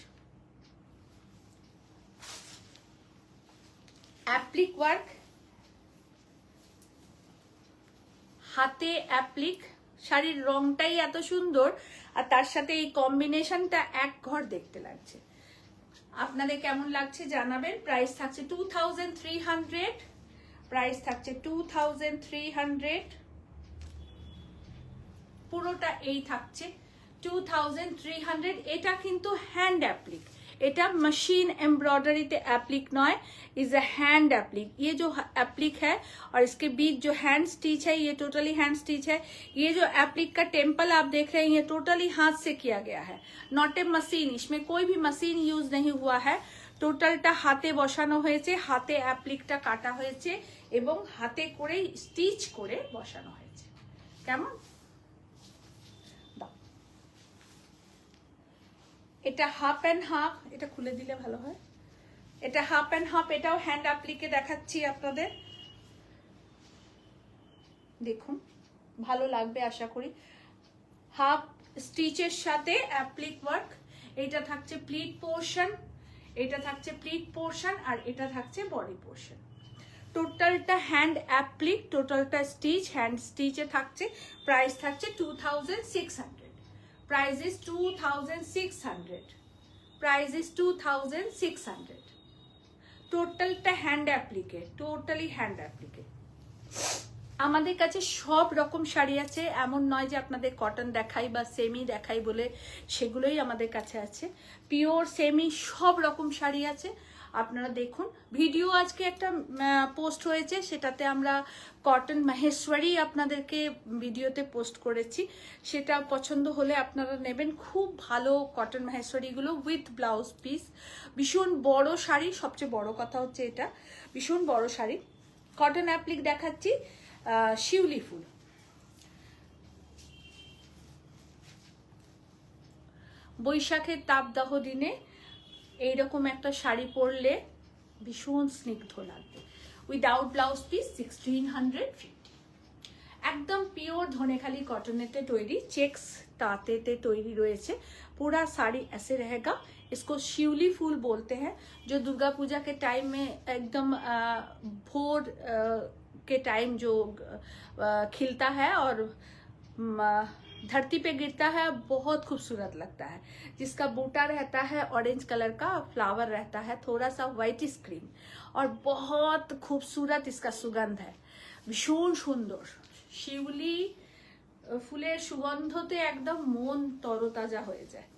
Speaker 1: Applique work, হাতে অ্যাপ্লিক, শাড়ির রংটাই এত সুন্দর, আর তার সাথে এই কম্বিনেশনটা এক ঘর দেখতে লাগছে। আপনাদের কেমন লাগছে জানাবেন। প্রাইস থাকছে 2300, প্রাইস থাকছে 2300, পুরোটা এই থাকছে 2300। এটা কিন্তু হ্যান্ড অ্যাপ্লিক, এটা मशीन एम्ब्रॉयडरी ते एप्लिक नॉय, इज अ हैंड एप्लिक। ये जो एप्लिक है और इसके बीच जो हैंड स्टिच है, ये टोटली हैंड स्टिच है। ये जो एप्लिक का टेम्पल आप देख रहे हैं, ये टोटली हाथ से किया गया है, नॉट ए मशीन। इसमें कोई भी मशीन यूज नहीं हुआ है, টোটালটা হাতে বসানো হয়েছে, হাতে অ্যাপ্লিকটা কাটা হয়েছে এবং হাতে করে স্টিচ করে বসানো হয়েছে। কেমন? এটা হাফ অ্যান্ড হাফ, এটা খুলে দিলে ভালো হয়। এটা হাফ অ্যান্ড হাফ, এটাও হ্যান্ড অ্যাপ্লিকে দেখাচ্ছি আপনাদের, দেখুন ভালো লাগবে আশা করি। হাফ স্টিচের সাথে অ্যাপ্লিক ওয়ার্ক। এটা থাকছে প্লিট পোর্শন, এটা থাকছে প্লিট পোর্শন, আর এটা থাকছে বডি পোর্শন। টোটালটা হ্যান্ড অ্যাপ্লিক, টোটালটা স্টিচ, হ্যান্ড স্টিচে থাকছে। প্রাইস থাকছে 2600, price is 2600, price is 2600। টোটালটা হ্যান্ড অ্যাপ্লিকে, টোটালি হ্যান্ড অ্যাপ্লিকে। আমাদের কাছে সব রকম শাড়ি আছে, এমন নয় যে আপনাদের কটন দেখাই বা সেমি দেখাই বলে সেগুলোই আমাদের কাছে আছে। পিওর সেমি সব রকম শাড়ি আছে, আপনারা দেখুন। ভিডিও আজকে একটা পোস্ট হয়েছে, সেটাতে আমরা কটন মহেশ্বরী আপনাদেরকে ভিডিওতে পোস্ট করেছি, সেটা পছন্দ হলে আপনারা নেবেন। খুব ভালো কটন মহেশ্বরীগুলো উইথ ব্লাউজ পিস, ভীষণ বড় শাড়ি। সবচেয়ে বড় কথা হচ্ছে এটা ভীষণ বড় শাড়ি। কটন অ্যাপ্লিক দেখাচ্ছি, শিউলি ফুল, বৈশাখের তাপদাহ দিনে এইরকম একটা শাড়ি পরলে ভীষণ স্নিগ্ধ লাগবে। উইদাউট ব্লাউজ পিস 1650, একদম পিওর ধনেখালি কটনেতে তৈরি, চেক্স ताते तैरी रही। पूरा साड़ी ऐसे रहेगा। इसको शिवली फूल बोलते हैं, जो दुर्गा पूजा के टाइम में एकदम भोर के टाइम जो खिलता है और धरती पे गिरता है, बहुत खूबसूरत लगता है। जिसका बूटा रहता है ऑरेंज कलर का, फ्लावर रहता है थोड़ा सा व्हाइट स्क्रीन, और बहुत खूबसूरत इसका सुगंध है, भीषण सुंदर। शिवली फुलेर सुगंधते एकदम मन तरोताजा हो जाए।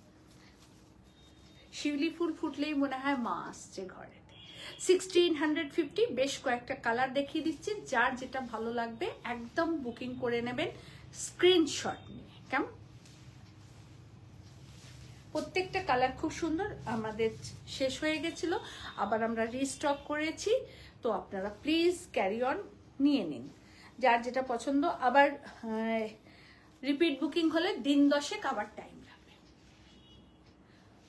Speaker 1: शिवली फुल फुटलेई मने हय मा आसछे घरे। 1650 बेश कयेकटा कालार देखिए दिচ্ছি, जार जेटा भालो लागबे एकदम बुकिंग करे नेबेन स्क्रीनशट निये। केमन प्रत्येकटा कालार खूब सुंदर। आमादेर शेष हये गेछिलो, आबार आमरा रीस्टक करेছি, तो आपनारा प्लिज क्यारि अन निये निन, जार जेटा पछंद। आबार रिपिट बुकिंग होले दिन 10 आबार टाइम लागबे।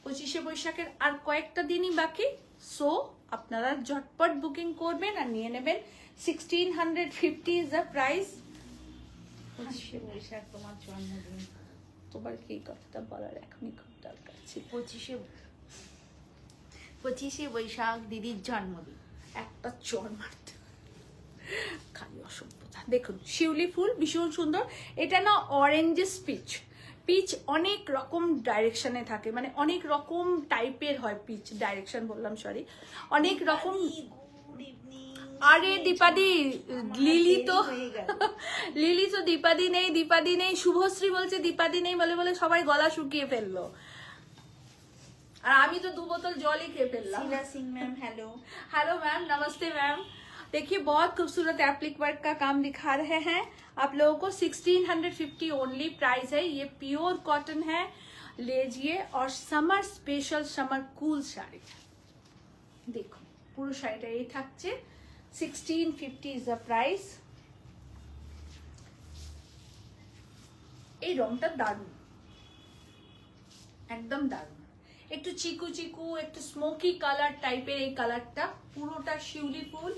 Speaker 1: 25 बैशाखेर आर कयेकटा दिनই बाकी, सो আপনারা झटपट बुकिंग করবেন আর নিয়ে নেবেন। 1650 ইজ দ্য প্রাইস।
Speaker 2: 25 বৈশাখ তোমার জন্মদিন,
Speaker 1: তোমার কি কথাটা বলার এখনই খুব দরকার ছিল।
Speaker 2: 25 বৈশাখ দিদির জন্মদিন,
Speaker 1: একটা চর মারতে খালি অসভ্যতা। দেখুন শিউলি ফুল ভীষণ সুন্দর। এটা না অরেঞ্জ পিচ, পিচ অনেক রকম ডাইরেকশনে থাকে, মানে অনেক রকম টাইপের হয় পিচ, ডাইরেকশন বললাম সরি, অনেক রকম।
Speaker 2: Good evening.
Speaker 1: আরে দীপাদি, লিলি তো
Speaker 2: হয়ে গেল।
Speaker 1: লিলি তো দীপাদি নেই, দীপাদি নেই, শুভশ্রী বলছে দীপাদি নেই বলে বলে সবাই গলা শুকিয়ে ফেললো, আর আমি তো 2 বোতল जलही খেয়ে ফেললাম।
Speaker 2: Sheela Singh ma'am hello.
Speaker 1: Hello ma'am, नमस्ते मैम। देखिए बहुत खूबसूरत एप्लिक वर्क का काम दिखा रहे हैं आप लोगों को। 1650 ओनली प्राइस है, ये प्योर कॉटन है, लीजिए। और summer special summer cool sari देखो, পুরো শাড়িটা এই থাকছে। 1650 ইজ দ্য প্রাইস। এই রংটা দারুণ, একদম দারুণ, একটু চিকু চিকু, একটু স্মোকি কালার টাইপের এই কালারটা, পুরোটা শিউলি ফুল।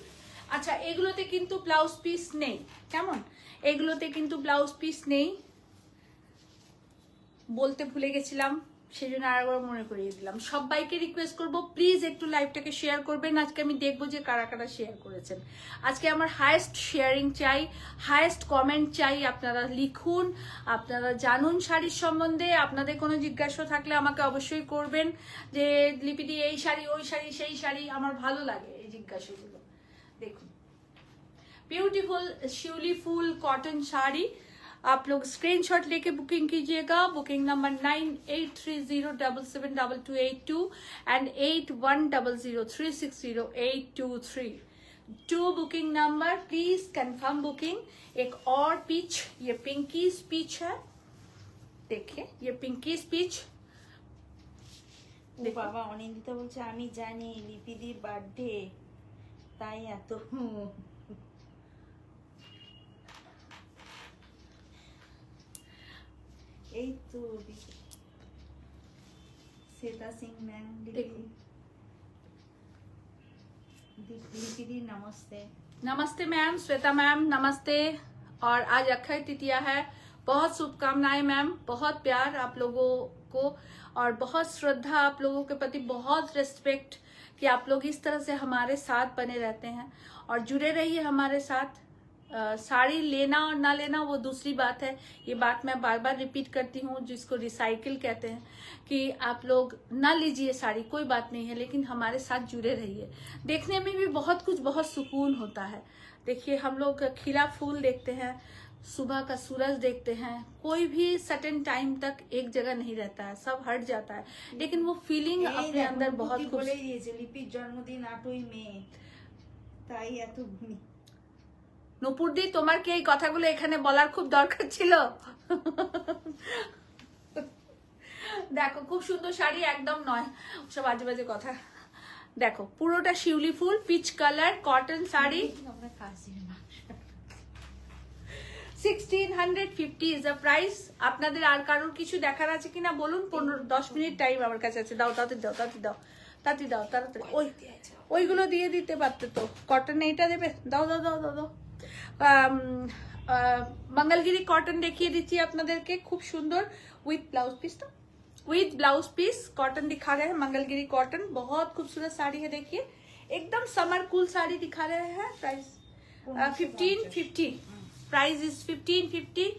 Speaker 1: আচ্ছা, এগুলোতে কিন্তু ব্লাউজ পিস নেই, কেমন? এগুলোতে কিন্তু ব্লাউজ পিস নেই, বলতে ভুলে গেছিলাম, সেই জন্য আরেকবার মনে করিয়ে দিলাম। সবাইকে রিকোয়েস্ট করব প্লিজ একটু লাইভটাকে শেয়ার করবেন। আজকে আমি দেখবো যে কারা কারা শেয়ার করেছেন। আজকে আমার হাইয়েস্ট শেয়ারিং চাই, হাইয়েস্ট কমেন্ট চাই। আপনারা লিখুন, আপনারা জানুন শাড়ির সম্বন্ধে। আপনাদের কোনো জিজ্ঞাসা থাকলে আমাকে অবশ্যই করবেন যে লিপিদি এই শাড়ি, ওই শাড়ি, সেই শাড়ি। আমার ভালো লাগে এই জিজ্ঞাসাগুলো। দেখুন, ब्यूटीफुल शिवली फूल कॉटन साड़ी, आप लोग स्क्रीनशॉट लेके बुकिंग कीजिएगा। Booking number 9830772282 and 8100360823। 2 booking number, please confirm booking. एक और पीच, ये पिंकी पीच है, देखिए ये पिंकी पीच।
Speaker 2: ও বাবা, অনিন্দিতা বলছে আমি জানি লিপিদির বার্থডে, তাই এত এই তো। श्वेता सिंह मैम, लिपिदी नमस्ते।
Speaker 1: नमस्ते मैम, श्वेता मैम नमस्ते। और आज अक्षय तृतीया है, बहुत शुभकामनाएं मैम, बहुत प्यार आप लोगों को और बहुत श्रद्धा आप लोगों के प्रति, बहुत रिस्पेक्ट कि आप लोग इस तरह से हमारे साथ बने रहते हैं और जुड़े रहिए हमारे साथ। साड़ी लेना और ना लेना वो दूसरी बात है, ये बात मैं बार बार रिपीट करती हूँ, जिसको रिसाइकिल कहते हैं, कि आप लोग ना लीजिए साड़ी, कोई बात नहीं है, लेकिन हमारे साथ जुड़े रहिए। देखने में भी बहुत कुछ, बहुत सुकून होता है। देखिए, हम लोग खिला फूल देखते हैं, सुबह का सूरज देखते हैं, कोई भी सर्टेन टाइम तक एक जगह नहीं रहता है, सब हट जाता है, लेकिन वो फीलिंग अपने अंदर बहुत कुछ।
Speaker 2: বলে দিয়েছে লিপির জন্মদিন 8ই মে, তাই এত
Speaker 1: নুপুরদি, তোমার কি এই কথাগুলো এখানে বলার খুব দরকার ছিল? দেখো, খুব সুন্দর শাড়ি, একদম নয় সব বাজে বাজে কথা। দেখো, পুরোটা শিউলি ফুল peach colour cotton sari. 1650 is the price. আপনাদের আর কারোর কিছু দেখার আছে কিনা বলুন? 15-10 মিনিট টাইম আমার কাছে আছে। দাও, তাড়াতাড়ি দাও, তাড়াতাড়ি দাও, তাড়াতাড়ি দাও, তাড়াতাড়ি। ওইগুলো দিয়ে দিতে পারতে তো। কটন এইটা দেবে, দাও দাও দাও দাও দাও। मंगलगिरी कॉटन देखिए दीजिए আপনাদেরকে, খুব সুন্দর উইথ ব্লাউজ পিস। तो विथ ब्लाउज पीस कॉटन दिखा रहे हैं, मंगलगिरी कॉटन, बहुत खूबसूरत साड़ी है। देखिए, एकदम समर कूल साड़ी दिखा रहे हैं। Price 1550, price is 1550।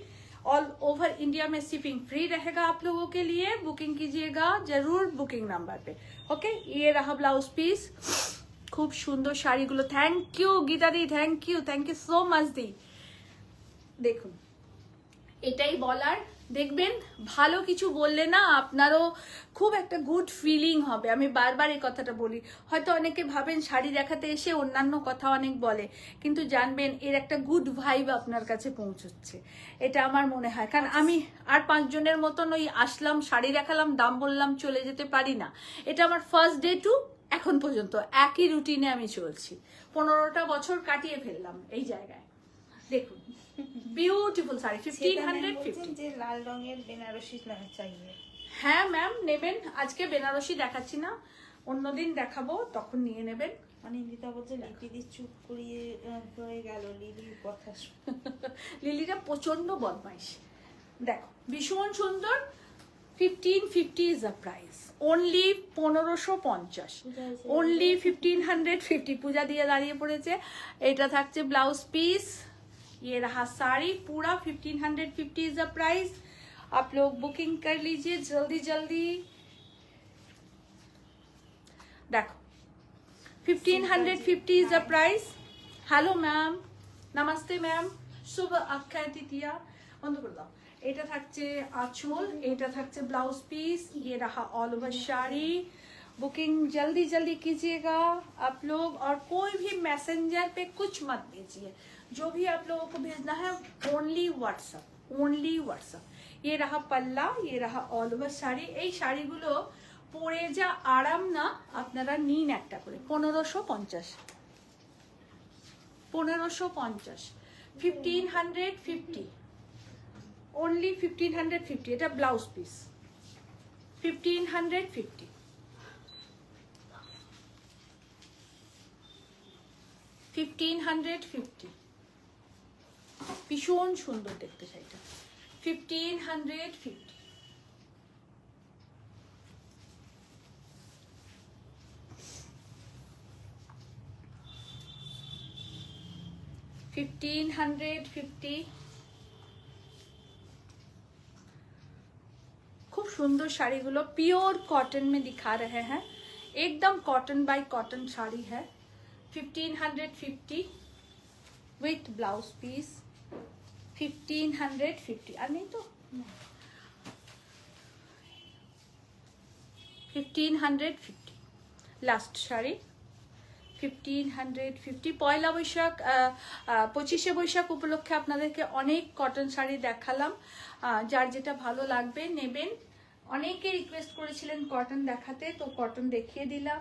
Speaker 1: All over India में शिपिंग फ्री रहेगा आप लोगों के लिए। बुकिंग कीजिएगा जरूर बुकिंग नंबर पे। ओके, ये रहा ब्लाउज पीस। खूब सुंदर শাড়িগুলো। Thank you Geeta di, thank you so much दी। দেখুন, এটাই বলার। দেখবেন, ভালো কিছু বললে না আপনারও খুব একটা গুড ফিলিং হবে। আমি বারবার এই কথাটা বলি। হয়তো অনেকে ভাবেন শাড়ি দেখাতে এসে অন্যান্য কথা অনেক বলে, কিন্তু জানবেন এর একটা গুড ভাইব আপনার কাছে পৌঁছচ্ছে, এটা আমার মনে হয়। কারণ আমি আর 5 জনের মতন ওই আসলাম, শাড়ি দেখালাম, দাম বললাম, চলে যেতে পারি না। এটা আমার ফার্স্ট ডে টু এখন পর্যন্ত একই রুটিনে আমি চলছি। 15টা বছর কাটিয়ে ফেললাম এই জায়গায়। দেখুন, বিউটিফুল শাড়ি 1550।
Speaker 2: যে লাল রঙের বেনারসি চাইয়ে।
Speaker 1: হ্যাঁ ম্যাম, নেবেন। আজকে বেনারসি দেখাচ্ছি না, অন্যদিন দেখাবো, তখন নিয়ে নেবেন।
Speaker 2: অনিন্দিতা বলছে লিপিদি চুপ করিয়ে হয়ে গেল লিলির কথা।
Speaker 1: লিলিটা প্রচন্ড বদমাইশ। দেখো, ভীষণ সুন্দর। 1550 is the price, only 1550, only 1550। পূজা দিয়ে দাঁড়িয়ে পড়েছে। এটা থাকছে ব্লাউজ পিস। ये रहा साड़ी पूरा 1550 इज द प्राइस। आप लोग बुकिंग कर लीजिए जल्दी जल्दी। देखो, 1550 is the price. Hello ma'am, নমস্তে ম্যাম, শুভ অক্ষয় তৃতীয়া। বন্ধ করে দাও। এটা থাকছে आंचल, এটা থাকছে ब्लाउज पीस, ये रहा ऑल ओवर साड़ी। बुकिंग जल्दी जल्दी कीजिएगा आप लोग, और कोई भी मैसेंजर पे कुछ मत भेजिए। जो भी आप लोगों को भेजना है ओनली व्हाट्सएप, ओनली व्हाट्सएप। ये रहा पल्ला, ये रहा ऑल ओवर শাড়ি। এই শাড়িগুলো পরে যা আরাম না, আপনারা নিন একটা করে। 1550, 1550, 1550, only 1550। এটা ব্লাউজ পিস, 1550, 1550। ভীষণ সুন্দর দেখতে শাড়িটা, 1550। 1550। खूब सुंदर साड़ी गुलो प्योर कॉटन में दिखा रहे हैं, एकदम कॉटन बाय कॉटन साड़ी है। 1550 विथ ब्लाउज पीस, 1550। और नहीं तो 1550 लास्ट শাড়ি, 1550। পয়লা বৈশাখ, 25শে বৈশাখ উপলক্ষে আপনাদেরকে অনেক কটন শাড়ি দেখালাম। যার যেটা ভালো লাগবে নেবেন। অনেকে রিকোয়েস্ট করেছিলেন কটন দেখাতে, তো কটন দেখিয়ে দিলাম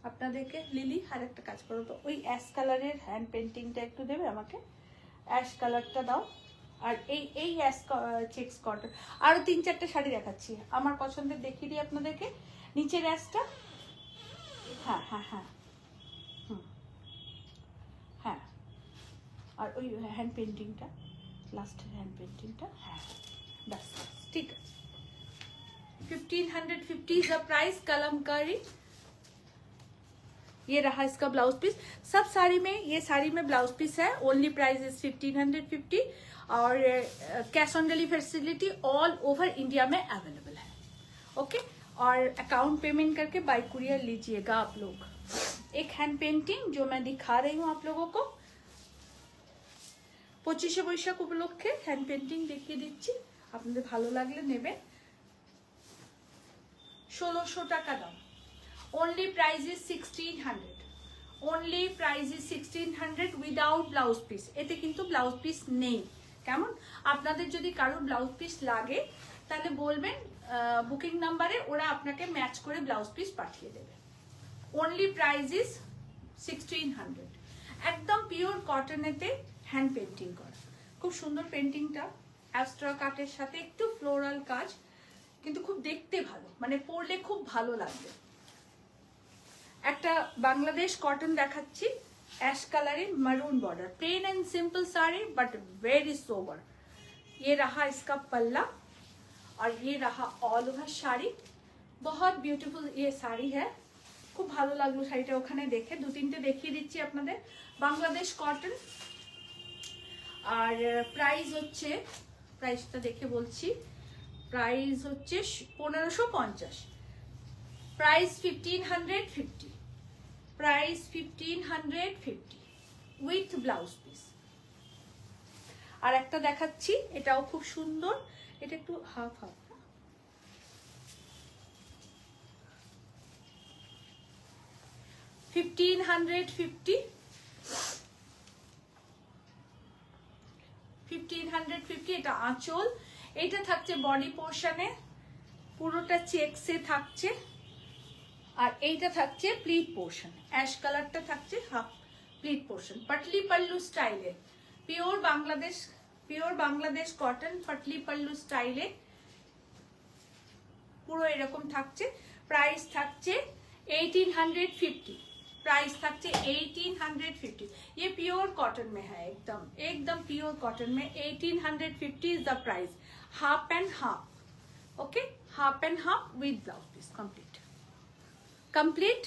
Speaker 1: আপনাদেরকে। লিলি আর একটা কাজ করো তো, ওই অ্যাশ কালারের হ্যান্ড পেন্টিংটা একটু দেবে আমাকে, অ্যাশ কালারটা দাও। আর এই অ্যাশ চেক্স কটন। আরো 3-4টে শাড়ি দেখাচ্ছি আমার পছন্দের, দেখিয়ে দিই আপনাদেরকে। নিচের অ্যাশটা, হ্যাঁ হ্যাঁ হ্যাঁ, হ্যাঁ। আর ওই হ্যান্ড পেন্টিংটা, লাস্টের হ্যান্ড পেন্টিংটা, হ্যাঁ बस ठीक है। 1550 इज द प्राइस। कलमकारी, ये रहा इसका ब्लाउज पीस। सब साड़ी में, ये साड़ी में ब्लाउज पीस है। ओनली प्राइस इज 1550 और cash on delivery facility all over India में अवेलेबल है। ओके, और अकाउंट पेमेंट करके बाय कुरियर लीजिएगा आप लोग। एक हैंड पेंटिंग जो मैं दिखा रही हूँ आप लोगों को, 25শে বৈশাখ উপলক্ষে হ্যান্ড পেন্টিং দেখিয়ে দিচ্ছি। আপনাদের ভালো লাগলে নেবেন। 1600 টাকা দাম। Only price is 1600, only price is 1600 without blouse piece. এতে কিন্তু ব্লাউজ পিস নেই। কেমন? আপনাদের যদি কারো ব্লাউজ পিস লাগে তাহলে বলবেন, বুকিং নাম্বারে ওরা আপনাকে ম্যাচ করে ব্লাউজ পিস পাঠিয়ে দেবে। Only price is 1600। একদম পিওর কটনেতে হ্যান্ড পেন্টিং করা, খুব সুন্দর পেন্টিংটা। অ্যাবস্ট্রা কাটের সাথে একটু ফ্লোরাল কাজ, কিন্তু খুব দেখতে ভালো, মানে পরলে খুব ভালো লাগবে। একটা বাংলাদেশ কটন দেখাচ্ছি, অ্যাশ কালারে maroon border, plain and simple sari but very sober. ये रहा इसका पल्ला और ये रहा ऑल ओवर শাড়ি। बहुत ब्यूटीफुल ये শাড়ি है, খুব ভালো লাগলো শাড়িটা ওখানে দেখে। 2-3টে দেখিয়ে দিচ্ছি আপনাদের। বাংলাদেশ কটন। আর প্রাইস হচ্ছে, প্রাইসটা দেখে বলছি, প্রাইস হচ্ছে 1550, price 1550, price 1550 with blouse piece. আর একটা দেখাচ্ছি, এটাও খুব সুন্দর। এটা একটু হাফ হাফ, 1550, 1550। এটা আঁচল, এটা থাকছে বডি পোর্শনে, পুরোটা চেকসে থাকছে। আর এইটা থাকছে প্লিট পোর্শন, অ্যাশ কালারটা থাকছে half pleat portion. Patli pallu স্টাইলে, পিওর বাংলাদেশ কটন পাটলি পাল্লু স্টাইলে পুরো এরকম থাকছে। প্রাইস থাকছে 1850, प्राइस থাকছে 1850। ये प्योर कॉटन में है, एकदम प्योर कॉटन में। 1850 is the price. Half and half, okay, half and half with blouse piece. Complete.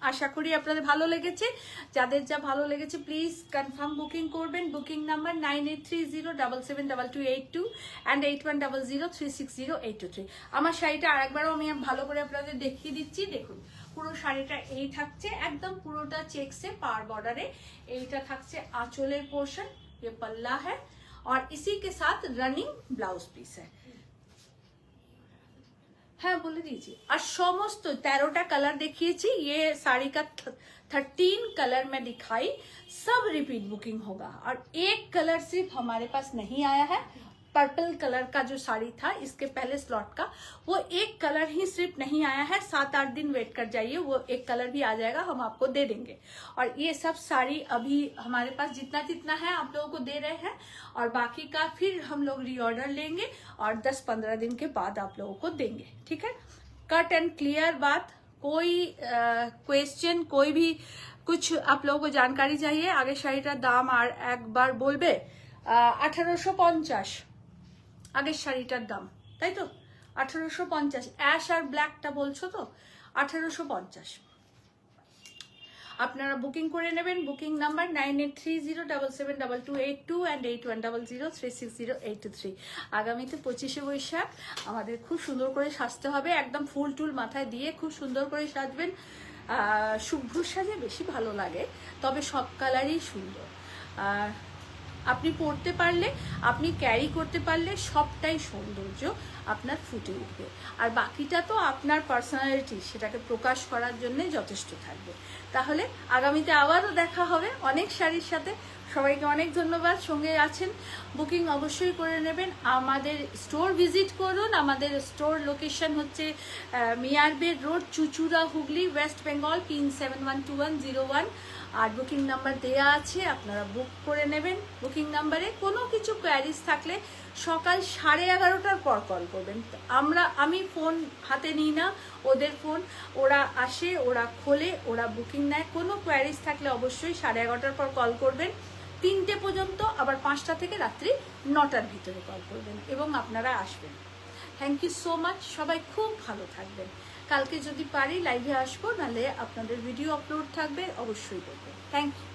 Speaker 1: আশা করি আপনাদের ভালো লেগেছে। যাদের যা ভালো লেগেছে প্লিজ কনফার্ম বুকিং করবেন। Booking number 9830772282 and 8100360823। আমার শাড়িটা আরেকবারও আমি ভালো করে আপনাদের দেখিয়ে দিচ্ছি। দেখুন পুরো শাড়িটা এই থাকছে একদম পুরোটা চেक्सে पार बॉर्डर এইটা থাকছে আঁচলের পোর্শন, ये पल्ला है और इसी के साथ रनिंग ब्लाउज पीस है। हाँ बोले दीजिए। और समस्त 13टा कलर देखिएছি, ये साड़ी का 13 कलर में दिखाई, सब रिपीट बुकिंग होगा। और एक कलर सिर्फ हमारे पास नहीं आया है, पर्पल कलर का जो साड़ी था इसके पहले स्लॉट का, वो एक कलर ही सिर्फ नहीं आया है। 7-8 दिन वेट कर जाइए, वो एक कलर भी आ जाएगा, हम आपको दे देंगे। और ये सब साड़ी अभी हमारे पास जितना जितना है आप लोगों को दे रहे हैं, और बाकी का फिर हम लोग रीऑर्डर लेंगे और 10-15 दिन के बाद आप लोगों को देंगे, ठीक है। कट एंड क्लियर बात, कोई क्वेश्चन, कोई भी कुछ आप लोगों को जानकारी चाहिए। आगे শাড়িটার দাম আর একবার বলবে 1850 আগের শাড়িটার দাম, তাই তো 1850। অ্যাশ আর ব্ল্যাকটা বলছো তো 1850। আপনারা বুকিং করে নেবেন। Booking number 9830772282 and 8100360823। আগামীতে 25শে বৈশাখ আমাদের খুব সুন্দর করে সাজতে হবে, একদম ফুল টুল মাথায় দিয়ে খুব সুন্দর করে সাজবেন। শুভ্র সাজে বেশি ভালো লাগে, তবে সব কালারই সুন্দর। আপনি পরতে পারলে, আপনি ক্যারি করতে পারলে সবটাই সৌন্দর্য আপনার ফুটে উঠবে। আর বাকিটা তো আপনার পার্সোনালিটি, সেটাকে প্রকাশ করার জন্য যথেষ্ট থাকবে। তাহলে আগামীতে আবারও দেখা হবে অনেক শাড়ির সাথে। সবাইকে অনেক ধন্যবাদ, সঙ্গে আছেন। বুকিং অবশ্যই করে নেবেন। আমাদের স্টোর ভিজিট করুন। আমাদের স্টোর লোকেশন হচ্ছে মিয়ারবেড রোড, চুচুড়া, হুগলি, ওয়েস্ট বেঙ্গল 371201। আর বুকিং নাম্বার দেয়া আছে, আপনারা বুক করে নেবেন। বুকিং নাম্বারে কোনো কিছু কোয়ারিজ থাকলে সকাল 11:30টার পর কল করবেন। আমি ফোন হাতে নিই না, ওদের ফোন, ওরা আসে, ওরা খোলে, ওরা বুকিং নেয়। কোনো কোয়ারিজ থাকলে অবশ্যই 11:30টার পর কল করবেন, 3টে পর্যন্ত, আবার 5টা থেকে রাত্রি 9টার ভিতরে কল করবেন এবং আপনারা আসবেন। থ্যাংক ইউ সো মাচ, সবাই খুব ভালো থাকবেন। কালকে যদি পারি লাইভে আসবো, নাহলে আপনাদের ভিডিও আপলোড থাকবে, অবশ্যই করবেন। Thank you.